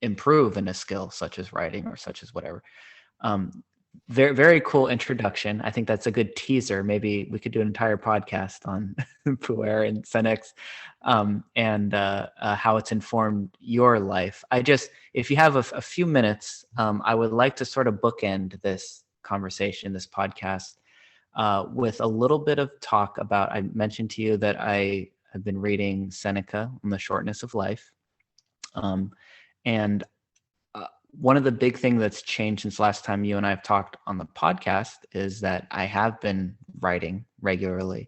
improve in a skill such as writing or such as whatever. Very, very cool introduction. I think that's a good teaser. Maybe we could do an entire podcast on puer and Senex and how it's informed your life. If you have a few minutes, I would like to sort of bookend this conversation, this podcast, with a little bit of talk about, I mentioned to you that I have been reading Seneca on the shortness of life. And one of the big things that's changed since last time you and I have talked on the podcast is that I have been writing regularly.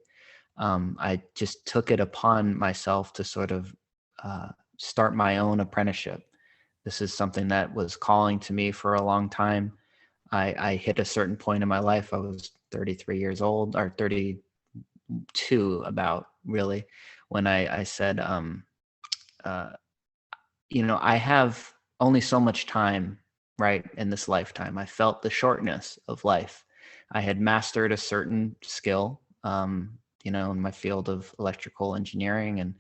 I just took it upon myself to sort of start my own apprenticeship. This is something that was calling to me for a long time. I hit a certain point in my life. I was 33 years old, or 32 about, really, when I said, I have only so much time, right, in this lifetime. I felt the shortness of life. I had mastered a certain skill, in my field of electrical engineering, and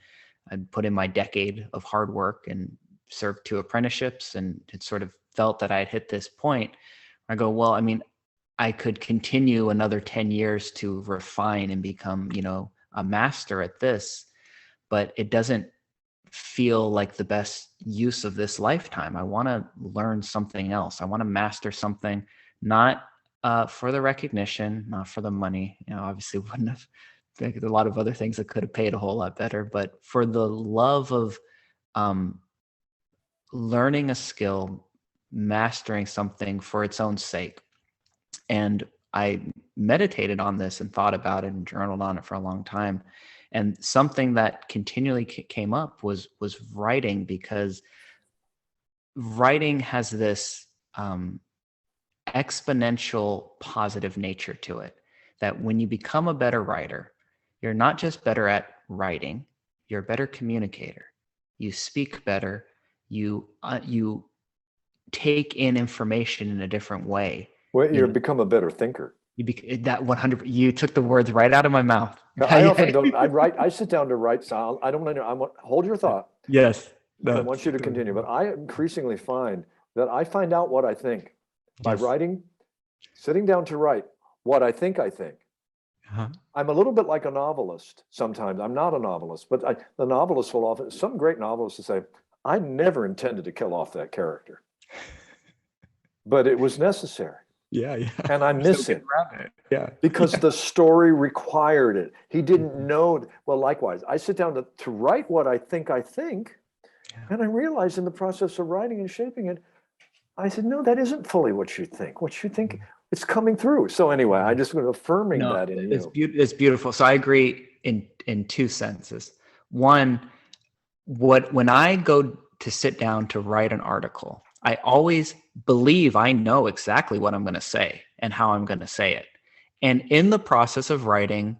I'd put in my decade of hard work and served 2 apprenticeships, and it sort of felt that I had hit this point. I go, well, I mean, I could continue another 10 years to refine and become, a master at this, but it doesn't feel like the best use of this lifetime. I want to learn something else. I want to master something, not for the recognition, not for the money. Obviously wouldn't have think there's a lot of other things that could have paid a whole lot better, but for the love of learning a skill, mastering something for its own sake. And I meditated on this and thought about it and journaled on it for a long time. And something that continually came up was writing, because writing has this exponential positive nature to it, that when you become a better writer, you're not just better at writing, you're a better communicator. You speak better. You take in information in a different way. Well, you become a better thinker. That 100. You took the words right out of my mouth. I often don't. I sit down to write. So I don't know. Hold your thought. Yes. No, I want you to continue. But I increasingly find that I find out what I think by writing, sitting down to write what I think I think. I'm a little bit like a novelist sometimes. I'm not a novelist, but the novelist will often, some great novelists will say, I never intended to kill off that character, but it was necessary. Yeah. And I miss it. Yeah. Because the story required it. He didn't know. Well, likewise, I sit down to write what I think, and I realized in the process of writing and shaping it, I said, no, that isn't fully what you think. What you think, it's coming through. So anyway, I just was affirming that in you. It's beautiful. So I agree in two senses. One, when I go to sit down to write an article, I always believe I know exactly what I'm going to say and how I'm going to say it. And in the process of writing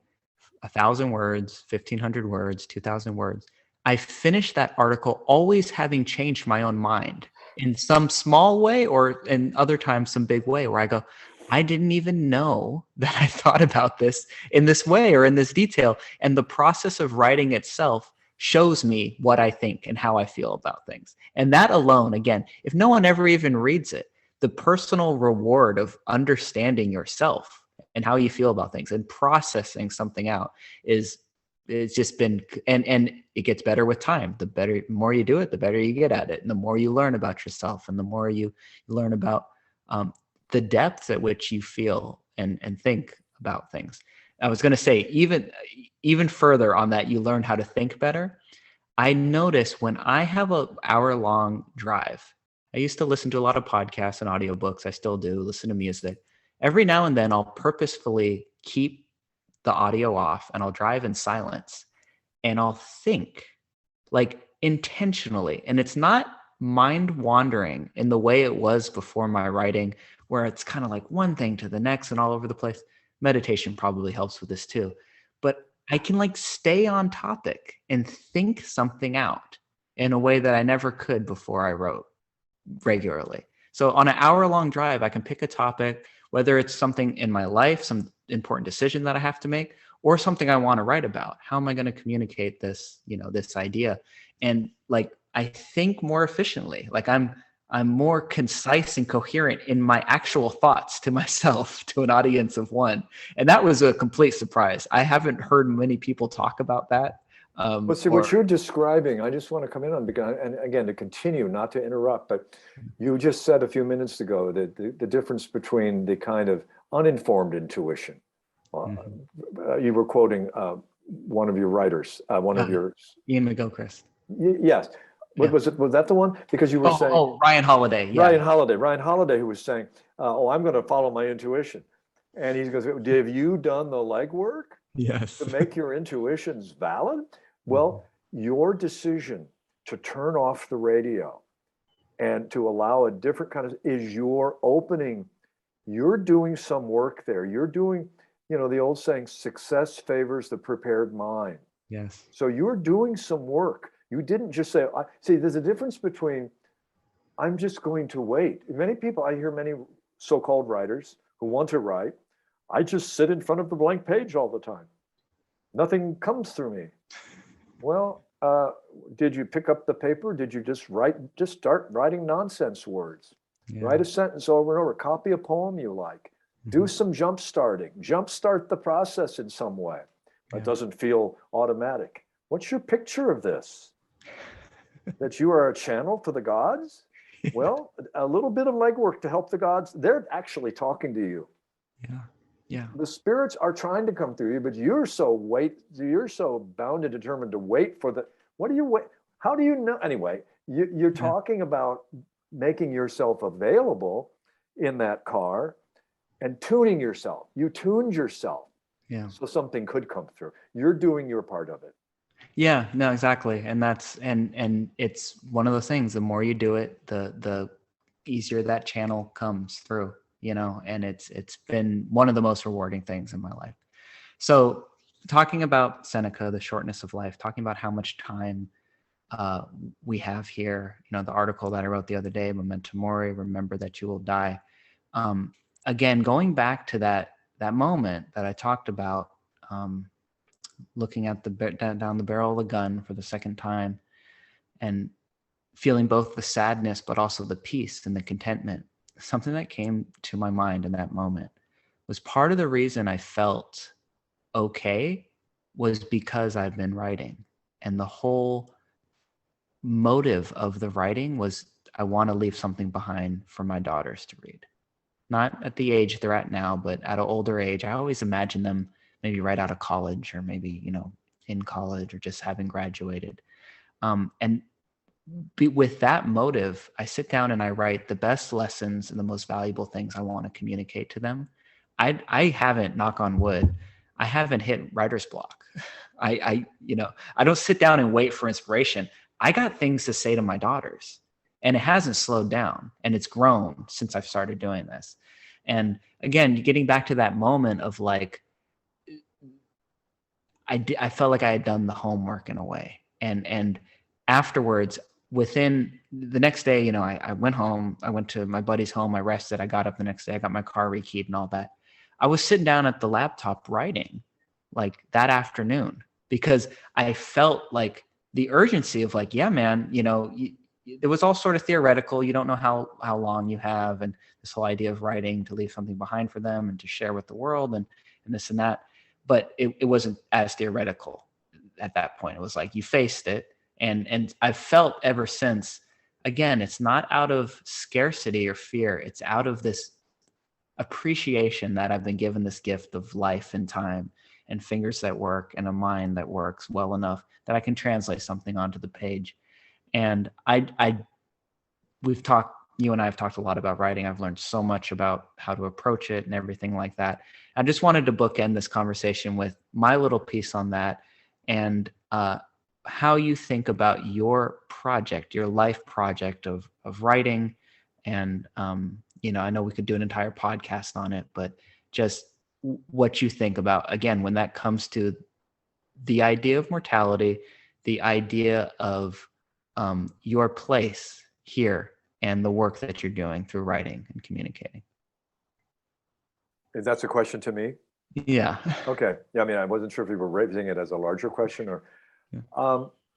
1,000 words, 1,500 words, 2,000 words, I finish that article always having changed my own mind in some small way, or in other times some big way, where I go, I didn't even know that I thought about this in this way or in this detail. And the process of writing itself shows me what I think and how I feel about things. And that alone, again, if no one ever even reads it, the personal reward of understanding yourself and how you feel about things and processing something out it's just been, and it gets better with time. The more you do it, the better you get at it. And the more you learn about yourself and the more you learn about the depth at which you feel and think about things. I was going to say, even further on that, you learn how to think better. I notice when I have an hour-long drive, I used to listen to a lot of podcasts and audiobooks. I still do listen to music. Every now and then I'll purposefully keep the audio off and I'll drive in silence and I'll think, like, intentionally. And it's not mind wandering in the way it was before my writing, where it's kind of like one thing to the next and all over the place. Meditation probably helps with this too, but I can like stay on topic and think something out in a way that I never could before I wrote regularly. So on an hour-long drive, I can pick a topic, whether it's something in my life, some important decision that I have to make, or something I want to write about. How am I going to communicate this, this idea? And like, I think more efficiently. Like I'm more concise and coherent in my actual thoughts to myself, to an audience of one. And that was a complete surprise. I haven't heard many people talk about that. Well, see, what you're describing, I just want to come in on, because, and again, to continue, not to interrupt, but you just said a few minutes ago that the difference between the kind of uninformed intuition. You were quoting one of your writers, of your Ian McGilchrist. Yes. Was that the one? Because you were saying Ryan Holiday. Yeah. Ryan Holiday, who was saying, I'm going to follow my intuition. And he goes, have you done the legwork? Yes. To make your intuitions valid? Well, your decision to turn off the radio and to allow a different kind of, is your opening. You're doing some work there. You're doing, the old saying, success favors the prepared mind. Yes. So you're doing some work. You didn't just say, see, there's a difference between, I'm just going to wait. Many people, I hear many so-called writers who want to write, I just sit in front of the blank page all the time. Nothing comes through me. Well, did you pick up the paper? Did you just start writing nonsense words? Yeah. Write a sentence over and over, copy a poem you like, do some jumpstart the process in some way. It doesn't feel automatic. What's your picture of this? That you are a channel to the gods? Well, a little bit of legwork to help the gods. They're actually talking to you. Yeah. Yeah. The spirits are trying to come through you, but you're so bound and determined to wait for the, what do you wait? How do you know? Anyway, you're talking about making yourself available in that car and tuning yourself. You tuned yourself. Yeah. So something could come through. You're doing your part of it. Yeah, no, exactly. And that's, and it's one of those things, the more you do it, the easier that channel comes through, you know, and it's been one of the most rewarding things in my life. So talking about Seneca, the shortness of life, talking about how much time we have here, you know, the article that I wrote the other day, Memento Mori, remember that you will die. Again, going back to that moment that I talked about, looking at down the barrel of the gun for the second time and feeling both the sadness, but also the peace and the contentment. Something that came to my mind in that moment was part of the reason I felt okay was because I've been writing. And the whole motive of the writing was I want to leave something behind for my daughters to read. Not at the age they're at now, but at an older age. I always imagine them maybe right out of college or maybe, you know, in college or just having graduated. And with that motive, I sit down and I write the best lessons and the most valuable things I want to communicate to them. I haven't, knock on wood, I haven't hit writer's block. You know, I don't sit down and wait for inspiration. I got things to say to my daughters, and it hasn't slowed down, and it's grown since I've started doing this. And again, getting back to that moment of like, I felt like I had done the homework in a way. And afterwards, within the next day, you know, I went home, I went to my buddy's home, I rested, I got up the next day, I got my car rekeyed and all that. I was sitting down at the laptop writing like that afternoon because I felt like the urgency of like, yeah, man, you know, it was all sort of theoretical. You don't know how long you have, and this whole idea of writing to leave something behind for them and to share with the world and this and that. But it wasn't as theoretical at that point. It was like you faced it. And I've felt ever since, again, it's not out of scarcity or fear. It's out of this appreciation that I've been given this gift of life and time and fingers that work and a mind that works well enough that I can translate something onto the page. And we've talked, you and I have talked a lot about writing. I've learned so much about how to approach it and everything like that. I just wanted to bookend this conversation with my little piece on that and how you think about your project, your life project of writing. And, you know, I know we could do an entire podcast on it, but just what you think about, again, when that comes to the idea of mortality, the idea of your place here and the work that you're doing through writing and communicating. Is that a question to me? Yeah. Okay. Yeah. I mean, I wasn't sure if you were raising it as a larger question or, Yeah.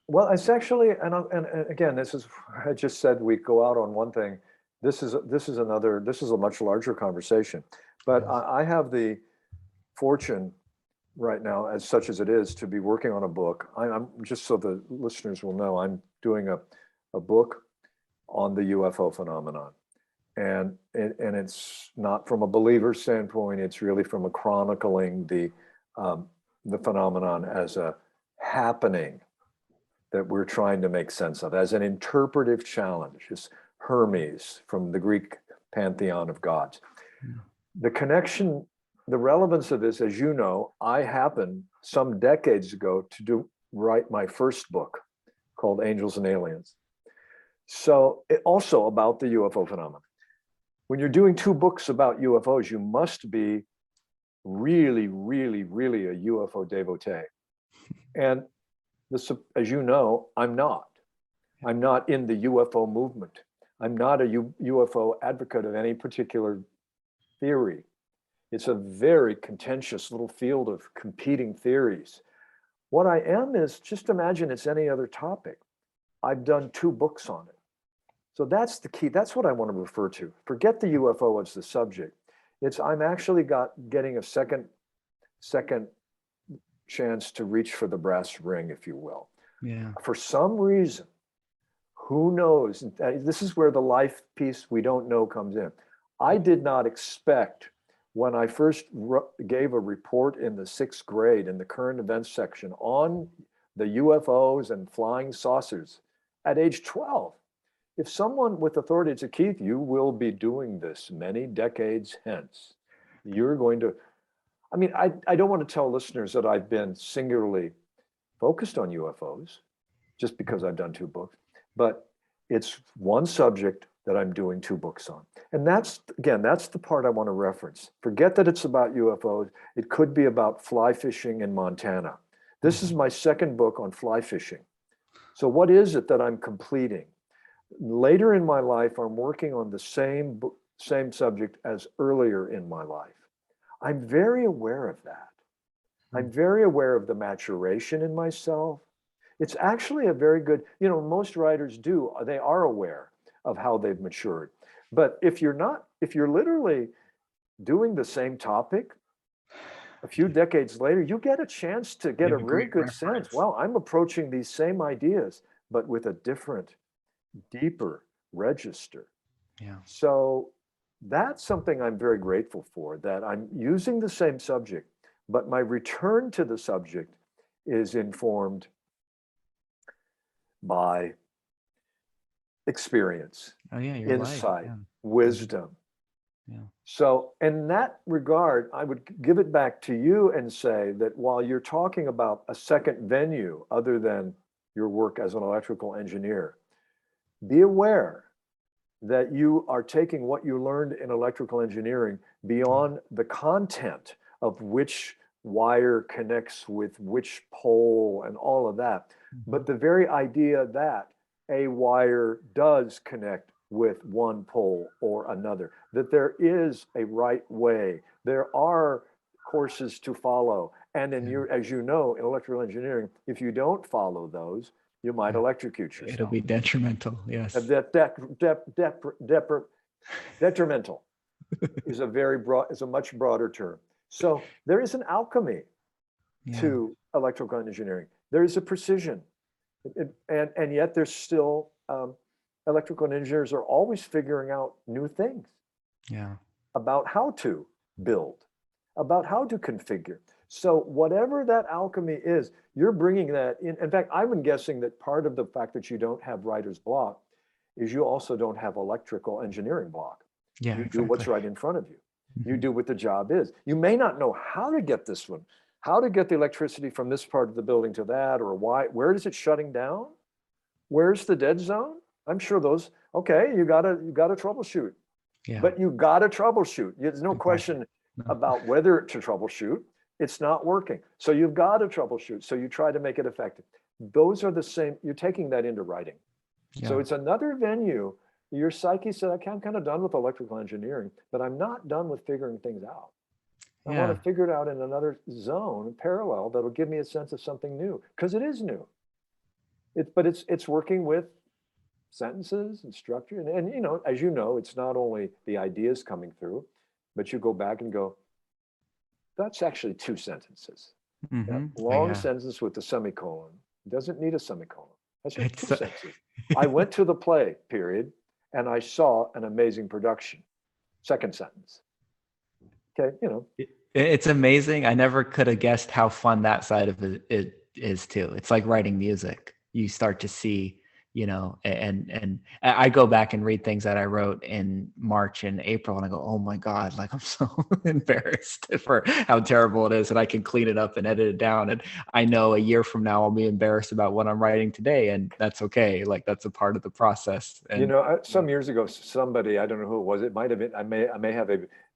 well, it's actually, and again, this is, I just said we go out on one thing. This is a much larger conversation, but Yes. I have the fortune right now, as such as it is, to be working on a book. I'm just so the listeners will know, I'm doing a book on the UFO phenomenon. And it's not from a believer standpoint, it's really from a chronicling the phenomenon as a happening that we're trying to make sense of, as an interpretive challenge. It's Hermes from the Greek pantheon of gods. Yeah. The connection, the relevance of this, as you know, I happened some decades ago to write my first book called Angels and Aliens. So also about the UFO phenomenon. When you're doing two books about UFOs, you must be really, really, really a UFO devotee. And this, as you know, I'm not. I'm not in the UFO movement. I'm not a UFO advocate of any particular theory. It's a very contentious little field of competing theories. What I am is, just imagine it's any other topic. I've done two books on it. So that's the key. That's what I want to refer to. Forget the UFO as the subject. It's I'm actually getting a second chance to reach for the brass ring, if you will. Yeah. For some reason, who knows? This is where the life piece we don't know comes in. I did not expect when I first gave a report in the 6th grade in the current events section on the UFOs and flying saucers at age 12. If someone with authority said, Keith, you will be doing this many decades hence, you're going to, I mean, I don't want to tell listeners that I've been singularly focused on UFOs just because I've done 2 books, but it's one subject that I'm doing 2 books on. And that's, again, that's the part I want to reference. Forget that it's about UFOs. It could be about fly fishing in Montana. This is my 2nd book on fly fishing. So what is it that I'm completing? Later in my life, I'm working on the same subject as earlier in my life. I'm very aware of that. I'm very aware of the maturation in myself. It's actually a very good, you know, most writers do, they are aware of how they've matured. But if you're not, if you're literally doing the same topic a few decades later, you get a chance to get a really good sense. Well, I'm approaching these same ideas, but with a different, deeper register. Yeah. So that's something I'm very grateful for, that I'm using the same subject, but my return to the subject is informed by experience, insight, wisdom. Yeah. So in that regard, I would give it back to you and say that while you're talking about a second venue other than your work as an electrical engineer, be aware that you are taking what you learned in electrical engineering beyond the content of which wire connects with which pole and all of that, but the very idea that a wire does connect with one pole or another, that there is a right way, there are courses to follow. And in your, as you know, in electrical engineering, if you don't follow those, you might electrocute yourself. It'll be detrimental, yes. Detrimental is a very broad, is a much broader term. So there is an alchemy to electrical engineering. There is a precision, and yet there's still electrical engineers are always figuring out new things about how to build, about how to configure. So whatever that alchemy is, you're bringing that in. In fact, I've been guessing that part of the fact that you don't have writer's block is you also don't have electrical engineering block. Yeah, you do what's right in front of you. You do what the job is. You may not know how to get this one, how to get the electricity from this part of the building to that, or why, where is it shutting down? Where's the dead zone? I'm sure those, okay, you gotta troubleshoot. But you gotta troubleshoot. There's no question about whether to troubleshoot. It's not working. So you've got to troubleshoot. So you try to make it effective. Those are the same, you're taking that into writing. So it's another venue. Your psyche said, I'm kind of done with electrical engineering, but I'm not done with figuring things out. I want to figure it out in another zone, parallel, that'll give me a sense of something new, because it is new. But it's working with sentences and structure. And, you know, as you know, it's not only the ideas coming through, but you go back and go, that's actually 2 sentences. Long sentence with a semicolon. It doesn't need a semicolon. That's just 2 sentences. I went to the play, period, and I saw an amazing production. 2nd sentence. Okay, you know. It's amazing. I never could have guessed how fun that side of it is too. It's like writing music. You start to see, you know, and I go back and read things that I wrote in March and April, and I go, oh my God, like I'm so embarrassed for how terrible it is, and I can clean it up and edit it down. And I know a year from now I'll be embarrassed about what I'm writing today, and that's okay. Like that's a part of the process. And, you know, some years ago, somebody, I don't know who it was, it might have been, I may have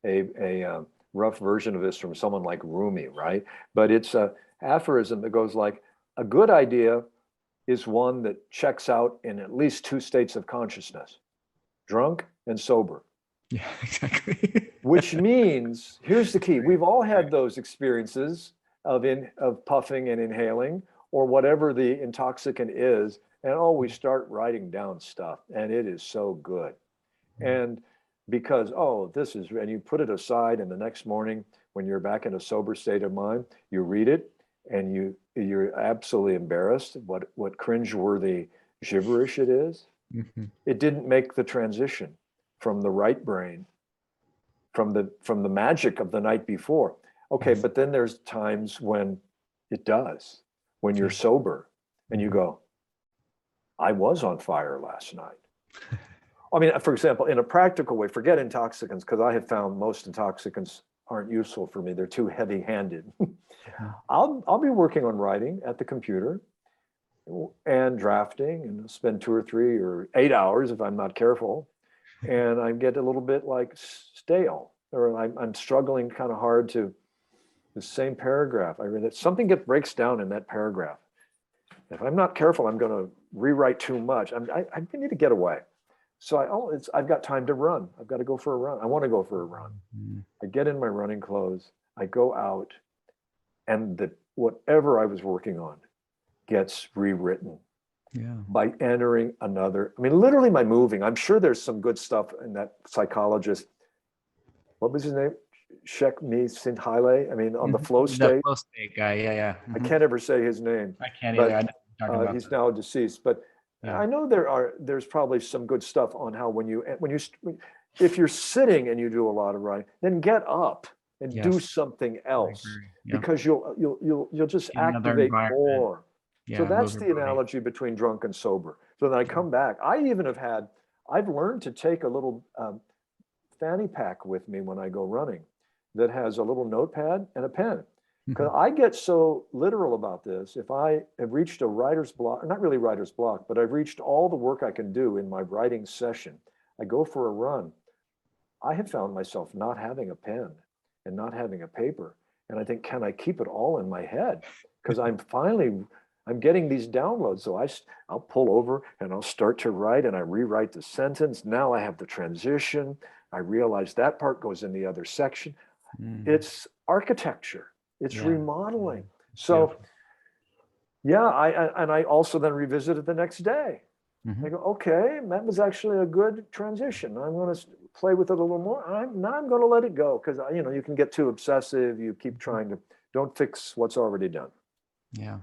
a rough version of this from someone like Rumi, right? But it's a aphorism that goes like, a good idea is one that checks out in at least 2 states of consciousness, drunk and sober. Yeah, exactly. Which means, here's the key. We've all had those experiences of puffing and inhaling, or whatever the intoxicant is, and we start writing down stuff, and it is so good. And because, and you put it aside, and the next morning, when you're back in a sober state of mind, you read it, and you're absolutely embarrassed what cringeworthy gibberish it is. It didn't make the transition from the right brain, from the magic of the night before. Okay, Yes. but then there's times when it does, when you're Yeah. sober and you go, I was on fire last night. I mean, for example, in a practical way, forget intoxicants, because I have found most intoxicants aren't useful for me. They're too heavy-handed. I'll be working on writing at the computer and drafting, and spend 2 or 3 or 8 hours if I'm not careful, and I get a little bit like stale, or I'm struggling kind of hard to the same paragraph. I read that something breaks down in that paragraph. If I'm not careful, I'm going to rewrite too much. I need to get away. So I've got time to run. I've got to go for a run. I want to go for a run. I get in my running clothes. I go out, and whatever I was working on gets rewritten by entering another. I mean, literally by moving. I'm sure there's some good stuff in that psychologist. What was his name? Csikszentmihalyi. I mean, on the flow state. The flow state guy. Yeah. I can't ever say his name. I can't either. I know what you're talking about. He's now deceased, but I know there's probably some good stuff on how if you're sitting and you do a lot of writing, then get up and do something else, because you'll just activate more. So that's the analogy between drunk and sober. So then I come back. I've learned to take a little fanny pack with me when I go running that has a little notepad and a pen. Because I get so literal about this. If I have reached a writer's block, not really writer's block, but I've reached all the work I can do in my writing session, I go for a run. I have found myself not having a pen and not having a paper. And I think, can I keep it all in my head? Because I'm getting these downloads. So I'll pull over and I'll start to write, and I rewrite the sentence. Now I have the transition. I realize that part goes in the other section. It's architecture. It's remodeling. So I also then revisit it the next day. I go, okay, that was actually a good transition. I'm going to play with it a little more. Now I'm going to let it go, because you can get too obsessive. You keep trying to, don't fix what's already done. Yeah.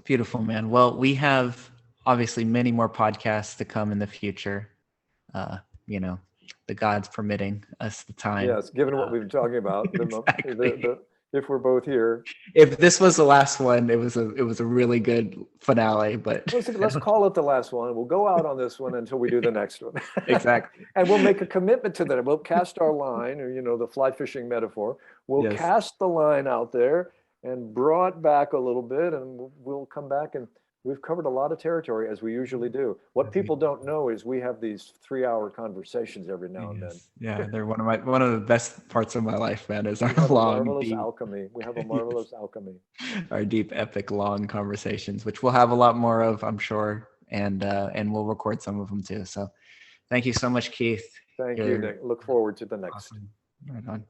Beautiful, man. Well, we have obviously many more podcasts to come in the future. The gods permitting us the time. Yes, given what we've been talking about, Exactly. If we're both here. If this was the last one, it was a really good finale. But let's call it the last one. We'll go out on this one until we do the next one. Exactly. And we'll make a commitment to that. We'll cast our line, or the fly fishing metaphor. We'll cast the line out there and draw it back a little bit, and we'll come back, and we've covered a lot of territory, as we usually do. What people don't know is we have these 3-hour conversations every now and then. Yeah, they're one of the best parts of my life, man. Is our marvelous alchemy. We have a marvelous alchemy. Our deep, epic, long conversations, which we'll have a lot more of, I'm sure, and we'll record some of them too. So, thank you so much, Keith. Thank you, Nick. Look forward to the next. Awesome. Right on.